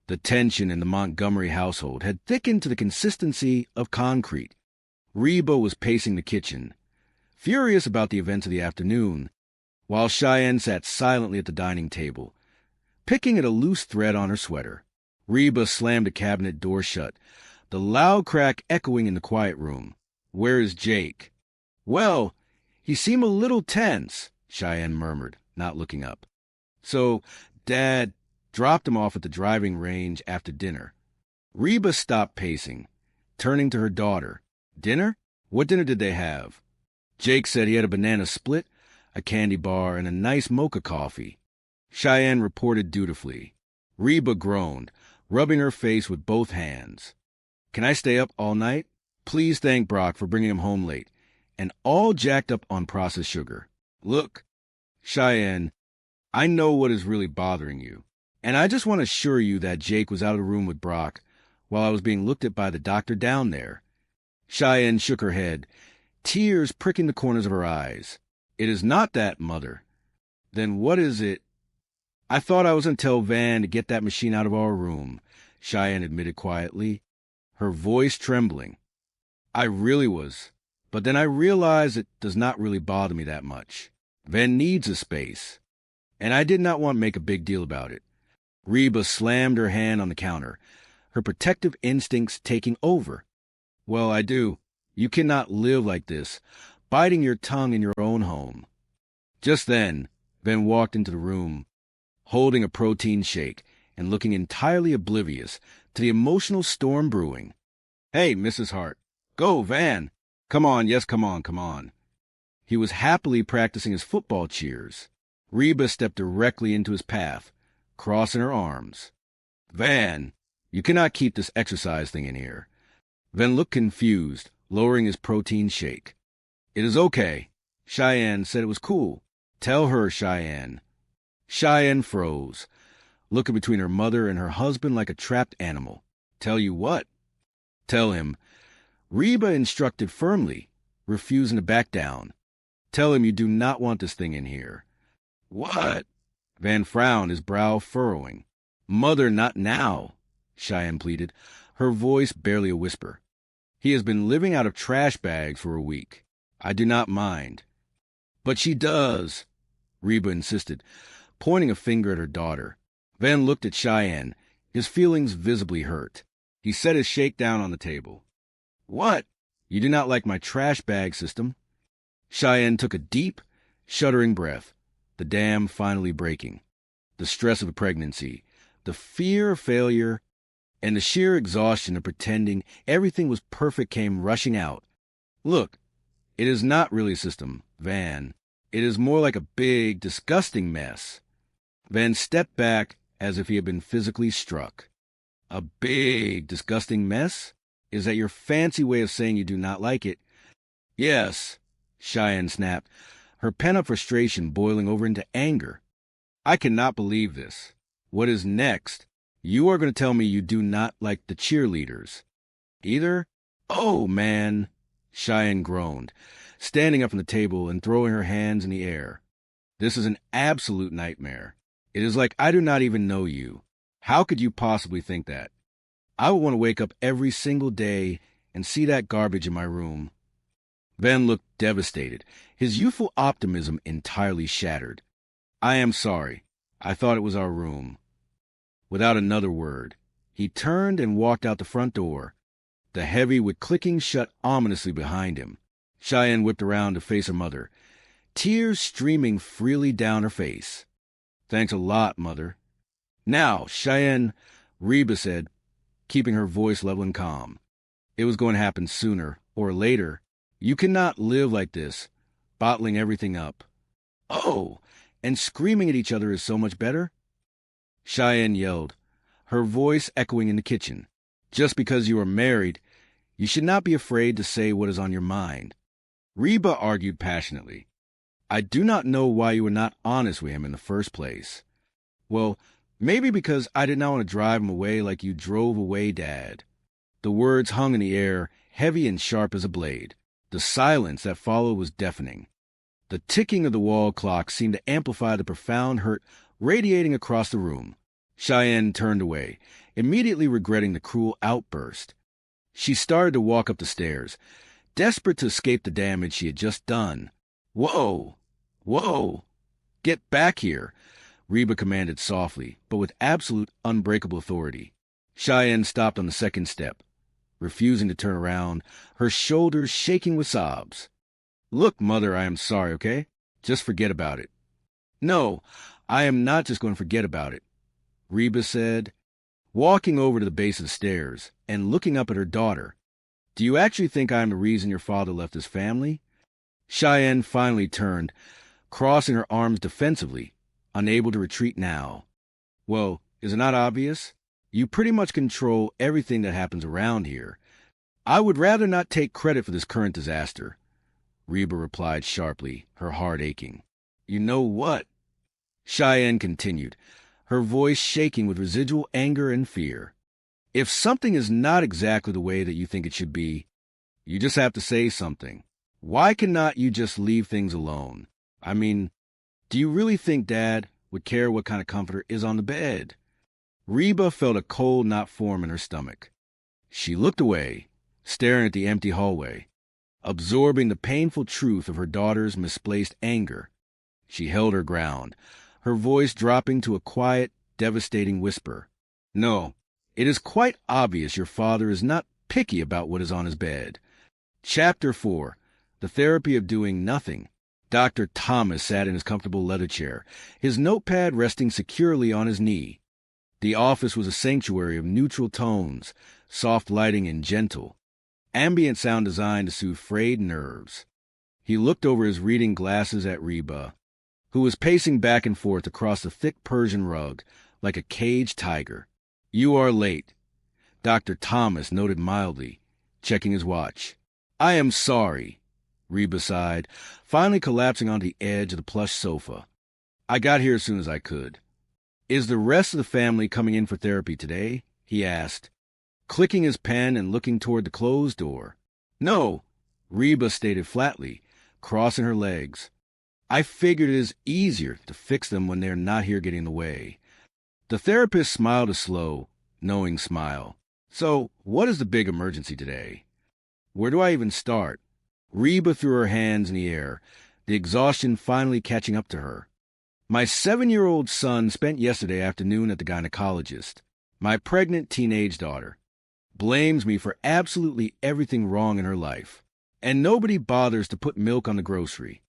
the tension in the Montgomery household had thickened to the consistency of concrete. Reba was pacing the kitchen, furious about the events of the afternoon, while Cheyenne sat silently at the dining table, picking at a loose thread on her sweater. Reba slammed the cabinet door shut, the loud crack echoing in the quiet room. "Where is Jake?" "Well, He seemed a little tense, Cheyenne murmured, not looking up. So, Dad dropped him off at the driving range after dinner. Reba stopped pacing, turning to her daughter. Dinner? What dinner did they have? Jake said he had a banana split, a candy bar, and a nice mocha coffee. Cheyenne reported dutifully. Reba groaned, rubbing her face with both hands. Can I stay up all night? Please thank Brock for bringing him home late, and all jacked up on processed sugar. Look, Cheyenne, I know what is really bothering you, and I just want to assure you that Jake was out of the room with Brock while I was being looked at by the doctor down there. Cheyenne shook her head, tears pricking the corners of her eyes. It is not that, Mother. Then what is it? I thought I was going to tell Van to get that machine out of our room, Cheyenne admitted quietly, her voice trembling. I really was, but then I realized it does not really bother me that much. Van needs a space, and I did not want to make a big deal about it. Reba slammed her hand on the counter, her protective instincts taking over. Well, I do. You cannot live like this, biting your tongue in your own home. Just then, Ben walked into the room, holding a protein shake and looking entirely oblivious to the emotional storm brewing. Hey, Mrs. Hart. Go, Van. Come on, yes, come on, come on. He was happily practicing his football cheers. Reba stepped directly into his path, crossing her arms. Van, you cannot keep this exercise thing in here. Van looked confused, lowering his protein shake. It is okay. Cheyenne said it was cool. Tell her, Cheyenne. Cheyenne froze, looking between her mother and her husband like a trapped animal. Tell you what? Tell him. Reba instructed firmly, refusing to back down. Tell him you do not want this thing in here. What? Van frowned, his brow furrowing. Mother, not now, Cheyenne pleaded, her voice barely a whisper. He has been living out of trash bags for a week. I do not mind. But she does, Reba insisted, pointing a finger at her daughter. Van looked at Cheyenne, his feelings visibly hurt. He set his shake down on the table. What? You do not like my trash bag system? Cheyenne took a deep, shuddering breath, the dam finally breaking. The stress of a pregnancy, the fear of failure, and the sheer exhaustion of pretending everything was perfect came rushing out. Look, it is not really a system, Van. It is more like a big, disgusting mess. Van stepped back as if he had been physically struck. A big, disgusting mess? Is that your fancy way of saying you do not like it? Yes, Cheyenne snapped, her pent-up frustration boiling over into anger. I cannot believe this. What is next? You are going to tell me you do not like the cheerleaders. Either? Oh, man, Cheyenne groaned, standing up from the table and throwing her hands in the air. This is an absolute nightmare. It is like I do not even know you. How could you possibly think that? I would want to wake up every single day and see that garbage in my room. Van looked devastated, his youthful optimism entirely shattered. I am sorry. I thought it was our room. Without another word, he turned and walked out the front door, the heavy wood clicking shut ominously behind him. Cheyenne whipped around to face her mother, tears streaming freely down her face. Thanks a lot, Mother. Now, Cheyenne, Reba said, keeping her voice level and calm. It was going to happen sooner or later. You cannot live like this, bottling everything up. Oh, and screaming at each other is so much better? Cheyenne yelled, her voice echoing in the kitchen. Just because you are married, you should not be afraid to say what is on your mind. Reba argued passionately. I do not know why you were not honest with him in the first place. Well, maybe because I did not want to drive him away like you drove away Dad. The words hung in the air, heavy and sharp as a blade. The silence that followed was deafening. The ticking of the wall clock seemed to amplify the profound hurt radiating across the room. Cheyenne turned away, immediately regretting the cruel outburst. She started to walk up the stairs, desperate to escape the damage she had just done. Whoa! Whoa! Get back here! Reba commanded softly, but with absolute unbreakable authority. Cheyenne stopped on the second step, refusing to turn around, her shoulders shaking with sobs. Look, Mother, I am sorry, okay? Just forget about it. No, I am not just going to forget about it, Reba said, walking over to the base of the stairs and looking up at her daughter. Do you actually think I am the reason your father left his family? Cheyenne finally turned, crossing her arms defensively, unable to retreat now. Well, is it not obvious? You pretty much control everything that happens around here. I would rather not take credit for this current disaster, Reba replied sharply, her heart aching. You know what? Cheyenne continued, her voice shaking with residual anger and fear. If something is not exactly the way that you think it should be, you just have to say something. Why cannot you just leave things alone? I mean, do you really think Dad would care what kind of comforter is on the bed? Reba felt a cold knot form in her stomach. She looked away, staring at the empty hallway, absorbing the painful truth of her daughter's misplaced anger. She held her ground, her voice dropping to a quiet, devastating whisper. No, it is quite obvious your father is not picky about what is on his bed. Chapter 4, The Therapy of Doing Nothing. Dr. Thomas sat in his comfortable leather chair, his notepad resting securely on his knee. The office was a sanctuary of neutral tones, soft lighting and gentle, ambient sound designed to soothe frayed nerves. He looked over his reading glasses at Reba, who was pacing back and forth across the thick Persian rug like a caged tiger. You are late, Dr. Thomas noted mildly, checking his watch. I am sorry, Reba sighed, finally collapsing onto the edge of the plush sofa. I got here as soon as I could. Is the rest of the family coming in for therapy today? He asked, clicking his pen and looking toward the closed door. No, Reba stated flatly, crossing her legs. I figured it is easier to fix them when they're not here getting in the way. The therapist smiled a slow, knowing smile. So, what is the big emergency today? Where do I even start? Reba threw her hands in the air, the exhaustion finally catching up to her. My 7-year-old son spent yesterday afternoon at the gynecologist. My pregnant teenage daughter blames me for absolutely everything wrong in her life, and nobody bothers to put milk on the grocery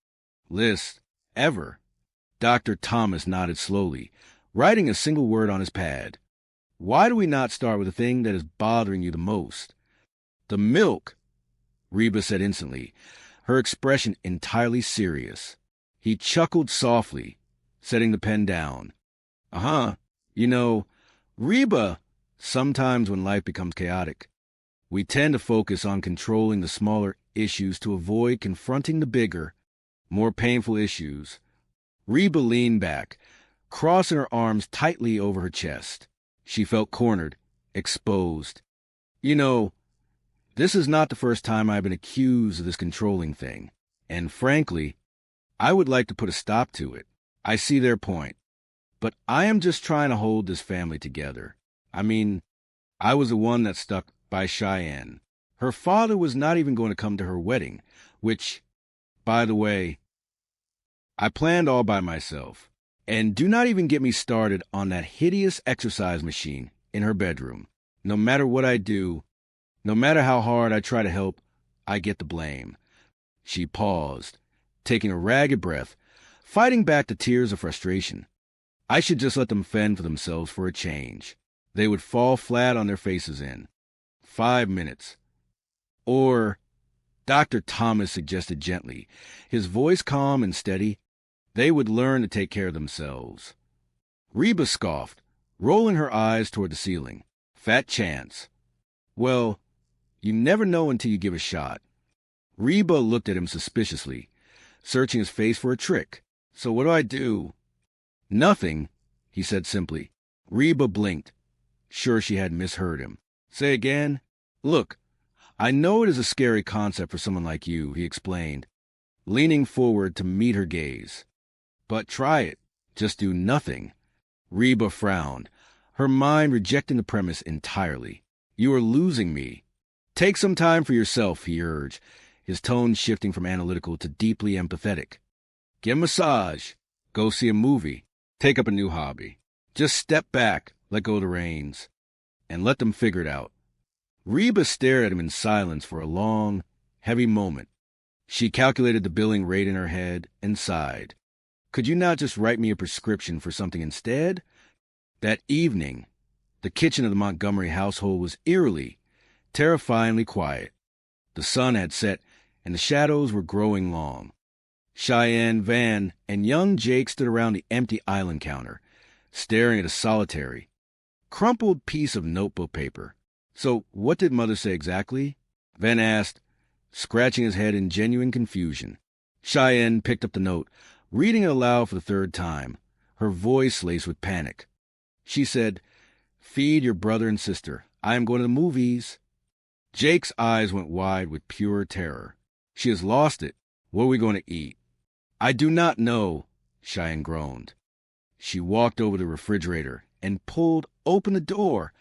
list, ever. Dr. Thomas nodded slowly, writing a single word on his pad. Why do we not start with the thing that is bothering you the most? The milk, Reba said instantly, her expression entirely serious. He chuckled softly, setting the pen down. Uh-huh. You know, Reba, sometimes when life becomes chaotic, we tend to focus on controlling the smaller issues to avoid confronting the bigger, more painful issues. Reba leaned back, crossing her arms tightly over her chest. She felt cornered, exposed. You know, this is not the first time I've been accused of this controlling thing, and frankly, I would like to put a stop to it. I see their point, but I am just trying to hold this family together. I mean, I was the one that stuck by Cheyenne. Her father was not even going to come to her wedding, which, by the way, I planned all by myself. And do not even get me started on that hideous exercise machine in her bedroom. No matter what I do, no matter how hard I try to help, I get the blame. She paused, taking a ragged breath, fighting back the tears of frustration. I should just let them fend for themselves for a change. They would fall flat on their faces in 5 minutes. Or, Dr. Thomas suggested gently, his voice calm and steady, they would learn to take care of themselves. Reba scoffed, rolling her eyes toward the ceiling. Fat chance. Well, you never know until you give a shot. Reba looked at him suspiciously, searching his face for a trick. So what do I do? Nothing, he said simply. Reba blinked, sure she hadn't misheard him. Say again? Look, I know it is a scary concept for someone like you, he explained, leaning forward to meet her gaze. But try it. Just do nothing. Reba frowned, her mind rejecting the premise entirely. You are losing me. Take some time for yourself, he urged, his tone shifting from analytical to deeply empathetic. Get a massage. Go see a movie. Take up a new hobby. Just step back, let go of the reins, and let them figure it out. Reba stared at him in silence for a long, heavy moment, She calculated the billing rate in her head and sighed. Could you not just write me a prescription for something instead? That evening, the kitchen of the Montgomery household was eerily, terrifyingly quiet. The sun had set, and the shadows were growing long. Cheyenne, Van, and young Jake stood around the empty island counter, staring at a solitary, crumpled piece of notebook paper. So what did Mother say exactly? Van asked, scratching his head in genuine confusion. Cheyenne picked up the note, reading it aloud for the third time, her voice laced with panic. She said, "Feed your brother and sister. I am going to the movies." Jake's eyes went wide with pure terror. She has lost it. What are we going to eat? I do not know, Cheyenne groaned. She walked over to the refrigerator and pulled open the door,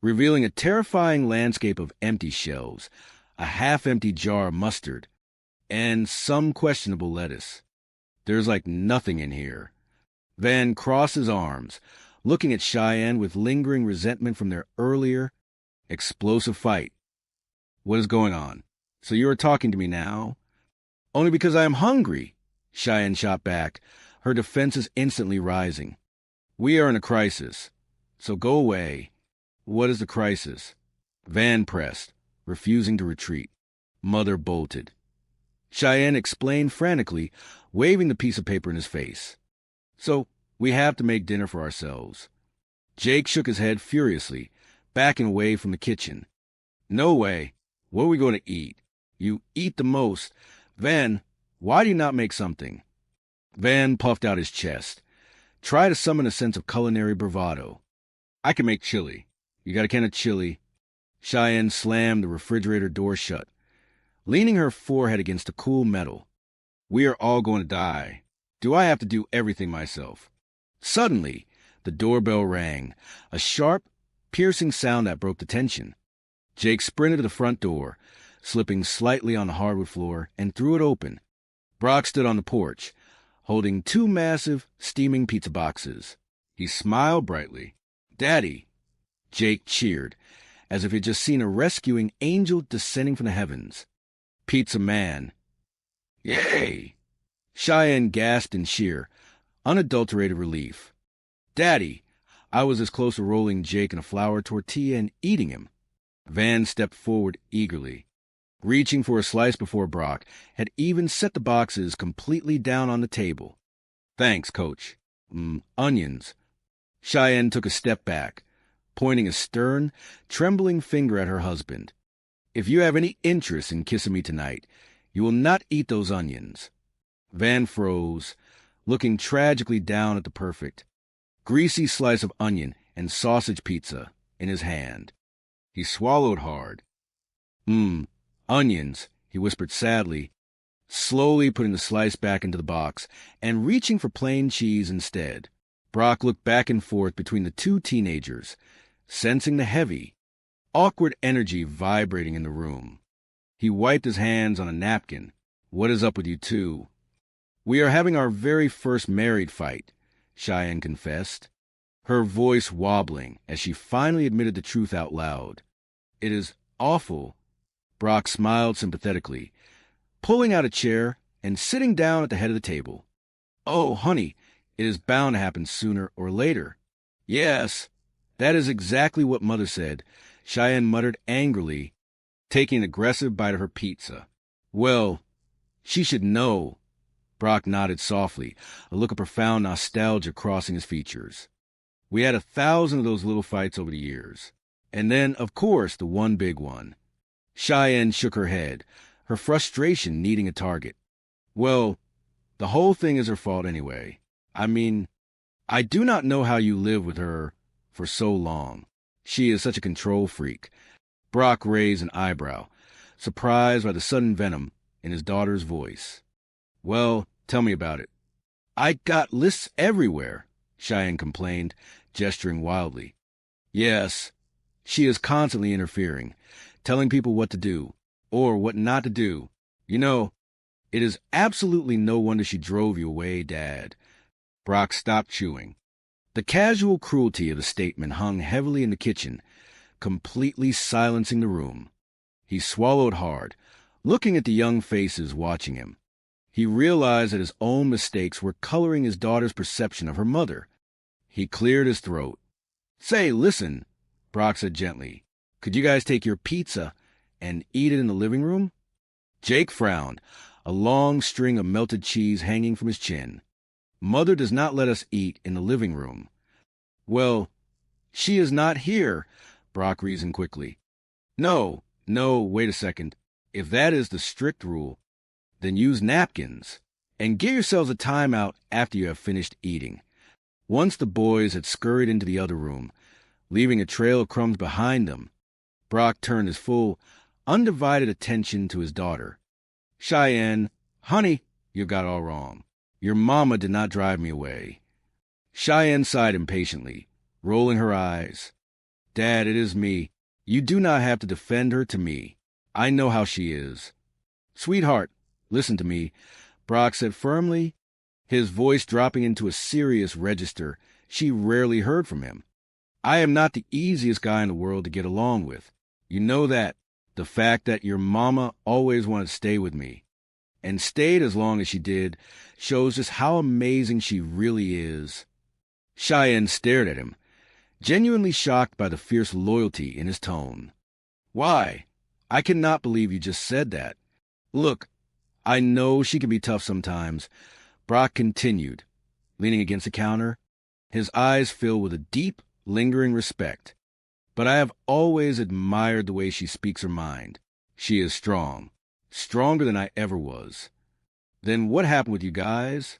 revealing a terrifying landscape of empty shelves, a half-empty jar of mustard, and some questionable lettuce. There's like nothing in here. Van crossed his arms, looking at Cheyenne with lingering resentment from their earlier, explosive fight. What is going on? So you are talking to me now? Only because I am hungry, Cheyenne shot back, her defenses instantly rising. We are in a crisis, so go away. What is the crisis? Van pressed, refusing to retreat. Mother bolted. Cheyenne explained frantically, waving the piece of paper in his face. So we have to make dinner for ourselves. Jake shook his head furiously, backing away from the kitchen. No way. What are we going to eat? You eat the most. Van, why do you not make something? Van puffed out his chest. Try to summon a sense of culinary bravado. I can make chili. You got a can of chili? Cheyenne slammed the refrigerator door shut, leaning her forehead against the cool metal. We are all going to die. Do I have to do everything myself? Suddenly, the doorbell rang, a sharp, piercing sound that broke the tension. Jake sprinted to the front door, slipping slightly on the hardwood floor, and threw it open. Brock stood on the porch, holding two massive, steaming pizza boxes. He smiled brightly. Daddy! Jake cheered, as if he'd just seen a rescuing angel descending from the heavens. Pizza Man. Yay! Cheyenne gasped in sheer, unadulterated relief. Daddy! I was as close to rolling Jake in a flour tortilla and eating him. Van stepped forward eagerly, reaching for a slice before Brock had even set the boxes completely down on the table. Thanks, Coach. Onions. Cheyenne took a step back, pointing a stern, trembling finger at her husband. If you have any interest in kissing me tonight, you will not eat those onions. Van froze, looking tragically down at the perfect, greasy slice of onion and sausage pizza in his hand. He swallowed hard. Onions, he whispered sadly, slowly putting the slice back into the box and reaching for plain cheese instead. Brock looked back and forth between the two teenagers, sensing the heavy, awkward energy vibrating in the room. He wiped his hands on a napkin. What is up with you two? We are having our very first married fight, Cheyenne confessed, her voice wobbling as she finally admitted the truth out loud. It is awful. Brock smiled sympathetically, pulling out a chair and sitting down at the head of the table. Oh, honey, it is bound to happen sooner or later. Yes, that is exactly what Mother said, Cheyenne muttered angrily, taking an aggressive bite of her pizza. Well, she should know. Brock nodded softly, a look of profound nostalgia crossing his features. We had 1,000 of those little fights over the years. And then, of course, the one big one. Cheyenne shook her head, her frustration needing a target. Well, the whole thing is her fault anyway. I mean, I do not know how you live with her for so long. She is such a control freak. Brock raised an eyebrow, surprised by the sudden venom in his daughter's voice. Well, tell me about it. I got lists everywhere, Cheyenne complained, gesturing wildly. Yes, she is constantly interfering, telling people what to do, or what not to do. You know, it is absolutely no wonder she drove you away, Dad. Brock stopped chewing. The casual cruelty of the statement hung heavily in the kitchen, completely silencing the room. He swallowed hard, looking at the young faces watching him. He realized that his own mistakes were coloring his daughter's perception of her mother. He cleared his throat. "Say, listen," Brock said gently. "Could you guys take your pizza and eat it in the living room?" Jake frowned, a long string of melted cheese hanging from his chin. "Mother does not let us eat in the living room." "Well, she is not here," Brock reasoned quickly. No, wait a second. If that is the strict rule, then use napkins, and give yourselves a timeout after you have finished eating. Once the boys had scurried into the other room, leaving a trail of crumbs behind them, Brock turned his full, undivided attention to his daughter. "Cheyenne, honey, you've got it all wrong. Your mama did not drive me away." Cheyenne sighed impatiently, rolling her eyes. "Dad, it is me. You do not have to defend her to me. I know how she is." "Sweetheart, listen to me," Brock said firmly, his voice dropping into a serious register she rarely heard from him. "I am not the easiest guy in the world to get along with. You know that. The fact that your mama always wanted to stay with me, and stayed as long as she did, shows just how amazing she really is." Cheyenne stared at him, genuinely shocked by the fierce loyalty in his tone. "Why? I cannot believe you just said that. Look, I know she can be tough sometimes," Brock continued, leaning against the counter, his eyes filled with a deep, lingering respect. "But I have always admired the way she speaks her mind. She is strong, stronger than I ever was." "Then what happened with you guys?"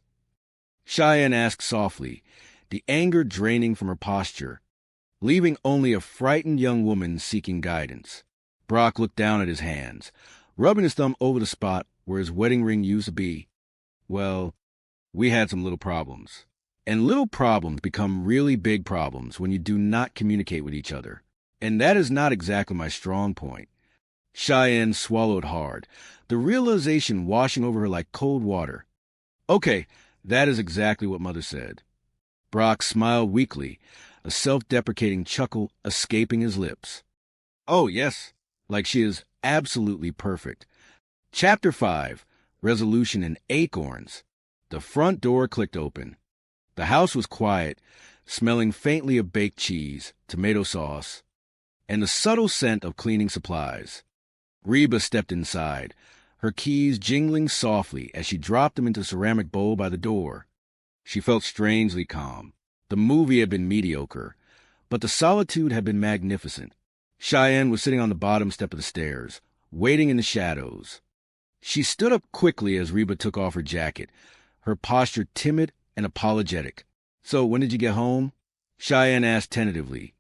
Cheyenne asked softly, the anger draining from her posture, leaving only a frightened young woman seeking guidance. Brock looked down at his hands, rubbing his thumb over the spot where his wedding ring used to be. "Well, we had some little problems. And little problems become really big problems when you do not communicate with each other. And that is not exactly my strong point." Cheyenne swallowed hard, the realization washing over her like cold water. "Okay, that is exactly what Mother said." Brock smiled weakly, a self-deprecating chuckle escaping his lips. "Oh, yes, like she is absolutely perfect." Chapter 5, Resolution in Acorns. The front door clicked open. The house was quiet, smelling faintly of baked cheese, tomato sauce, and the subtle scent of cleaning supplies. Reba stepped inside, her keys jingling softly as she dropped them into the ceramic bowl by the door. She felt strangely calm. The movie had been mediocre, but the solitude had been magnificent. Cheyenne was sitting on the bottom step of the stairs, waiting in the shadows. She stood up quickly as Reba took off her jacket, her posture timid and apologetic. "So, when did you get home?" Cheyenne asked tentatively,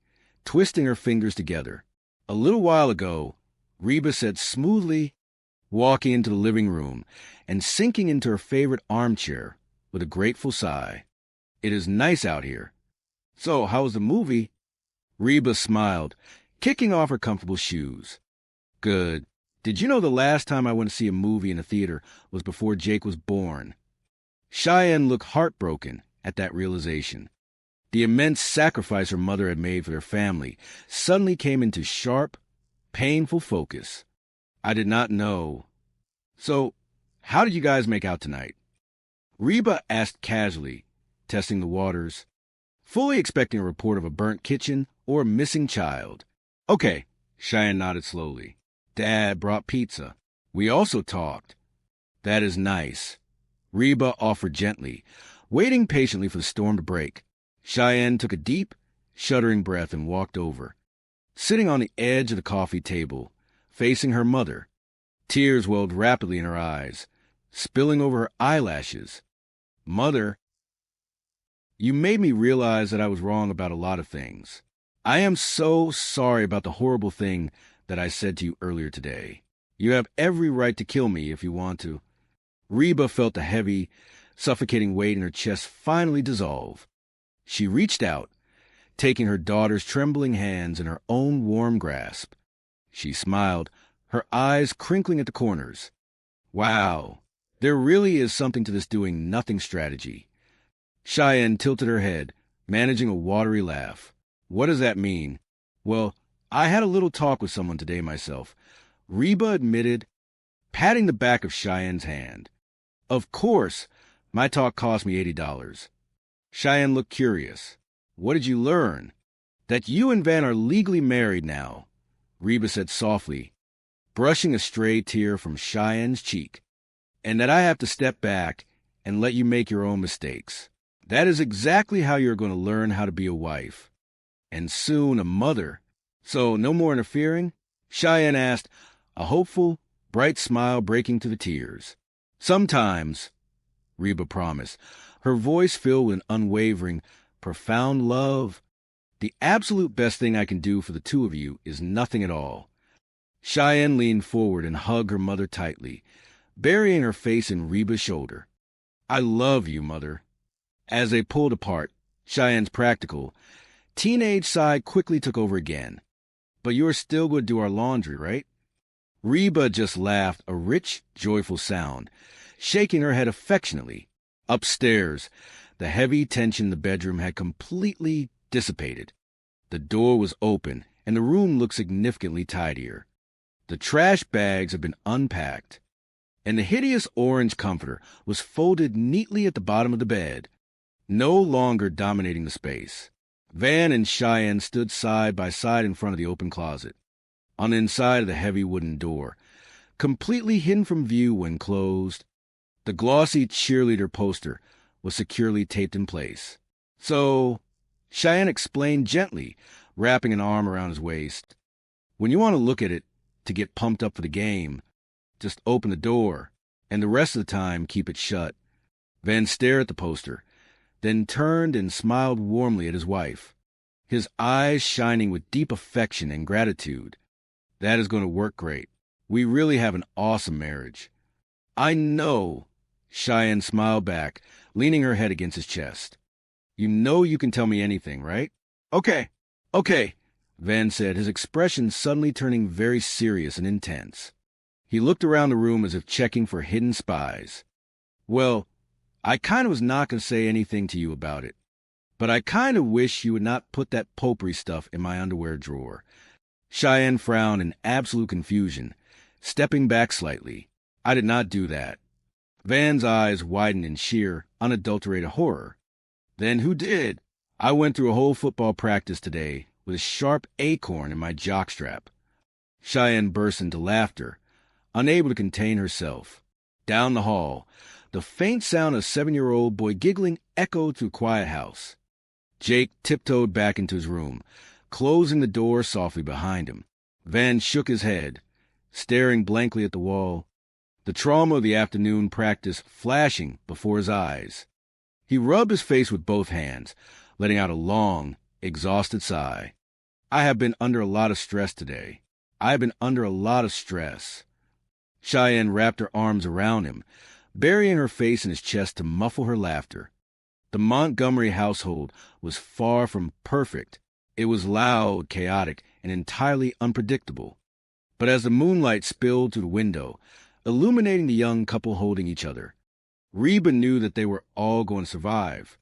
twisting her fingers together. "A little while ago," Reba said smoothly, walking into the living room and sinking into her favorite armchair with a grateful sigh. "It is nice out here." "So, how was the movie?" Reba smiled, kicking off her comfortable shoes. "Good. Did you know the last time I went to see a movie in a theater was before Jake was born?" Cheyenne looked heartbroken at that realization. The immense sacrifice her mother had made for their family suddenly came into sharp, painful focus. "I did not know. So, how did you guys make out tonight?" Reba asked casually, testing the waters, fully expecting a report of a burnt kitchen or a missing child. "Okay," Cheyenne nodded slowly. "Dad brought pizza. We also talked." "That is nice," Reba offered gently, waiting patiently for the storm to break. Cheyenne took a deep, shuddering breath and walked over. Sitting on the edge of the coffee table, facing her mother, tears welled rapidly in her eyes, spilling over her eyelashes. "Mother, you made me realize that I was wrong about a lot of things. I am so sorry about the horrible thing that I said to you earlier today. You have every right to kill me if you want to." Reba felt the heavy, suffocating weight in her chest finally dissolve. She reached out, taking her daughter's trembling hands in her own warm grasp. She smiled, her eyes crinkling at the corners. "Wow, there really is something to this doing nothing strategy." Cheyenne tilted her head, managing a watery laugh. "What does that mean?" "Well, I had a little talk with someone today myself," Reba admitted, patting the back of Cheyenne's hand. Of course, my talk cost me $80. Cheyenne looked curious. What did you learn? That you and Van are legally married now, Reba said softly, brushing a stray tear from Cheyenne's cheek, and that I have to step back and let you make your own mistakes. That is exactly how you're going to learn how to be a wife. And soon a mother. So no more interfering? Cheyenne asked, a hopeful, bright smile breaking to the tears. Sometimes, Reba promised, her voice filled with unwavering, profound love. The absolute best thing I can do for the two of you is nothing at all. Cheyenne leaned forward and hugged her mother tightly, burying her face in Reba's shoulder. I love you, Mother. As they pulled apart, Cheyenne's practical, teenage side quickly took over again. But you're still going to do our laundry, right? Reba just laughed, a rich, joyful sound, shaking her head affectionately. Upstairs, the heavy tension in the bedroom had completely dissipated. The door was open, and the room looked significantly tidier. The trash bags had been unpacked, and the hideous orange comforter was folded neatly at the bottom of the bed, no longer dominating the space. Van and Cheyenne stood side by side in front of the open closet, on the inside of the heavy wooden door, completely hidden from view when closed. The glossy cheerleader poster was securely taped in place. So, Cheyenne explained gently, wrapping an arm around his waist, when you want to look at it to get pumped up for the game, just open the door, and the rest of the time keep it shut. Van stared at the poster, then turned and smiled warmly at his wife, his eyes shining with deep affection and gratitude. That is going to work great. We really have an awesome marriage. I know, Cheyenne smiled back, leaning her head against his chest. You know you can tell me anything, right? Okay, Van said, his expression suddenly turning very serious and intense. He looked around the room as if checking for hidden spies. Well, I kind of was not going to say anything to you about it, but I kind of wish you would not put that potpourri stuff in my underwear drawer. Cheyenne frowned in absolute confusion, stepping back slightly. I did not do that. Van's eyes widened in sheer, unadulterated horror. Then who did? I went through a whole football practice today with a sharp acorn in my jockstrap. Cheyenne burst into laughter, unable to contain herself. Down the hall, the faint sound of a 7-year-old boy giggling echoed through the quiet house. Jake tiptoed back into his room, closing the door softly behind him. Van shook his head, staring blankly at the wall, the trauma of the afternoon practice flashing before his eyes. He rubbed his face with both hands, letting out a long, exhausted sigh. I have been under a lot of stress today. I have been under a lot of stress. Cheyenne wrapped her arms around him, burying her face in his chest to muffle her laughter. The Montgomery household was far from perfect. It was loud, chaotic, and entirely unpredictable. But as the moonlight spilled through the window, illuminating the young couple holding each other, Reba knew that they were all going to survive.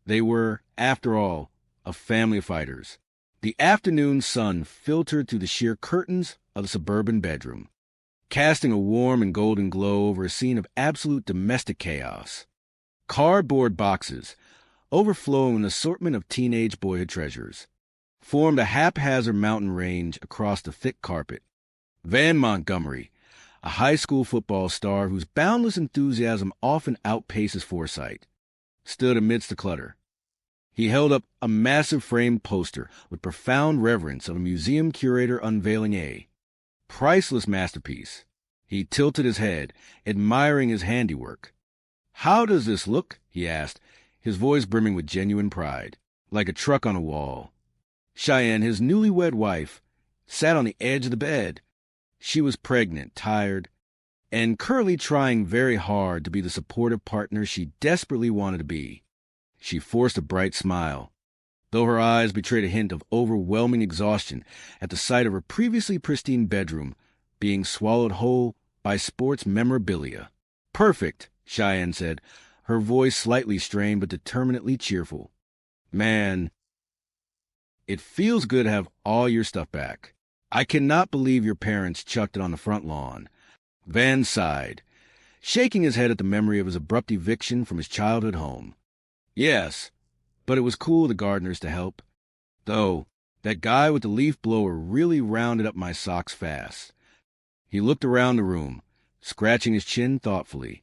They were, after all, a family of fighters. The afternoon sun filtered through the sheer curtains of the suburban bedroom, casting a warm and golden glow over a scene of absolute domestic chaos. Cardboard boxes, overflowing with an assortment of teenage boyhood treasures, formed a haphazard mountain range across the thick carpet. Van Montgomery, a high school football star whose boundless enthusiasm often outpaces foresight, stood amidst the clutter. He held up a massive framed poster with profound reverence of a museum curator unveiling a priceless masterpiece. He tilted his head, admiring his handiwork. How does this look? He asked, his voice brimming with genuine pride. Like a truck on a wall. Cheyenne, his newlywed wife, sat on the edge of the bed. She was pregnant, tired, and currently trying very hard to be the supportive partner she desperately wanted to be. She forced a bright smile, though her eyes betrayed a hint of overwhelming exhaustion at the sight of her previously pristine bedroom being swallowed whole by sports memorabilia. Perfect, Cheyenne said, her voice slightly strained but determinedly cheerful. Man, it feels good to have all your stuff back. I cannot believe your parents chucked it on the front lawn. Van sighed, shaking his head at the memory of his abrupt eviction from his childhood home. Yes, but it was cool of the gardeners to help. Though, that guy with the leaf blower really rounded up my socks fast. He looked around the room, scratching his chin thoughtfully.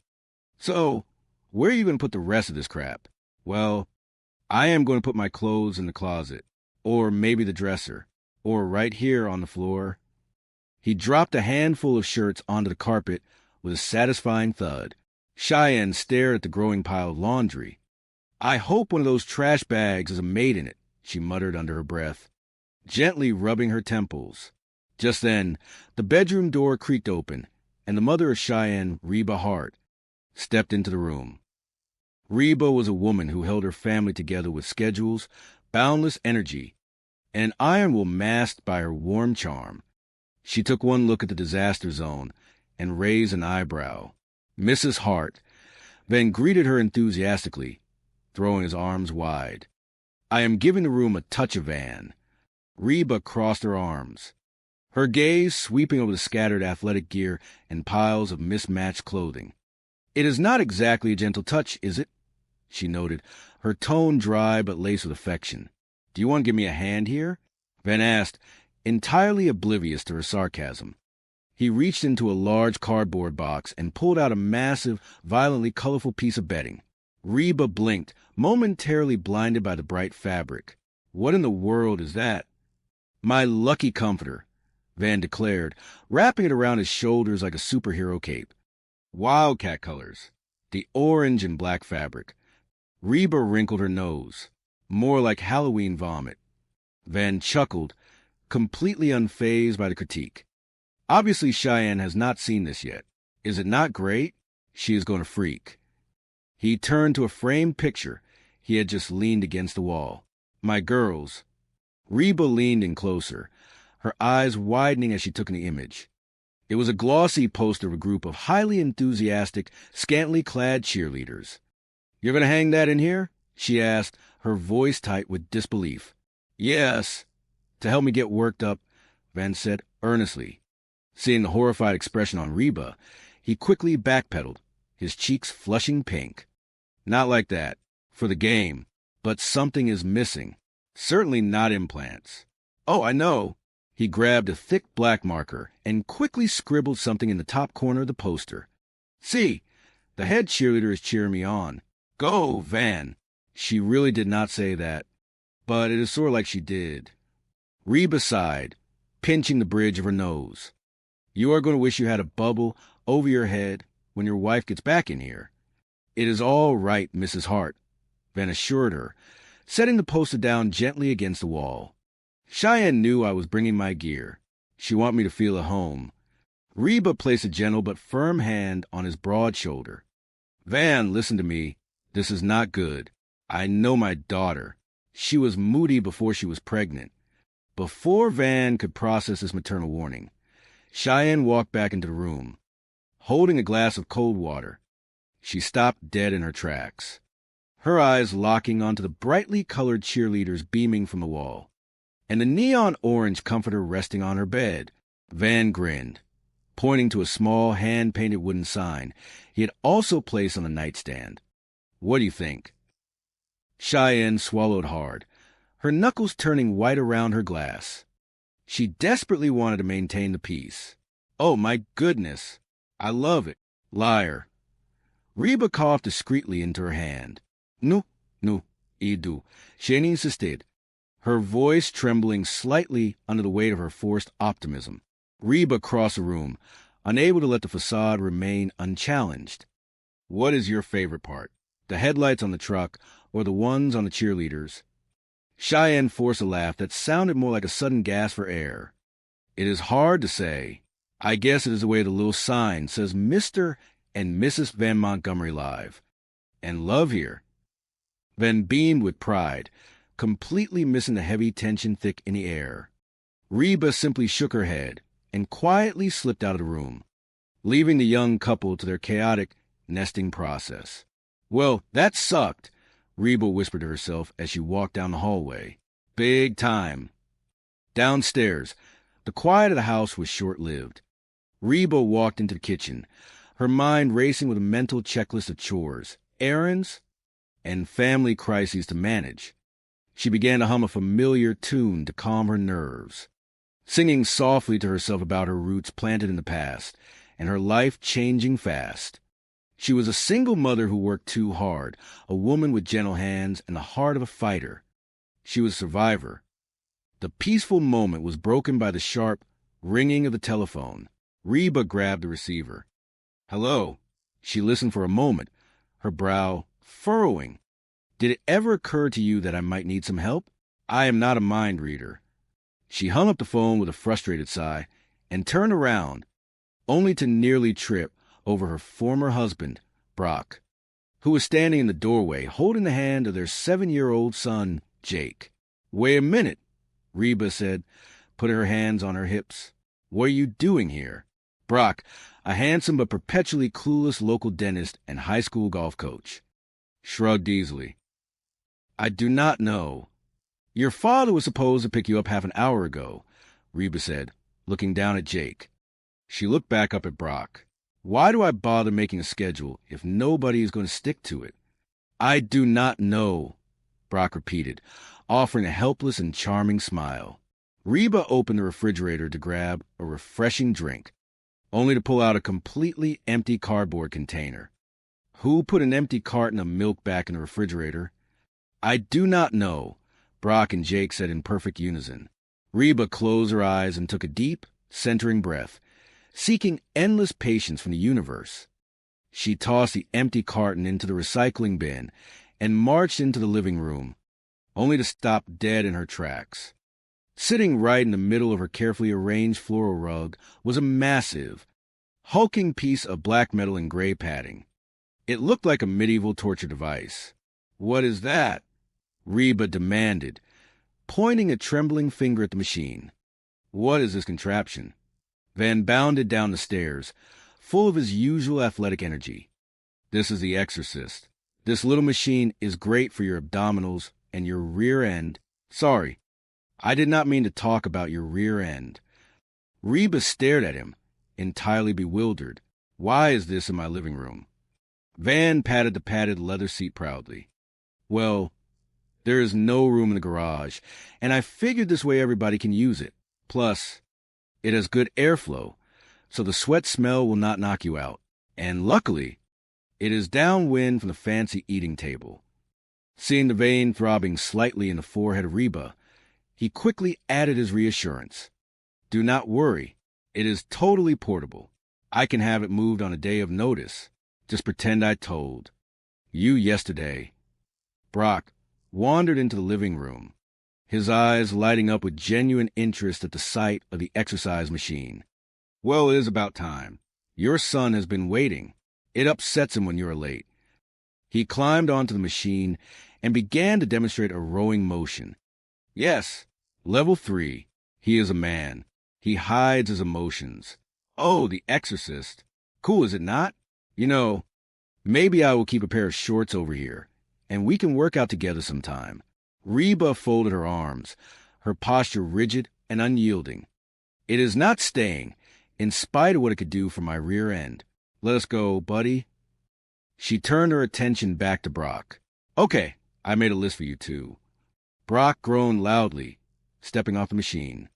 So, where are you going to put the rest of this crap? Well, I am going to put my clothes in the closet, or maybe the dresser, or right here on the floor. He dropped a handful of shirts onto the carpet with a satisfying thud. Cheyenne stared at the growing pile of laundry. I hope one of those trash bags has a maid in it, she muttered under her breath, gently rubbing her temples. Just then, the bedroom door creaked open, and the mother of Cheyenne, Reba Hart, stepped into the room. Reba was a woman who held her family together with schedules, boundless energy, and an iron will masked by her warm charm. She took one look at the disaster zone and raised an eyebrow. Mrs. Hart then greeted her enthusiastically, throwing his arms wide. I am giving the room a touch of Van. Reba crossed her arms, her gaze sweeping over the scattered athletic gear and piles of mismatched clothing. It is not exactly a gentle touch, is it? She noted, her tone dry but laced with affection. Do you want to give me a hand here? Van asked, entirely oblivious to her sarcasm. He reached into a large cardboard box and pulled out a massive, violently colorful piece of bedding. Reba blinked, momentarily blinded by the bright fabric. What in the world is that? My lucky comforter, Van declared, wrapping it around his shoulders like a superhero cape. Wildcat colors, the orange and black fabric. Reba wrinkled her nose, more like Halloween vomit. Van chuckled, completely unfazed by the critique. Obviously, Cheyenne has not seen this yet. Is it not great? She is going to freak. He turned to a framed picture he had just leaned against the wall. My girls. Reba leaned in closer, her eyes widening as she took in the image. It was a glossy poster of a group of highly enthusiastic, scantily clad cheerleaders. You're going to hang that in here? She asked, her voice tight with disbelief. Yes. To help me get worked up, Van said earnestly. Seeing the horrified expression on Reba, he quickly backpedaled, his cheeks flushing pink. Not like that. For the game. But something is missing. Certainly not implants. Oh, I know. He grabbed a thick black marker and quickly scribbled something in the top corner of the poster. See, the head cheerleader is cheering me on. Go, Van. She really did not say that, but it is sort of like she did. Reba sighed, pinching the bridge of her nose. You are going to wish you had a bubble over your head when your wife gets back in here. It is all right, Mrs. Hart, Van assured her, setting the poster down gently against the wall. Cheyenne knew I was bringing my gear. She wanted me to feel at home. Reba placed a gentle but firm hand on his broad shoulder. Van, listen to me. This is not good. I know my daughter. She was moody before she was pregnant. Before Van could process this maternal warning, Cheyenne walked back into the room, holding a glass of cold water. She stopped dead in her tracks, her eyes locking onto the brightly colored cheerleaders beaming from the wall, and the neon orange comforter resting on her bed. Van grinned, pointing to a small hand-painted wooden sign he had also placed on the nightstand. What do you think? Cheyenne swallowed hard, her knuckles turning white around her glass. She desperately wanted to maintain the peace. Oh, my goodness. I love it. Liar. Reba coughed discreetly into her hand. No, Edu. She insisted, her voice trembling slightly under the weight of her forced optimism. Reba crossed the room, unable to let the facade remain unchallenged. What is your favorite part? The headlights on the truck or the ones on the cheerleaders? Cheyenne forced a laugh that sounded more like a sudden gasp for air. It is hard to say. I guess it is the way the little sign says Mr. and Mrs. Van Montgomery Live. And love here. Van beamed with pride, completely missing the heavy tension thick in the air. Reba simply shook her head and quietly slipped out of the room, leaving the young couple to their chaotic nesting process. Well, that sucked, Reba whispered to herself as she walked down the hallway. Big time. Downstairs, the quiet of the house was short-lived. Reba walked into the kitchen, her mind racing with a mental checklist of chores, errands, and family crises to manage. She began to hum a familiar tune to calm her nerves, singing softly to herself about her roots planted in the past and her life changing fast. She was a single mother who worked too hard, a woman with gentle hands and the heart of a fighter. She was a survivor. The peaceful moment was broken by the sharp ringing of the telephone. Reba grabbed the receiver. Hello. She listened for a moment, her brow furrowing. Did it ever occur to you that I might need some help? I am not a mind reader. She hung up the phone with a frustrated sigh and turned around, only to nearly trip over her former husband, Brock, who was standing in the doorway holding the hand of their 7-year-old son, Jake. Wait a minute, Reba said, putting her hands on her hips. What are you doing here? Brock, a handsome but perpetually clueless local dentist and high school golf coach, shrugged easily. I do not know. Your father was supposed to pick you up half an hour ago, Reba said, looking down at Jake. She looked back up at Brock. Why do I bother making a schedule if nobody is going to stick to it? I do not know, Brock repeated, offering a helpless and charming smile. Reba opened the refrigerator to grab a refreshing drink, only to pull out a completely empty cardboard container. Who put an empty carton of milk back in the refrigerator? I do not know, Brock and Jake said in perfect unison. Reba closed her eyes and took a deep, centering breath, seeking endless patience from the universe. She tossed the empty carton into the recycling bin and marched into the living room, only to stop dead in her tracks. Sitting right in the middle of her carefully arranged floral rug was a massive, hulking piece of black metal and gray padding. It looked like a medieval torture device. What is that? Reba demanded, pointing a trembling finger at the machine. What is this contraption? Van bounded down the stairs, full of his usual athletic energy. This is the Exorcist. This little machine is great for your abdominals and your rear end. Sorry, I did not mean to talk about your rear end. Reba stared at him, entirely bewildered. Why is this in my living room? Van patted the padded leather seat proudly. Well, there is no room in the garage, and I figured this way everybody can use it. Plus, it has good airflow, so the sweat smell will not knock you out. And luckily, it is downwind from the fancy eating table. Seeing the vein throbbing slightly in the forehead of Reba, he quickly added his reassurance. Do not worry. It is totally portable. I can have it moved on a day of notice. Just pretend I told you yesterday. Brock wandered into the living room, his eyes lighting up with genuine interest at the sight of the exercise machine. Well, it is about time. Your son has been waiting. It upsets him when you are late. He climbed onto the machine and began to demonstrate a rowing motion. Yes, level 3. He is a man. He hides his emotions. Oh, the Exorcist. Cool, is it not? You know, maybe I will keep a pair of shorts over here, and we can work out together sometime. Reba folded her arms, her posture rigid and unyielding. It is not staying, in spite of what it could do for my rear end. Let us go, buddy. She turned her attention back to Brock. Okay, I made a list for you too. Brock groaned loudly, stepping off the machine.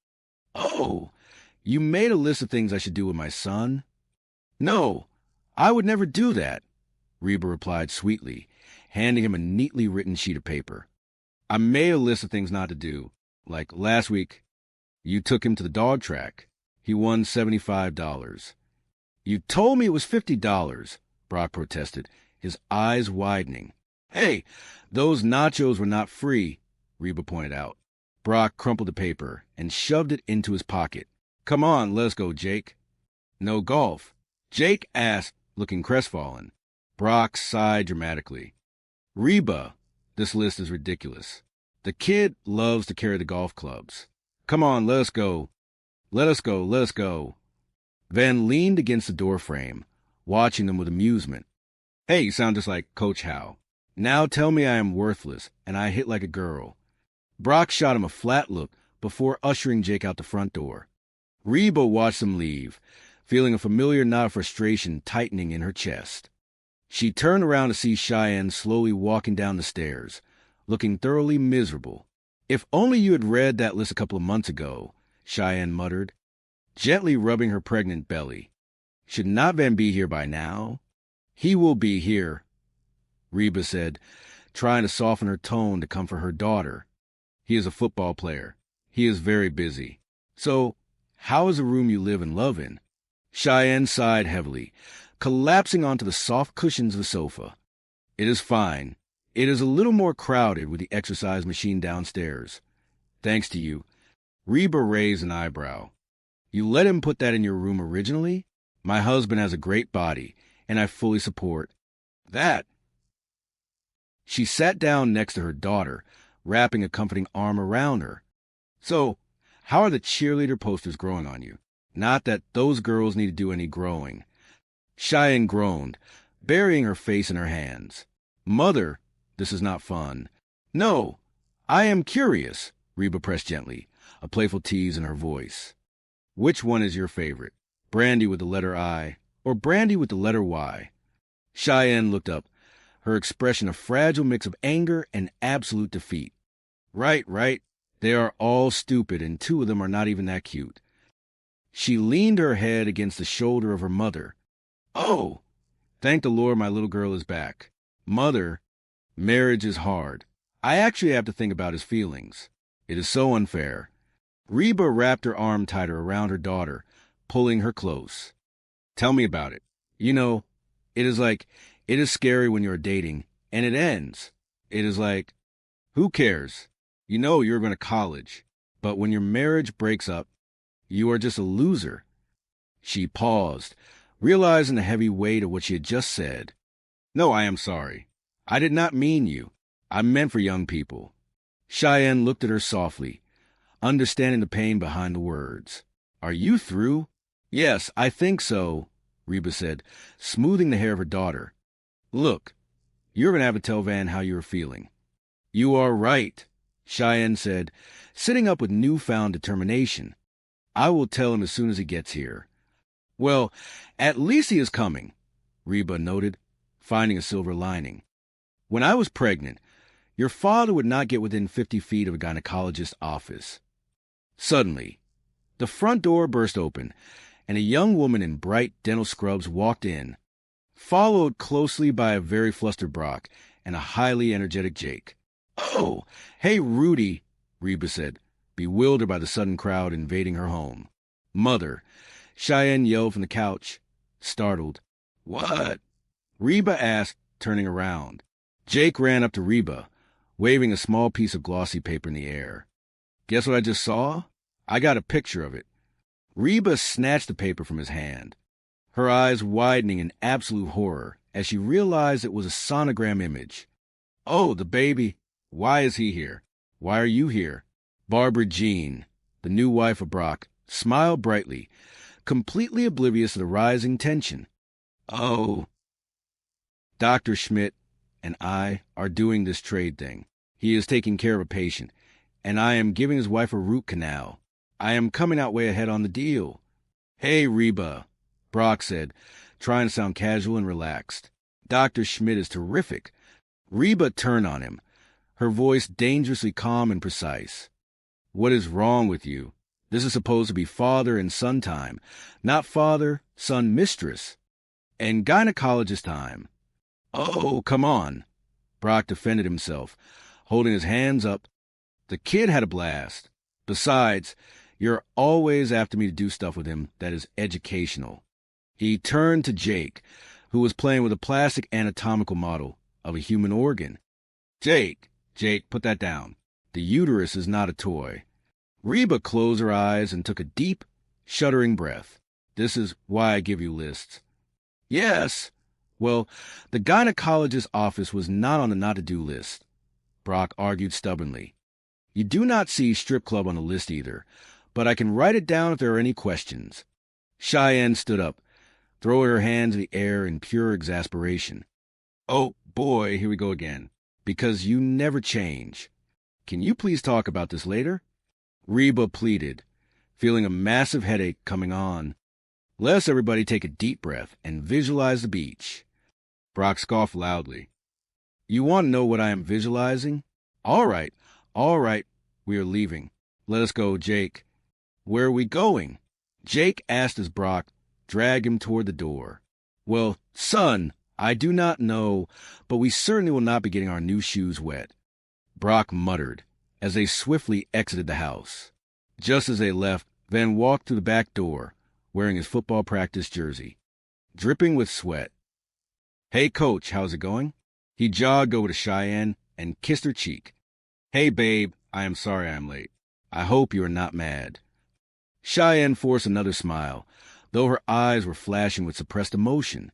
Oh, you made a list of things I should do with my son? No, I would never do that, Reba replied sweetly, handing him a neatly written sheet of paper. I made a list of things not to do. Like last week, you took him to the dog track. He won $75. You told me it was $50, Brock protested, his eyes widening. Hey, those nachos were not free, Reba pointed out. Brock crumpled the paper and shoved it into his pocket. Come on, let's go, Jake. No golf, Jake asked, looking crestfallen. Brock sighed dramatically. Reba, this list is ridiculous. The kid loves to carry the golf clubs. Come on, let us go. Let us go, let us go. Van leaned against the doorframe, watching them with amusement. Hey, you sound just like Coach Howe. Now tell me I am worthless, and I hit like a girl. Brock shot him a flat look before ushering Jake out the front door. Reba watched them leave, feeling a familiar knot of frustration tightening in her chest. She turned around to see Cheyenne slowly walking down the stairs, looking thoroughly miserable. "If only you had read that list a couple of months ago," Cheyenne muttered, gently rubbing her pregnant belly. "Should not Van be here by now?" "He will be here," Reba said, trying to soften her tone to comfort her daughter. "He is a football player. He is very busy. So, how is the room you live and love in?" Cheyenne sighed heavily, collapsing onto the soft cushions of the sofa. "It is fine. It is a little more crowded with the exercise machine downstairs. Thanks to you." Reba raised an eyebrow. "You let him put that in your room originally? My husband has a great body, and I fully support that." She sat down next to her daughter, wrapping a comforting arm around her. "So, how are the cheerleader posters growing on you? Not that those girls need to do any growing." Cheyenne groaned, burying her face in her hands. "Mother, this is not fun." "No, I am curious," Reba pressed gently, a playful tease in her voice. "Which one is your favorite? Brandy with the letter I, or brandy with the letter Y?" Cheyenne looked up, her expression a fragile mix of anger and absolute defeat. Right. They are all stupid, and 2 of them are not even that cute." She leaned her head against the shoulder of her mother. "Oh, thank the Lord my little girl is back. Mother, marriage is hard. I actually have to think about his feelings. It is so unfair." Reba wrapped her arm tighter around her daughter, pulling her close. "Tell me about it. You know, it is scary when you're dating, and it ends. It is like, who cares? You know you're going to college. But when your marriage breaks up, you are just a loser." She paused, realizing the heavy weight of what she had just said. "No, I am sorry. I did not mean you. I meant for young people." Cheyenne looked at her softly, understanding the pain behind the words. "Are you through?" "Yes, I think so," Reba said, smoothing the hair of her daughter. "Look, you're going to have to tell Van how you're feeling." "You are right," Cheyenne said, sitting up with newfound determination. "I will tell him as soon as he gets here." "Well, at least he is coming," Reba noted, finding a silver lining. "When I was pregnant, your father would not get within 50 feet of a gynecologist's office." Suddenly, the front door burst open, and a young woman in bright dental scrubs walked in, followed closely by a very flustered Brock and a highly energetic Jake. "Oh, hey, Rudy," Reba said, bewildered by the sudden crowd invading her home. "Mother," Cheyenne yelled from the couch, startled. "What?" Reba asked, turning around. Jake ran up to Reba, waving a small piece of glossy paper in the air. "Guess what I just saw? I got a picture of it." Reba snatched the paper from his hand, her eyes widening in absolute horror as she realized it was a sonogram image. "Oh, the baby. Why is he here? Why are you here?" Barbara Jean, the new wife of Brock, smiled brightly, completely oblivious to the rising tension. "Oh, Dr. Schmidt and I are doing this trade thing. He is taking care of a patient, and I am giving his wife a root canal. I am coming out way ahead on the deal." "Hey, Reba," Brock said, trying to sound casual and relaxed. "Dr. Schmidt is terrific." Reba turned on him, her voice dangerously calm and precise. "What is wrong with you? This is supposed to be father and son time, not father, son, mistress, and gynecologist time." "Oh, come on," Brock defended himself, holding his hands up. "The kid had a blast. Besides, you're always after me to do stuff with him that is educational." He turned to Jake, who was playing with a plastic anatomical model of a human organ. Jake, put that down. The uterus is not a toy." Reba closed her eyes and took a deep, shuddering breath. "This is why I give you lists." "Yes." "Well, the gynecologist's office was not on the not-to-do list," Brock argued stubbornly. "You do not see strip club on the list either, but I can write it down if there are any questions." Cheyenne stood up, throwing her hands in the air in pure exasperation. "Oh, boy, here we go again. Because you never change. Can you please talk about this later?" Reba pleaded, feeling a massive headache coming on. Let's everybody take a deep breath and visualize the beach. Brock scoffed loudly. You want to know what I am visualizing? All right, we are leaving. Let us go, Jake. Where are we going? Jake asked as Brock dragged him toward the door. Well, son, I do not know, but we certainly will not be getting our new shoes wet. Brock muttered as they swiftly exited the house. Just as they left, Van walked through the back door, wearing his football practice jersey, dripping with sweat. Hey, Coach, how's it going? He jogged over to Cheyenne and kissed her cheek. Hey, babe, I am sorry I am late. I hope you are not mad. Cheyenne forced another smile, though her eyes were flashing with suppressed emotion.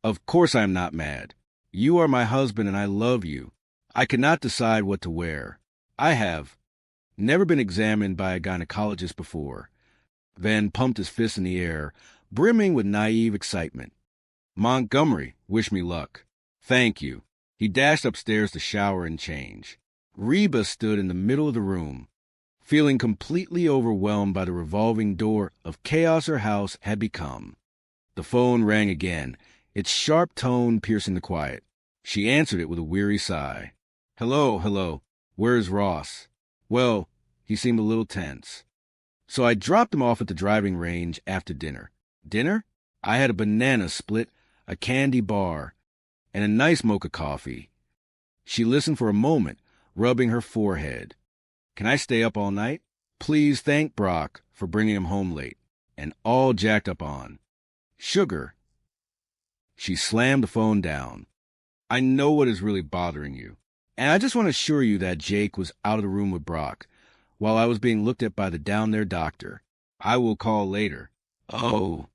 Of course I am not mad. You are my husband and I love you. I cannot decide what to wear. I have never been examined by a gynecologist before. Van pumped his fist in the air, brimming with naive excitement. Montgomery, wish me luck. Thank you. He dashed upstairs to shower and change. Reba stood in the middle of the room, feeling completely overwhelmed by the revolving door of chaos her house had become. The phone rang again, its sharp tone piercing the quiet. She answered it with a weary sigh. Hello. Where's Ross? Well, he seemed a little tense. So I dropped him off at the driving range after dinner. Dinner? I had a banana split, a candy bar, and a nice mocha coffee. She listened for a moment, rubbing her forehead. Can I stay up all night? Please thank Brock for bringing him home late and all jacked up on. Sugar. She slammed the phone down. I know what is really bothering you. And I just want to assure you that Jake was out of the room with Brock while I was being looked at by the down there doctor. I will call later. Oh,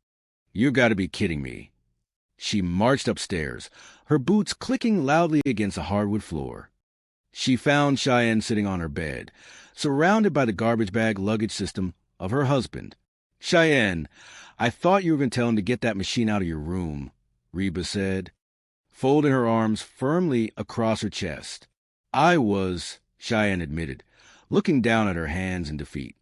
you got to be kidding me. She marched upstairs, her boots clicking loudly against the hardwood floor. She found Cheyenne sitting on her bed, surrounded by the garbage bag luggage system of her husband. Cheyenne, I thought you were going to tell him to get that machine out of your room, Reba said, folding her arms firmly across her chest. I was, Cheyenne admitted, looking down at her hands in defeat.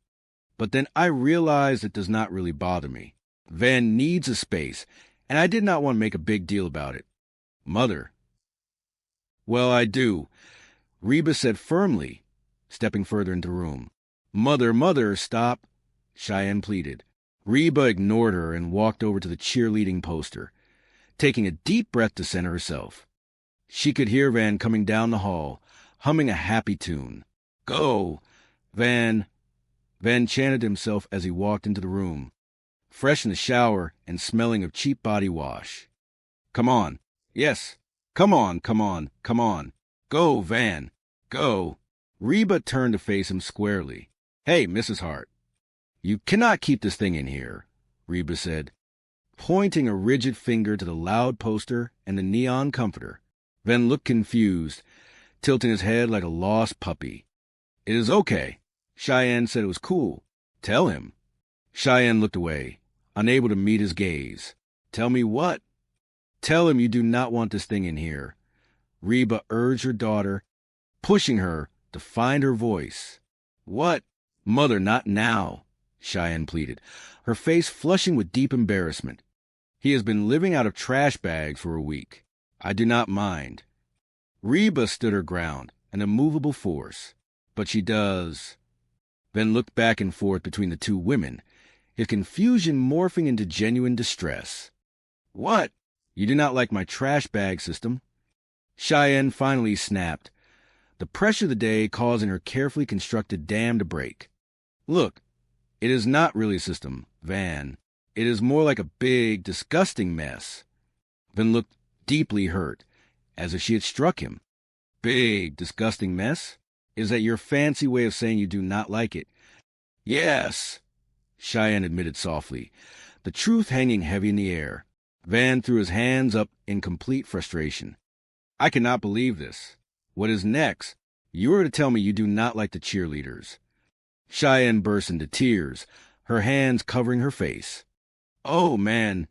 But then I realized it does not really bother me. Van needs a space, and I did not want to make a big deal about it. Mother. Well, I do, Reba said firmly, stepping further into the room. Mother, stop, Cheyenne pleaded. Reba ignored her and walked over to the cheerleading poster, taking a deep breath to center herself. She could hear Van coming down the hall, humming a happy tune. Go, Van. Van chanted himself as he walked into the room, fresh in the shower and smelling of cheap body wash. Come on. Yes. Come on. Go, Van. Go. Reba turned to face him squarely. Hey, Mrs. Hart. You cannot keep this thing in here, Reba said, pointing a rigid finger to the loud poster and the neon comforter. Van looked confused, tilting his head like a lost puppy. It is okay. Cheyenne said it was cool. Tell him. Cheyenne looked away, unable to meet his gaze. Tell me what? Tell him you do not want this thing in here, Reba urged her daughter, pushing her to find her voice. What? Mother, not now, Cheyenne pleaded, her face flushing with deep embarrassment. He has been living out of trash bags for a week. I do not mind. Reba stood her ground, an immovable force. But she does. Then looked back and forth between the two women, his confusion morphing into genuine distress. What? You do not like my trash bag system? Cheyenne finally snapped, the pressure of the day causing her carefully constructed dam to break. Look, it is not really a system, Van. It is more like a big, disgusting mess. Van looked deeply hurt, as if she had struck him. Big, disgusting mess? Is that your fancy way of saying you do not like it? Yes, Cheyenne admitted softly, the truth hanging heavy in the air. Van threw his hands up in complete frustration. I cannot believe this. What is next? You are to tell me you do not like the cheerleaders. Cheyenne burst into tears, her hands covering her face. Oh, man.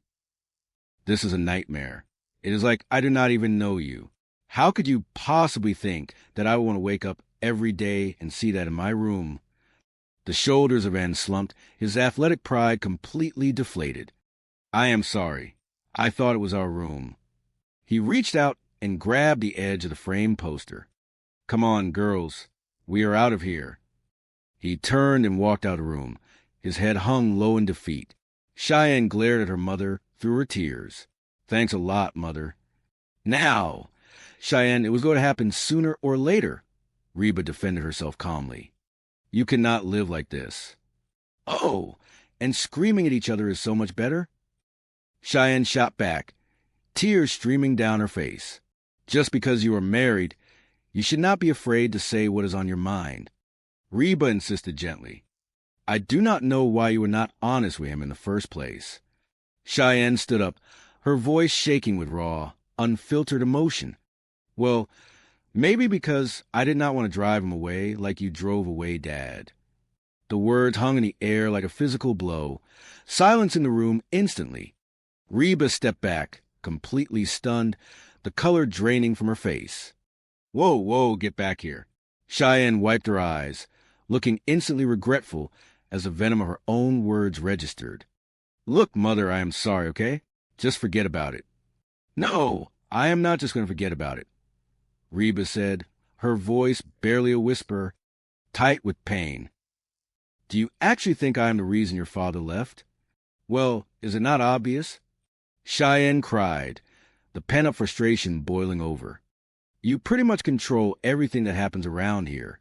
This is a nightmare. It is like I do not even know you. How could you possibly think that I would want to wake up every day and see that in my room? The shoulders of Van slumped, his athletic pride completely deflated. I am sorry. I thought it was our room. He reached out and grabbed the edge of the framed poster. Come on, girls. We are out of here. He turned and walked out of the room. His head hung low in defeat. Cheyenne glared at her mother through her tears. Thanks a lot, Mother. Now, Cheyenne, it was going to happen sooner or later. Reba defended herself calmly. You cannot live like this. Oh, and screaming at each other is so much better? Cheyenne shot back, tears streaming down her face. Just because you are married, you should not be afraid to say what is on your mind. Reba insisted gently. I do not know why you were not honest with him in the first place. Cheyenne stood up, her voice shaking with raw, unfiltered emotion. Well, maybe because I did not want to drive him away like you drove away Dad. The words hung in the air like a physical blow. Silence in the room instantly. Reba stepped back, completely stunned, the color draining from her face. Whoa, get back here. Cheyenne wiped her eyes, looking instantly regretful as the venom of her own words registered. Look, Mother, I am sorry, okay? Just forget about it. No, I am not just going to forget about it, Reba said, her voice barely a whisper, tight with pain. Do you actually think I am the reason your father left? Well, is it not obvious? Cheyenne cried, the pent-up frustration boiling over. You pretty much control everything that happens around here.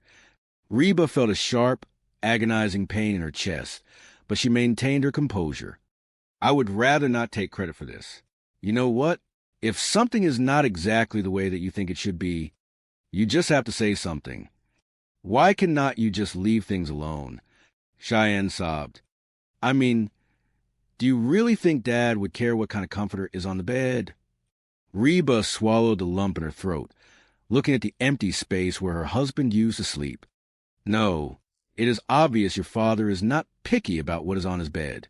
Reba felt a sharp, agonizing pain in her chest, but she maintained her composure. I would rather not take credit for this. You know what? If something is not exactly the way that you think it should be, you just have to say something. Why cannot you just leave things alone? Cheyenne sobbed. I mean, do you really think Dad would care what kind of comforter is on the bed? Reba swallowed the lump in her throat, looking at the empty space where her husband used to sleep. No, it is obvious your father is not picky about what is on his bed.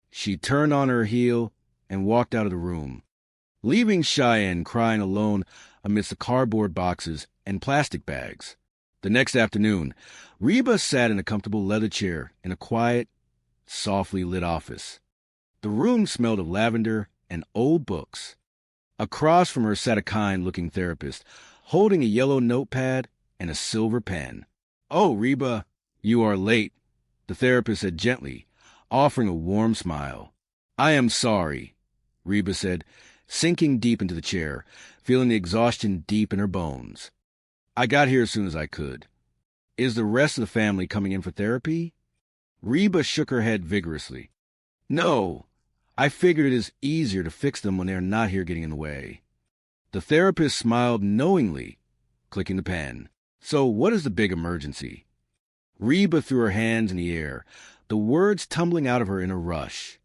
She turned on her heel and walked out of the room, leaving Cheyenne crying alone amidst the cardboard boxes and plastic bags. The next afternoon, Reba sat in a comfortable leather chair in a quiet, softly lit office. The room smelled of lavender and old books. Across from her sat a kind-looking therapist, holding a yellow notepad and a silver pen. Oh, Reba, you are late, the therapist said gently, offering a warm smile. I am sorry, Reba said, sinking deep into the chair, feeling the exhaustion deep in her bones. I got here as soon as I could. Is the rest of the family coming in for therapy? Reba shook her head vigorously. No, I figured it is easier to fix them when they are not here getting in the way. The therapist smiled knowingly, clicking the pen. So what is the big emergency? Reba threw her hands in the air, the words tumbling out of her in a rush.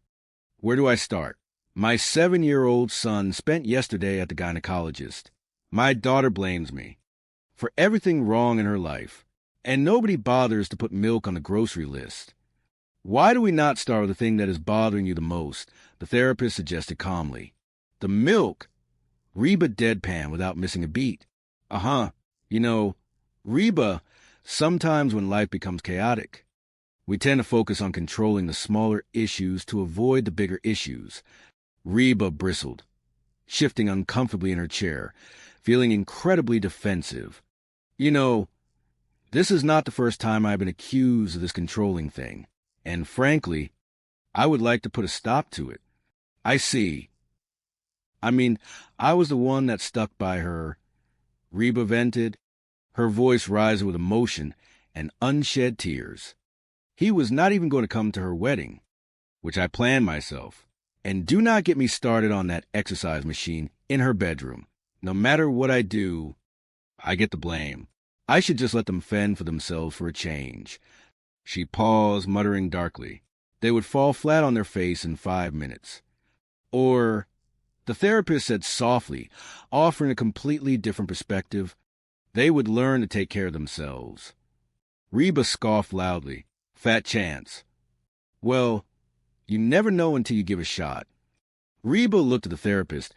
Where do I start? My 7-year-old son spent yesterday at the gynecologist. My daughter blames me for everything wrong in her life, and nobody bothers to put milk on the grocery list. Why do we not start with the thing that is bothering you the most? The therapist suggested calmly. The milk. Reba deadpanned without missing a beat. You know, Reba, sometimes when life becomes chaotic, we tend to focus on controlling the smaller issues to avoid the bigger issues. Reba bristled, shifting uncomfortably in her chair, feeling incredibly defensive. You know, this is not the first time I've been accused of this controlling thing, and frankly, I would like to put a stop to it. I see. I mean, I was the one that stuck by her. Reba vented, her voice rising with emotion and unshed tears. He was not even going to come to her wedding, which I planned myself. And do not get me started on that exercise machine in her bedroom. No matter what I do, I get the blame. I should just let them fend for themselves for a change. She paused, muttering darkly. They would fall flat on their face in 5 minutes. Or, the therapist said softly, offering a completely different perspective, they would learn to take care of themselves. Reba scoffed loudly. Fat chance. Well, you never know until you give a shot. Reba looked at the therapist,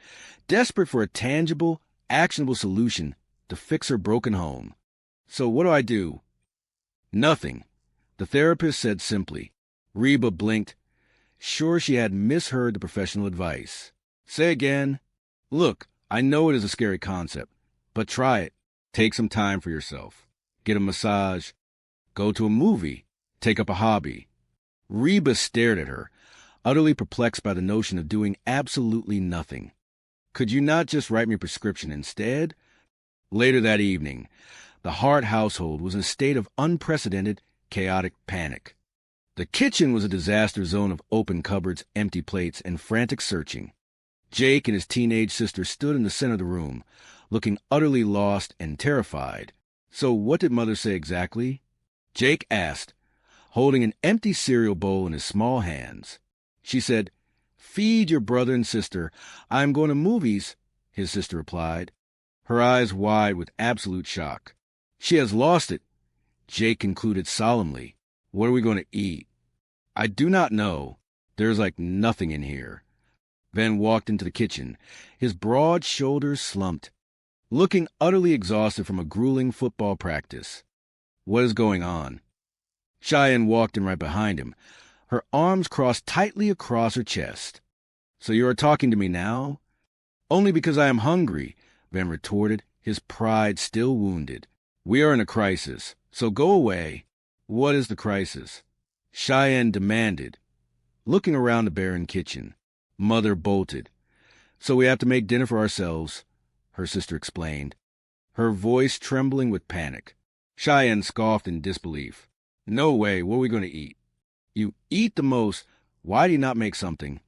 desperate for a tangible, actionable solution to fix her broken home. So what do I do? Nothing, the therapist said simply. Reba blinked. sure she had misheard the professional advice. Say again. Look, I know it is a scary concept, but try it. Take some time for yourself. Get a massage. Go to a movie. Take up a hobby. Reba stared at her, utterly perplexed by the notion of doing absolutely nothing. Could you not just write me a prescription instead? Later that evening, the Hart household was in a state of unprecedented, chaotic panic. The kitchen was a disaster zone of open cupboards, empty plates, and frantic searching. Jake and his teenage sister stood in the center of the room, looking utterly lost and terrified. So what did Mother say exactly? Jake asked, holding an empty cereal bowl in his small hands. She said, "Feed your brother and sister. I'm going to movies," his sister replied, her eyes wide with absolute shock. "She has lost it," Jake concluded solemnly. "What are we going to eat?" "I do not know. There's like nothing in here." Ben walked into the kitchen, his broad shoulders slumped, looking utterly exhausted from a grueling football practice. "What is going on?" Cheyenne walked in right behind him, her arms crossed tightly across her chest. "So you are talking to me now?" "Only because I am hungry," Ben retorted, his pride still wounded. "We are in a crisis, so go away." "What is the crisis?" Cheyenne demanded, looking around the barren kitchen. Mother bolted. "So we have to make dinner for ourselves," her sister explained, her voice trembling with panic. Cheyenne scoffed in disbelief. "No way, what are we going to eat?" "You eat the most. Why do you not make something?"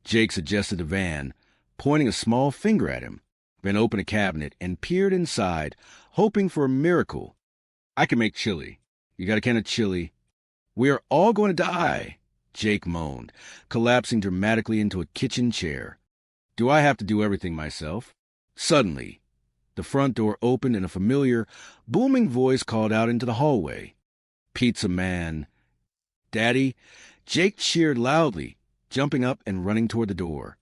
Jake suggested a van, pointing a small finger at him. Ben opened a cabinet and peered inside, hoping for a miracle. "I can make chili. You got a can of chili?" "We are all going to die," Jake moaned, collapsing dramatically into a kitchen chair. "Do I have to do everything myself?" Suddenly, the front door opened and a familiar, booming voice called out into the hallway. "Pizza man." "Daddy?" Jake cheered loudly, jumping up and running toward the door.